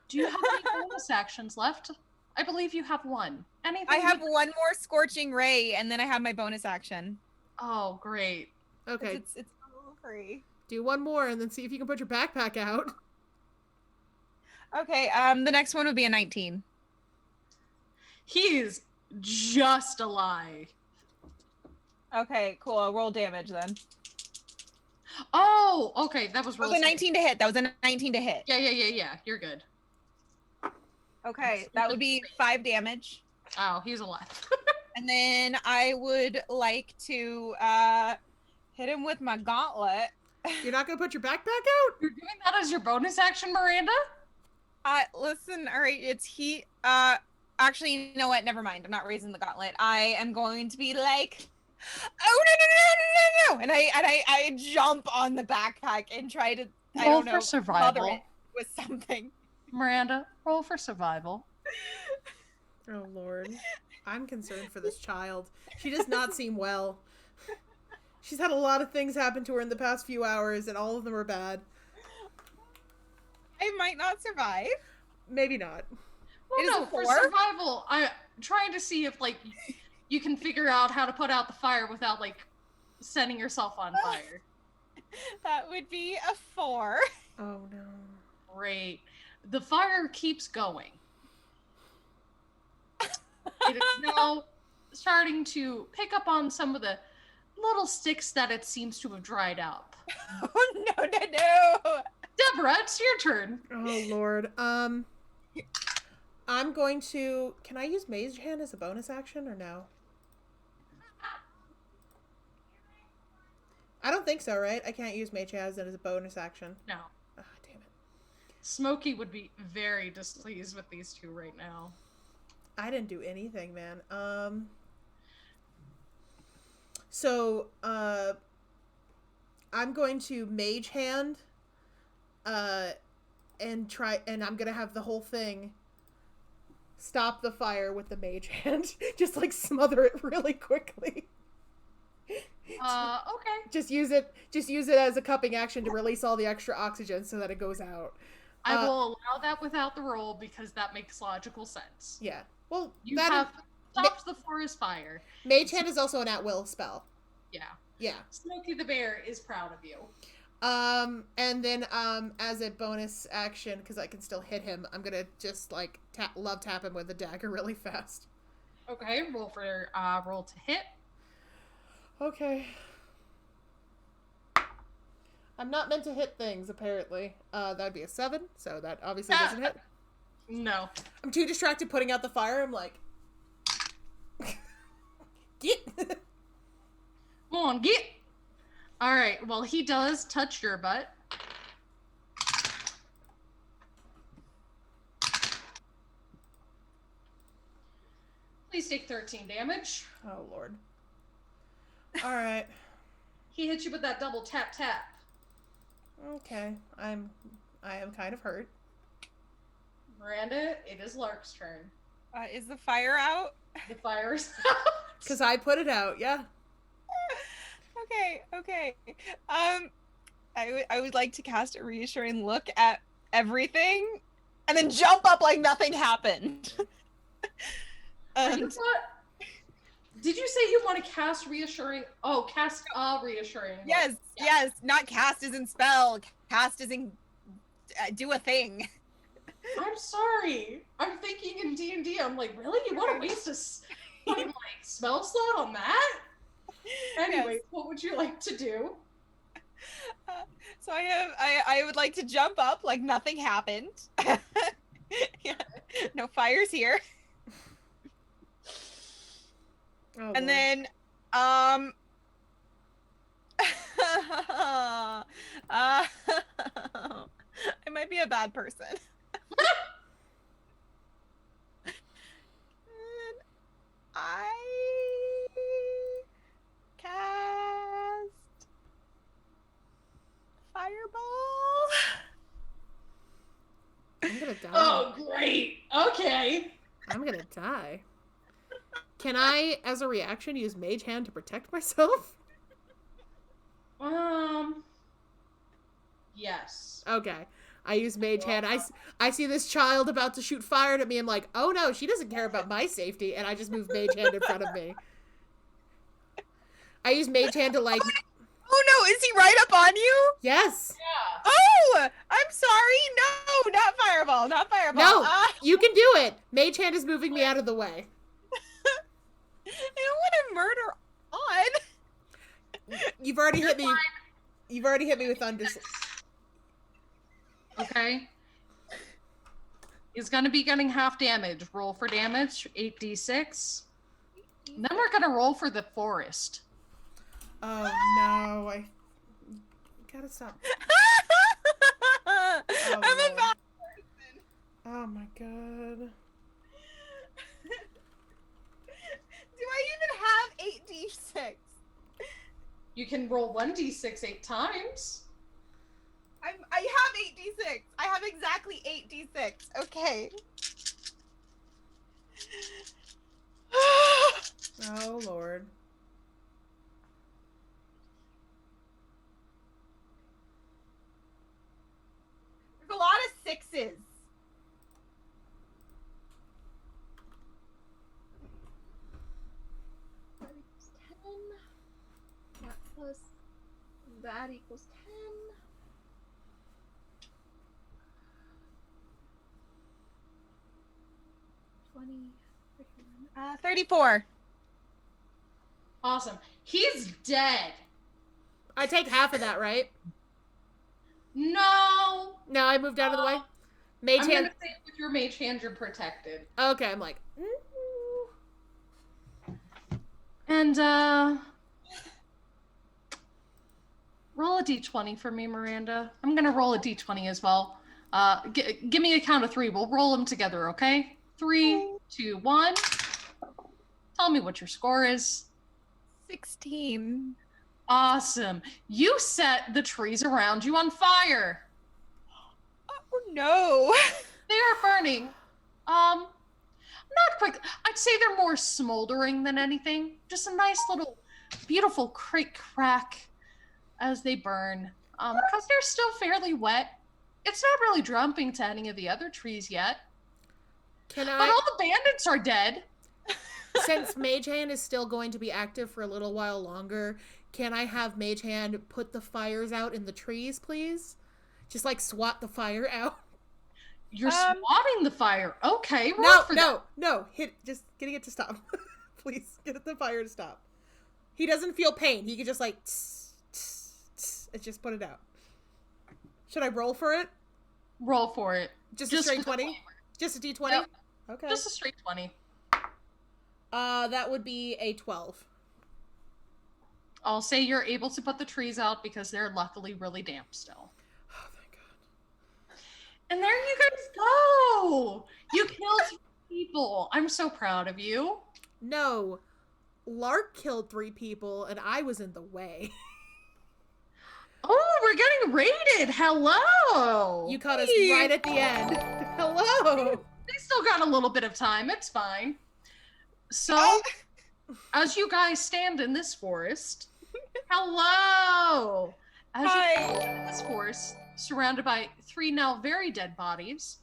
Do you have any bonus actions left? I believe you have one. Anything? I have one more scorching ray, and then I have my bonus action. Oh, great. Okay. It's all free. Do one more and then see if you can put your backpack out. Okay, the next one would be a 19. He's just alive. Okay, cool. I'll roll damage then. Oh, okay, that was That was really a 19 to hit. That was a 19 to hit. Yeah. You're good. Okay, that would be 5 damage. Oh, he's alive. And then I would like to hit him with my gauntlet. You're not gonna put your backpack out? You're doing that as your bonus action, Miranda? Listen, all right, it's he. Actually, you know what? Never mind. I'm not raising the gauntlet. I am going to be like, oh no! And I jump on the backpack and try to. I Roll don't know. for survival. smother it with something. Miranda, roll for survival. Oh Lord. I'm concerned for this child. She does not seem well. She's had a lot of things happen to her in the past few hours, and all of them are bad. I might not survive. Maybe not. Well, It is no, a for 4? survival, I'm trying to see if, like, you can figure out how to put out the fire without, like, setting yourself on fire. That would be a 4. Oh no. Great. The fire keeps going. It is now starting to pick up on some of the little sticks that it seems to have dried up. Oh, no. Deborah, it's your turn. Oh Lord. I'm going to. Can I use Mage Hand as a bonus action or no? I don't think so, right? I can't use Mage Hand as a bonus action. No. Ah, damn it. Smokey would be very displeased with these two right now. I didn't do anything, man. So, I'm going to Mage Hand, and I'm gonna have the whole thing stop the fire with the Mage Hand. Just like smother it really quickly. Okay. Just use it as a cupping action to release all the extra oxygen so that it goes out. I will allow that without the roll because that makes logical sense. Yeah. Well, You have stopped the forest fire. Mage Hand is also an at-will spell. Yeah. Yeah. Smokey the Bear is proud of you. And then, as a bonus action, because I can still hit him, I'm gonna just, like, love tap him with a dagger really fast. Okay, roll to hit. Okay. I'm not meant to hit things, apparently. That'd be a 7, so that obviously doesn't hit. No. I'm too distracted putting out the fire, I'm like... Get! Come on, get! Alright, well, he does touch your butt. Please take 13 damage. Oh, Lord. Alright. He hits you with that double tap. Okay. I am kind of hurt. Miranda, it is Lark's turn. Is the fire out? The fire is out. Because I put it out, yeah. Okay. I would like to cast a reassuring look at everything and then jump up like nothing happened. Did you say you want to cast reassuring? Oh, cast a reassuring. Yes, not cast as in spell, cast as in do a thing. I'm sorry. I'm thinking in D&D. I'm like, really? You want to waste a fucking like spell slot on that? Anyway, yes. What would you like to do? So I would like to jump up like nothing happened. Yeah, no fires here. Oh, and Lord. then I might be a bad person. And I cast Fireball. I'm gonna die. Oh, great. Okay. I'm gonna die. Can I, as a reaction, use Mage Hand to protect myself? Yes. Okay. I use Mage Hand. I see this child about to shoot fire at me. I'm like, oh no, she doesn't care about my safety. And I just move Mage Hand in front of me. I use Mage Hand to like... Oh no, is he right up on you? Yes. Yeah. Oh, I'm sorry. No, not Fireball. No, you can do it. Mage Hand is moving me out of the way. I don't want to murder On. You've already hit me. You've already hit me with thunder. Okay. He's gonna be getting half damage. Roll for damage, 8d6. Then we're gonna roll for the forest. Oh no! I gotta stop. I'm a bad person. Oh my god. Do I even have 8d6? You can roll 1d6 8 times. I have 8d6. I have exactly 8d6. Okay. Oh Lord. There's a lot of 6s. Plus that equals 10. 34. Awesome. He's dead. I take half of that, right? No. No, I moved out of the way. Mage I'm hand. gonna say with your mage hand, you're protected. Okay, I'm like. And roll a d20 for me, Miranda. I'm gonna roll a d20 as well. Give me a count of 3. We'll roll them together, okay? 3, 2, 1. Tell me what your score is. 16. Awesome. You set the trees around you on fire. Oh no. They are burning. Not quick. I'd say they're more smoldering than anything. Just a nice little, beautiful crack as they burn. Because they're still fairly wet. It's not really jumping to any of the other trees yet. But all the bandits are dead. Since Mage Hand is still going to be active for a little while longer, can I have Mage Hand put the fires out in the trees, please? Just like swat the fire out. You're swatting the fire. Okay, No. Just getting it to stop. Please, get the fire to stop. He doesn't feel pain. He can just like, and just put it out. Should I roll for it? Roll for it. Just a straight 20? Just a d20? Yep. Okay. Just a straight 20. That would be a 12. I'll say you're able to put the trees out because they're luckily really damp still. Oh, thank God. And there you guys go! You killed 3 people. I'm so proud of you. No. Lark killed 3 people, and I was in the way. Oh, we're getting raided. Hello. You caught us right at the end. Hello. They still got a little bit of time. It's fine. So, as you guys stand in this forest, hello. As you stand in this forest, surrounded by 3 now very dead bodies,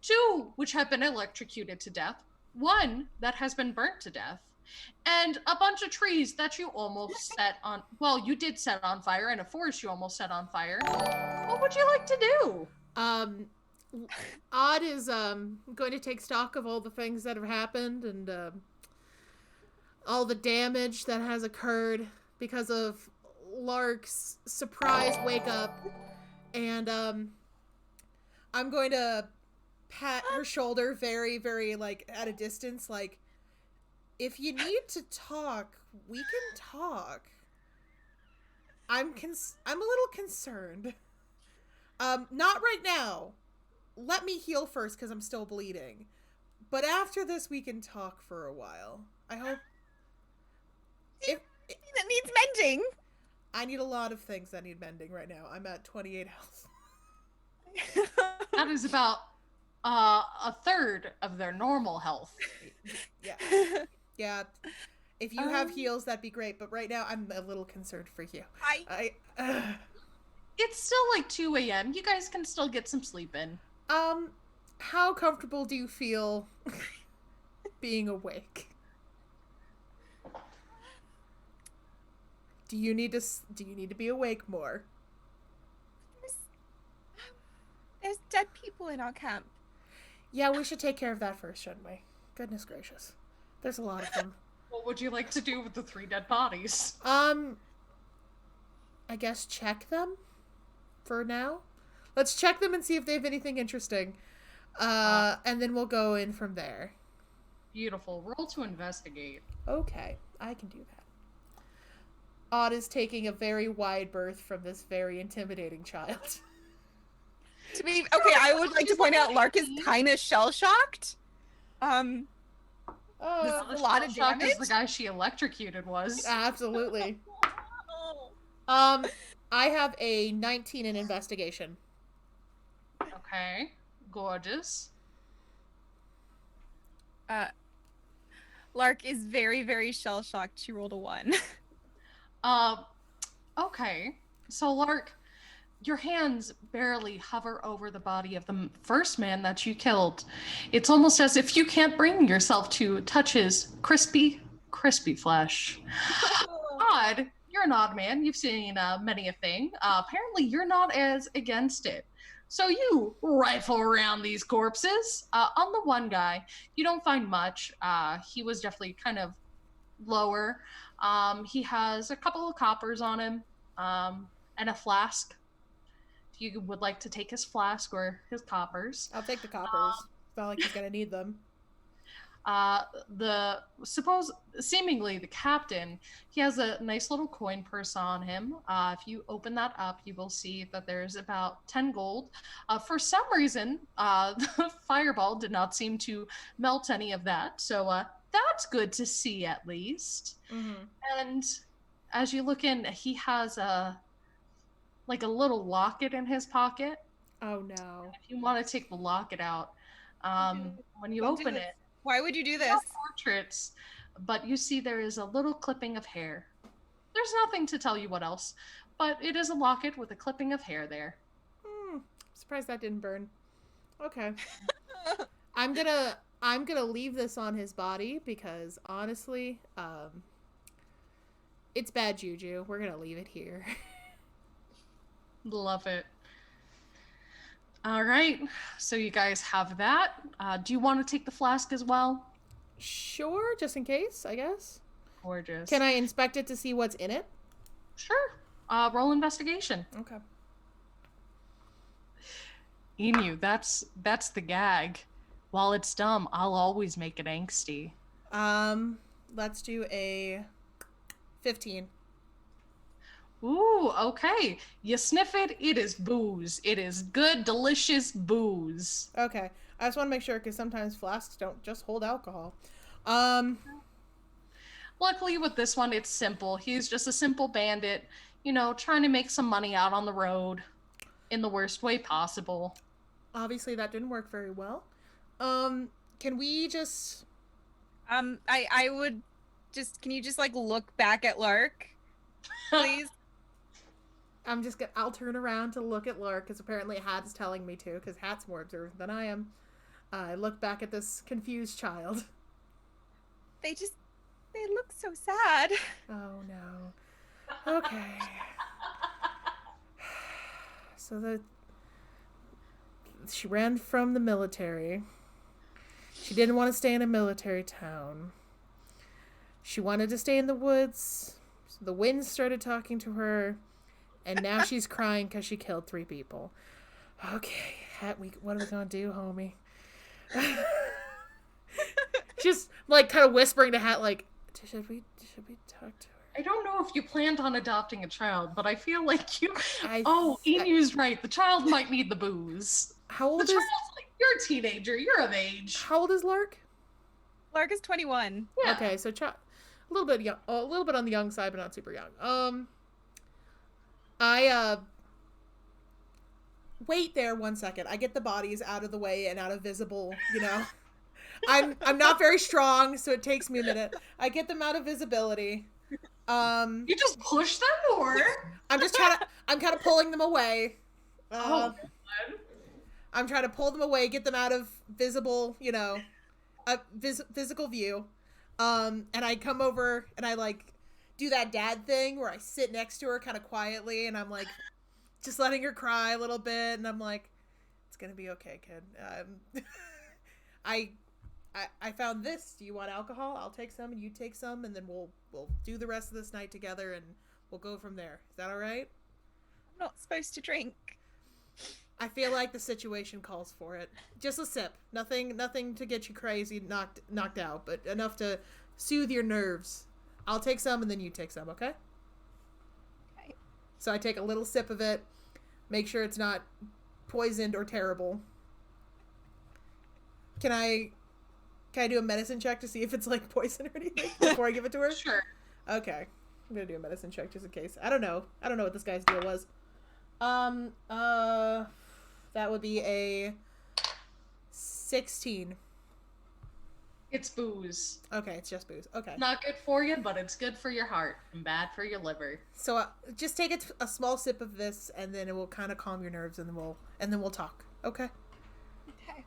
2 which have been electrocuted to death, 1 that has been burnt to death, and a bunch of trees that you almost set on, well, you did set on fire, and a forest you almost set on fire. What would you like to do? Odd is going to take stock of all the things that have happened and all the damage that has occurred because of Lark's surprise wake up, and I'm going to pat her shoulder very, very, like, at a distance, like, if you need to talk, we can talk. I'm a little concerned. Not right now. Let me heal first because I'm still bleeding. But after this, we can talk for a while. I hope. That needs mending. I need a lot of things that need mending right now. I'm at 28 health. That is about a third of their normal health. Yeah. Yeah. If you have heals, that'd be great. But right now, I'm a little concerned for you. It's still like 2 a.m. You guys can still get some sleep in. How comfortable do you feel being awake? Do you need to be awake more? There's dead people in our camp. Yeah, we should take care of that first, shouldn't we? Goodness gracious. There's a lot of them. What would you like to do with the 3 dead bodies? I guess check them for now. Let's check them and see if they have anything interesting. And then we'll go in from there. Beautiful. Roll to investigate. Okay, I can do that. Odd is taking a very wide berth from this very intimidating child. Okay, I would like to point out Lark is kind of shell-shocked. This is a lot of damage. As the guy she electrocuted was. Absolutely. I have a 19 in investigation. Okay. Gorgeous. Lark is very, very shell-shocked. She rolled a 1. Okay. So Lark, your hands barely hover over the body of the first man that you killed. It's almost as if you can't bring yourself to touch his crispy flesh. Odd. You're an odd man. You've seen many a thing. Apparently, you're not as against it. So you rifle around these corpses. On the one guy, you don't find much. He was definitely kind of lower. He has a couple of coppers on him, and a flask. If you would like to take his flask or his coppers. I'll take the coppers. It's not like he's gonna need them. The suppose seemingly the captain, he has a nice little coin purse on him. If you open that up, you will see that there's about 10 gold. For some reason, the fireball did not seem to melt any of that, so that's good to see at least. Mm-hmm. And as you look in, he has a like a little locket in his pocket. Oh no. If you want to take the locket out, when you Don't do open this. it, Why would you do no this? portraits, but you see there is a little clipping of hair. There's nothing to tell you what else, but it is a locket with a clipping of hair there. Surprised that didn't burn. Okay. I'm gonna leave this on his body because honestly, it's bad juju. We're gonna leave it here. Love it. All right, so you guys have that. Do you want to take the flask as well? Sure, just in case, I guess. Gorgeous. Can I inspect it to see what's in it? Sure. Roll investigation. Okay. Enu, that's the gag. While it's dumb, I'll always make it angsty. Let's do a 15. Ooh, okay. You sniff it, it is booze. It is good, delicious booze. Okay. I just want to make sure because sometimes flasks don't just hold alcohol. Luckily with this one, it's simple. He's just a simple bandit, trying to make some money out on the road in the worst way possible. Obviously that didn't work very well. Can we just I would just, can you just like look back at Lark, please? I'll turn around to look at Lark because apparently Hat's telling me to because Hat's more observant than I am. I look back at this confused child. They look so sad. Oh no. Okay. So she ran from the military. She didn't want to stay in a military town. She wanted to stay in the woods. So the wind started talking to her. And now she's crying because she killed 3 people. Okay, Hat, what are we going to do, homie? Just, like, kind of whispering to Hat, like, should we talk to her? I don't know if you planned on adopting a child, but I feel like you... I- Enu's right. The child might need the booze. How old The is... child's like, you're a teenager. You're of age. How old is Lark? Lark is 21. Yeah. Okay, so a little bit young, a little bit on the young side, but not super young. I wait there 1 second. I get the bodies out of the way and out of visible, I'm not very strong, so it takes me a minute. I get them out of visibility. You just push them, or? I'm kind of pulling them away. God. I'm trying to pull them away, get them out of visible, physical view. And I come over and I like do that dad thing where I sit next to her kind of quietly and I'm like just letting her cry a little bit and I'm like, it's gonna be okay, kid. I found this. Do you want alcohol? I'll take some and you take some and then we'll do the rest of this night together and we'll go from there. Is that all right? I'm not supposed to drink. I feel like the situation calls for it. Just a sip. Nothing to get you crazy, knocked out, but enough to soothe your nerves. I'll take some and then you take some, okay? Okay. So I take a little sip of it, make sure it's not poisoned or terrible. Can I do a medicine check to see if it's like poison or anything before I give it to her? Sure. Okay. I'm gonna do a medicine check just in case. I don't know what this guy's deal was. That would be a 16. It's booze. Okay, it's just booze. Okay. Not good for you, but it's good for your heart and bad for your liver. So just take a small sip of this, and then it will kind of calm your nerves, and then we'll talk. Okay. Okay.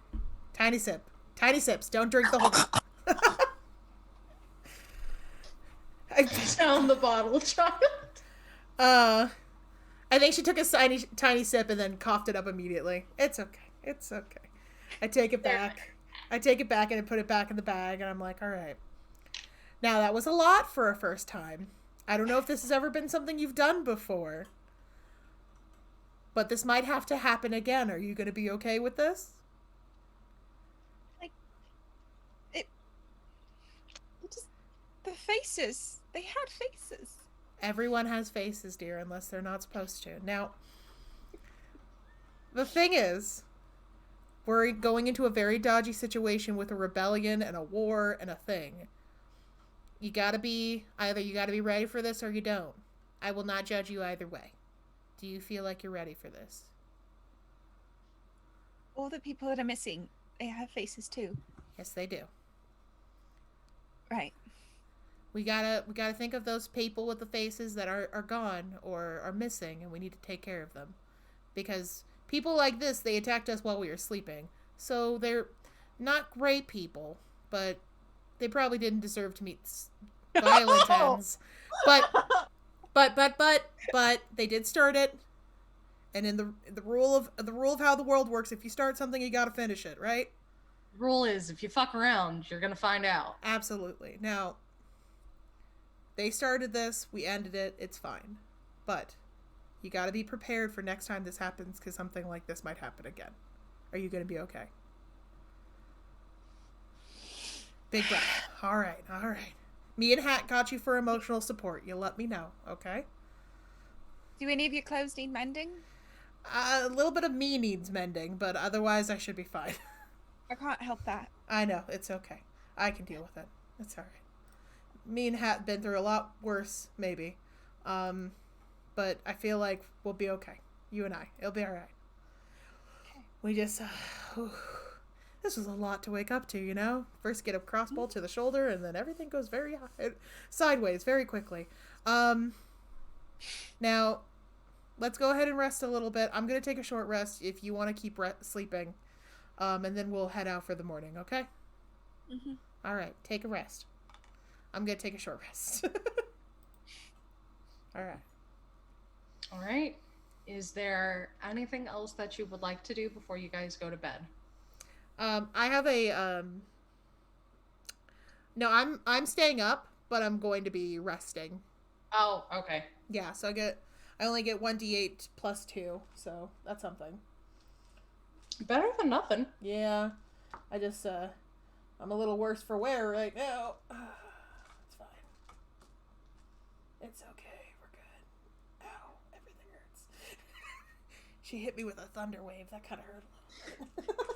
Tiny sips. Don't drink the whole. Down the bottle, child. I think she took a tiny sip and then coughed it up immediately. It's okay. It's okay. I take it There. back. I take it back and I put it back in the bag, and I'm like, all right. Now, that was a lot for a first time. I don't know if this has ever been something you've done before, but this might have to happen again. Are you going to be okay with this? Like, it just, the faces. They had faces. Everyone has faces, dear, unless they're not supposed to. Now, the thing is, we're going into a very dodgy situation with a rebellion and a war and a thing. You gotta be ready for this or you don't. I will not judge you either way. Do you feel like you're ready for this? All the people that are missing, they have faces too. Yes, they do. Right. We gotta think of those people with the faces that are gone or are missing, and we need to take care of them. Because people like this, they attacked us while we were sleeping. So they're not great people, but they probably didn't deserve to meet violent ends. But but they did start it. And in the rule of how the world works, if you start something, you gotta finish it, right? The rule is, if you fuck around, you're gonna find out. Absolutely. Now, they started this, we ended it, it's fine. But you gotta be prepared for next time this happens, because something like this might happen again. Are you gonna be okay? Big breath. All right. Me and Hat got you for emotional support. You let me know, okay? Do any of your clothes need mending? A little bit of me needs mending, but otherwise I should be fine. I can't help that. I know, it's okay. I can deal with it. It's alright. Me and Hat been through a lot worse, maybe. But I feel like we'll be okay. You and I. It'll be alright. Okay. We just... this was a lot to wake up to, you know? First get a crossbow to the shoulder, and then everything goes very sideways very quickly. Now, let's go ahead and rest a little bit. I'm going to take a short rest if you want to keep sleeping. And then we'll head out for the morning, okay? Mm-hmm. All right, take a rest. I'm going to take a short rest. All right. All right. Is there anything else that you would like to do before you guys go to bed? I have a no, I'm staying up, but I'm going to be resting. Oh, okay. Yeah, so I only get 1d8 plus 2, so that's something. Better than nothing. Yeah. I just I'm a little worse for wear right now. It's fine. It's okay. We're good. Ow, everything hurts. She hit me with a thunder wave. That kind of hurt a little bit.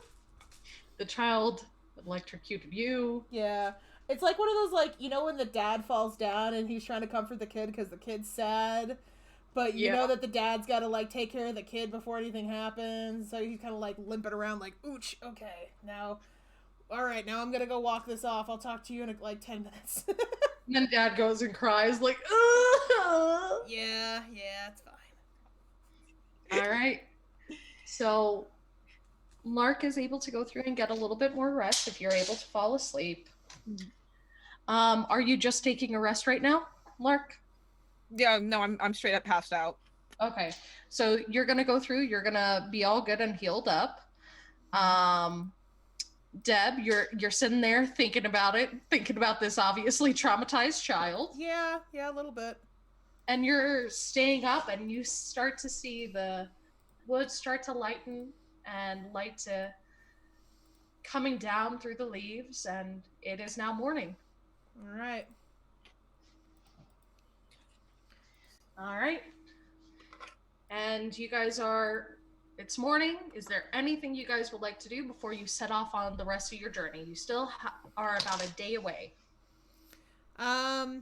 The child electrocuted you. Yeah. It's like one of those, like, you know when the dad falls down and he's trying to comfort the kid because the kid's sad, but you know that the dad's got to, like, take care of the kid before anything happens, so he's kind of, like, limping around like, ooch, okay, now, all right, now I'm gonna go walk this off. I'll talk to you in, like, 10 minutes. And then dad goes and cries like, ugh. Yeah, it's fine. All right. So Lark is able to go through and get a little bit more rest if you're able to fall asleep. Are you just taking a rest right now, Lark? Yeah, no, I'm straight up passed out. Okay. So you're gonna go through, you're gonna be all good and healed up. Deb, you're sitting there thinking about this obviously traumatized child. Yeah, a little bit. And you're staying up and you start to see the woods start to lighten and light to coming down through the leaves, and it is now morning. All right. And you guys it's morning. Is there anything you guys would like to do before you set off on the rest of your journey? You still are about a day away. I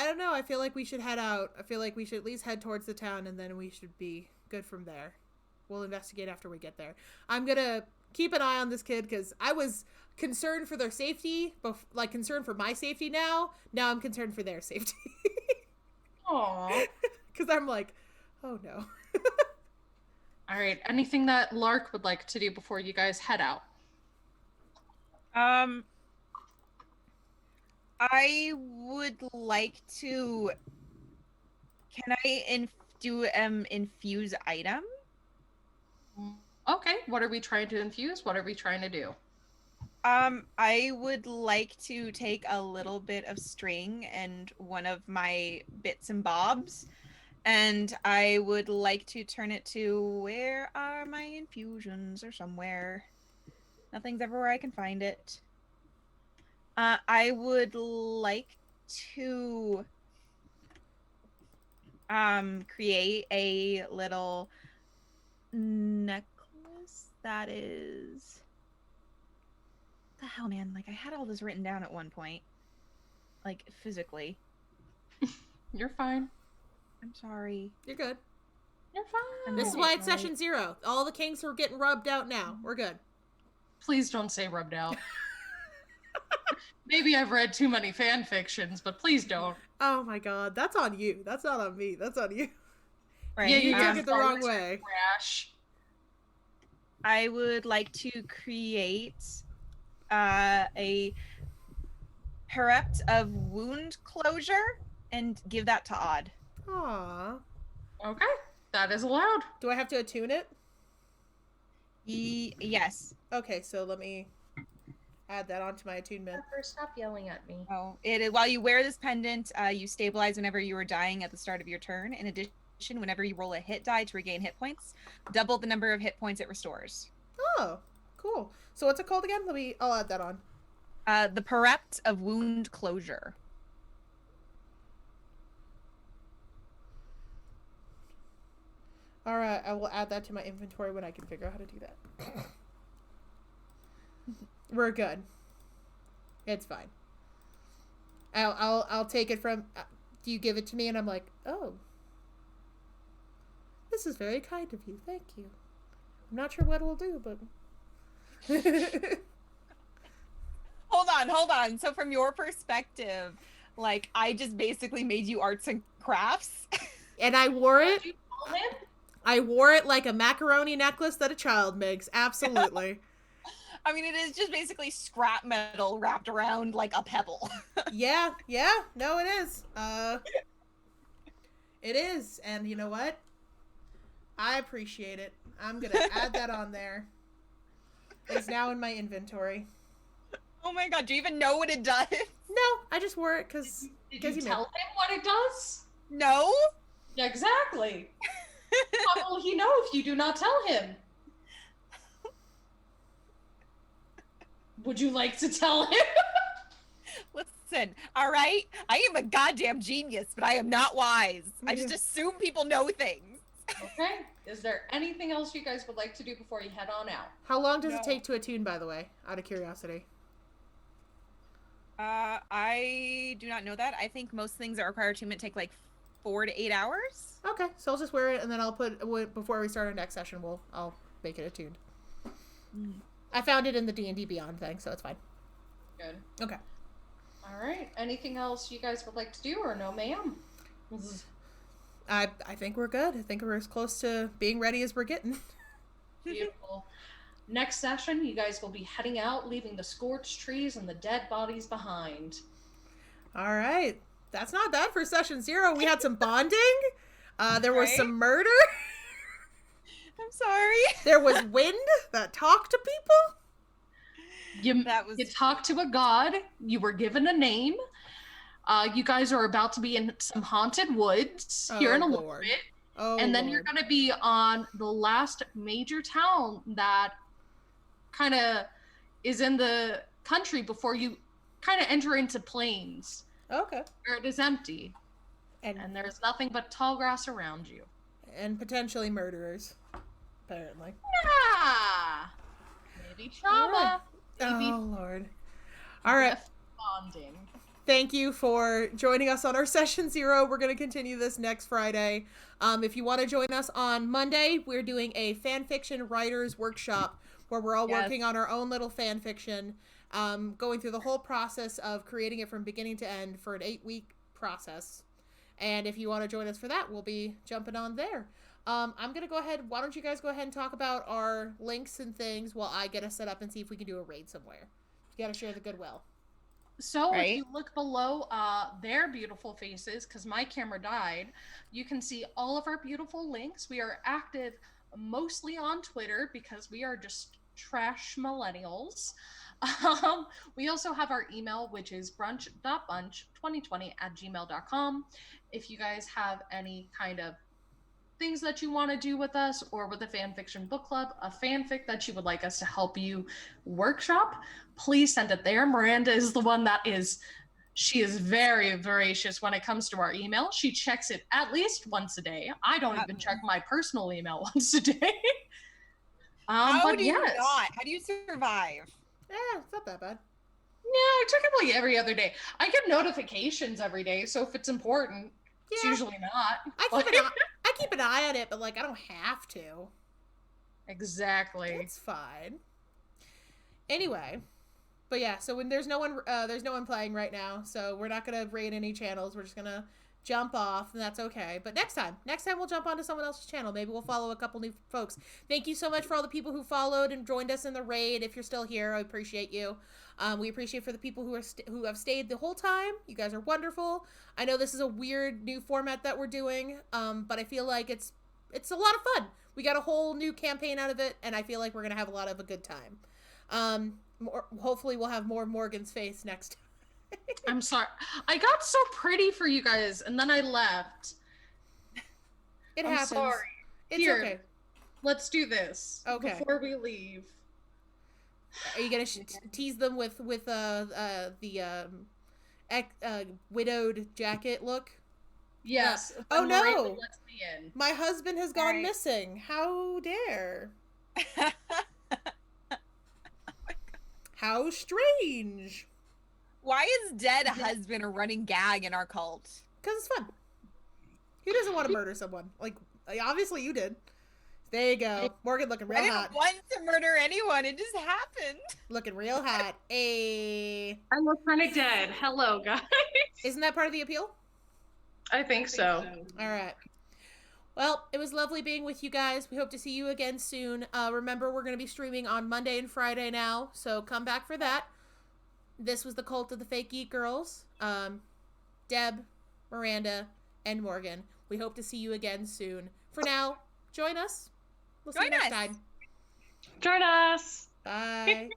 don't know. I feel like we should head out. I feel like we should at least head towards the town, and then we should be good from there. We'll investigate after we get there. I'm gonna keep an eye on this kid because I was concerned for their safety, like concerned for my safety now. Now I'm concerned for their safety. Aww. Because I'm like, oh no. All right. Anything that Lark would like to do before you guys head out? I would like to Can I do infuse item? Okay, what are we trying to infuse? What are we trying to do? I would like to take a little bit of string and one of my bits and bobs, and I would like to turn it to where are my infusions or somewhere. Nothing's ever where I can find it. I would like to create a little necklace that is the hell, man. Like I had all this written down at one point. Like physically. You're fine. I'm sorry. You're good. You're fine. This is why it's session 0. All the kinks are getting rubbed out now. We're good. Please don't say rubbed out. Maybe I've read too many fan fictions, but please don't. Oh my god, that's on you. That's not on me. That's on you. Right. Yeah, You you took it the wrong way. Crash. I would like to create a Herept of wound closure and give that to Odd. Aww. Okay, that is allowed. Do I have to attune it? Yes. Okay, so let me add that onto my attunement. Pepper, stop yelling at me. Oh, while you wear this pendant, you stabilize whenever you are dying at the start of your turn. In addition, whenever you roll a hit die to regain hit points, double the number of hit points it restores. Oh, cool. So what's it called again? I'll add that on. The Herept of wound closure. All right, I will add that to my inventory when I can figure out how to do that. We're good. It's fine. I'll take it from. Do you give it to me? And I'm like, oh, this is very kind of you. Thank you. I'm not sure what it will do, but. Hold on. So from your perspective, like I just basically made you arts and crafts. And I wore it. Did you call him? I wore it like a macaroni necklace that a child makes. Absolutely. I mean, it is just basically scrap metal wrapped around like a pebble. Yeah. No, it is. It is. And you know what? I appreciate it. I'm going to add that on there. It's now in my inventory. Oh my god, do you even know what it does? No, I just wore it because Did you tell him what it does? No? Yeah, exactly. How will he know if you do not tell him? Would you like to tell him? Listen, all right? I am a goddamn genius, but I am not wise. I just assume people know things. Okay. Is there anything else you guys would like to do before you head on out? How long does it take to attune, by the way? Out of curiosity. I do not know that. I think most things that require attunement take like 4 to 8 hours. Okay, so I'll just wear it, and then I'll before we start our next session, I'll make it attuned. I found it in the D&D Beyond thing, so it's fine. Good. Okay. All right. Anything else you guys would like to do, or no, ma'am? I think we're good. I think we're as close to being ready as we're getting. Beautiful. Next session, you guys will be heading out, leaving the scorched trees and the dead bodies behind. All right. That's not bad for session 0. We had some bonding. There was some murder. I'm sorry. There was wind that talked to people. You talked to a god. You were given a name. You guys are about to be in some haunted woods here in a little bit. And then you're going to be on the last major town that kind of is in the country before you kind of enter into plains. Okay. Where it is empty. And there's nothing but tall grass around you. And potentially murderers, apparently. Ah! Maybe trauma. Maybe oh, Lord. All right. Bonding. Thank you for joining us on our session 0. We're going to continue this next Friday. If you want to join us on Monday, we're doing a fan fiction writers workshop where we're all working on our own little fan fiction, going through the whole process of creating it from beginning to end for an 8-week process. And if you want to join us for that, we'll be jumping on there. I'm going to go ahead. Why don't you guys go ahead and talk about our links and things while I get us set up and see if we can do a raid somewhere. You got to share the goodwill. So if right? you look below their beautiful faces, because my camera died, you can see all of our beautiful links. We are active mostly on Twitter because we are just trash millennials. Um, we also have our email, which is brunch.bunch2020@gmail.com. If you guys have any kind of things that you want to do with us or with the fan fiction book club, a fanfic that you would like us to help you workshop, please send it there. Miranda is the one that is she is very voracious when it comes to our email. She checks it at least once a day. I don't Yep. even check my personal email once a day. How But do you yes. not? How do you survive? It's not that bad. Yeah, I check it like every other day. I get notifications every day, so if it's important, it's Yeah, usually not. I keep But an eye. I keep an eye on it, but like I don't have to. exactly. It's fine. Anyway, but yeah, so when there's no one playing right now, so we're not gonna raid any channels. We're just gonna jump off, and that's okay. But next time we'll jump onto someone else's channel. Maybe we'll follow a couple new folks. Thank you so much for all the people who followed and joined us in the raid. If you're still here, I appreciate you. We appreciate for the people who have stayed the whole time. You guys are wonderful. I know this is a weird new format that we're doing, but I feel like it's a lot of fun. We got a whole new campaign out of it, and I feel like we're gonna have a lot of a good time. Hopefully we'll have more Morgan's face next time. I'm sorry. I got so pretty for you guys and then I left. It I'm happens. sorry. It's Here, okay. let's do this Okay. before we leave. Are you gonna tease them with the widowed jacket look? Yes, Oh then Miranda no! lets me in. My husband has All gone right. missing. How dare? How strange. Why is dead husband a running gag in our cult? Cause it's fun. Who doesn't want to murder someone? Like obviously you did. There you go. Morgan looking I real didn't hot. want to murder anyone. It just happened. Looking real hot. A. I look kind of dead. Hello, guys. Isn't that part of the appeal? I think so. All right. Well, it was lovely being with you guys. We hope to see you again soon. Remember, we're going to be streaming on Monday and Friday now, so come back for that. This was the Cult of the Fake Geek Girls. Deb, Miranda, and Morgan. We hope to see you again soon. For now, join us. We'll see you Join next us. time. Join us. Bye.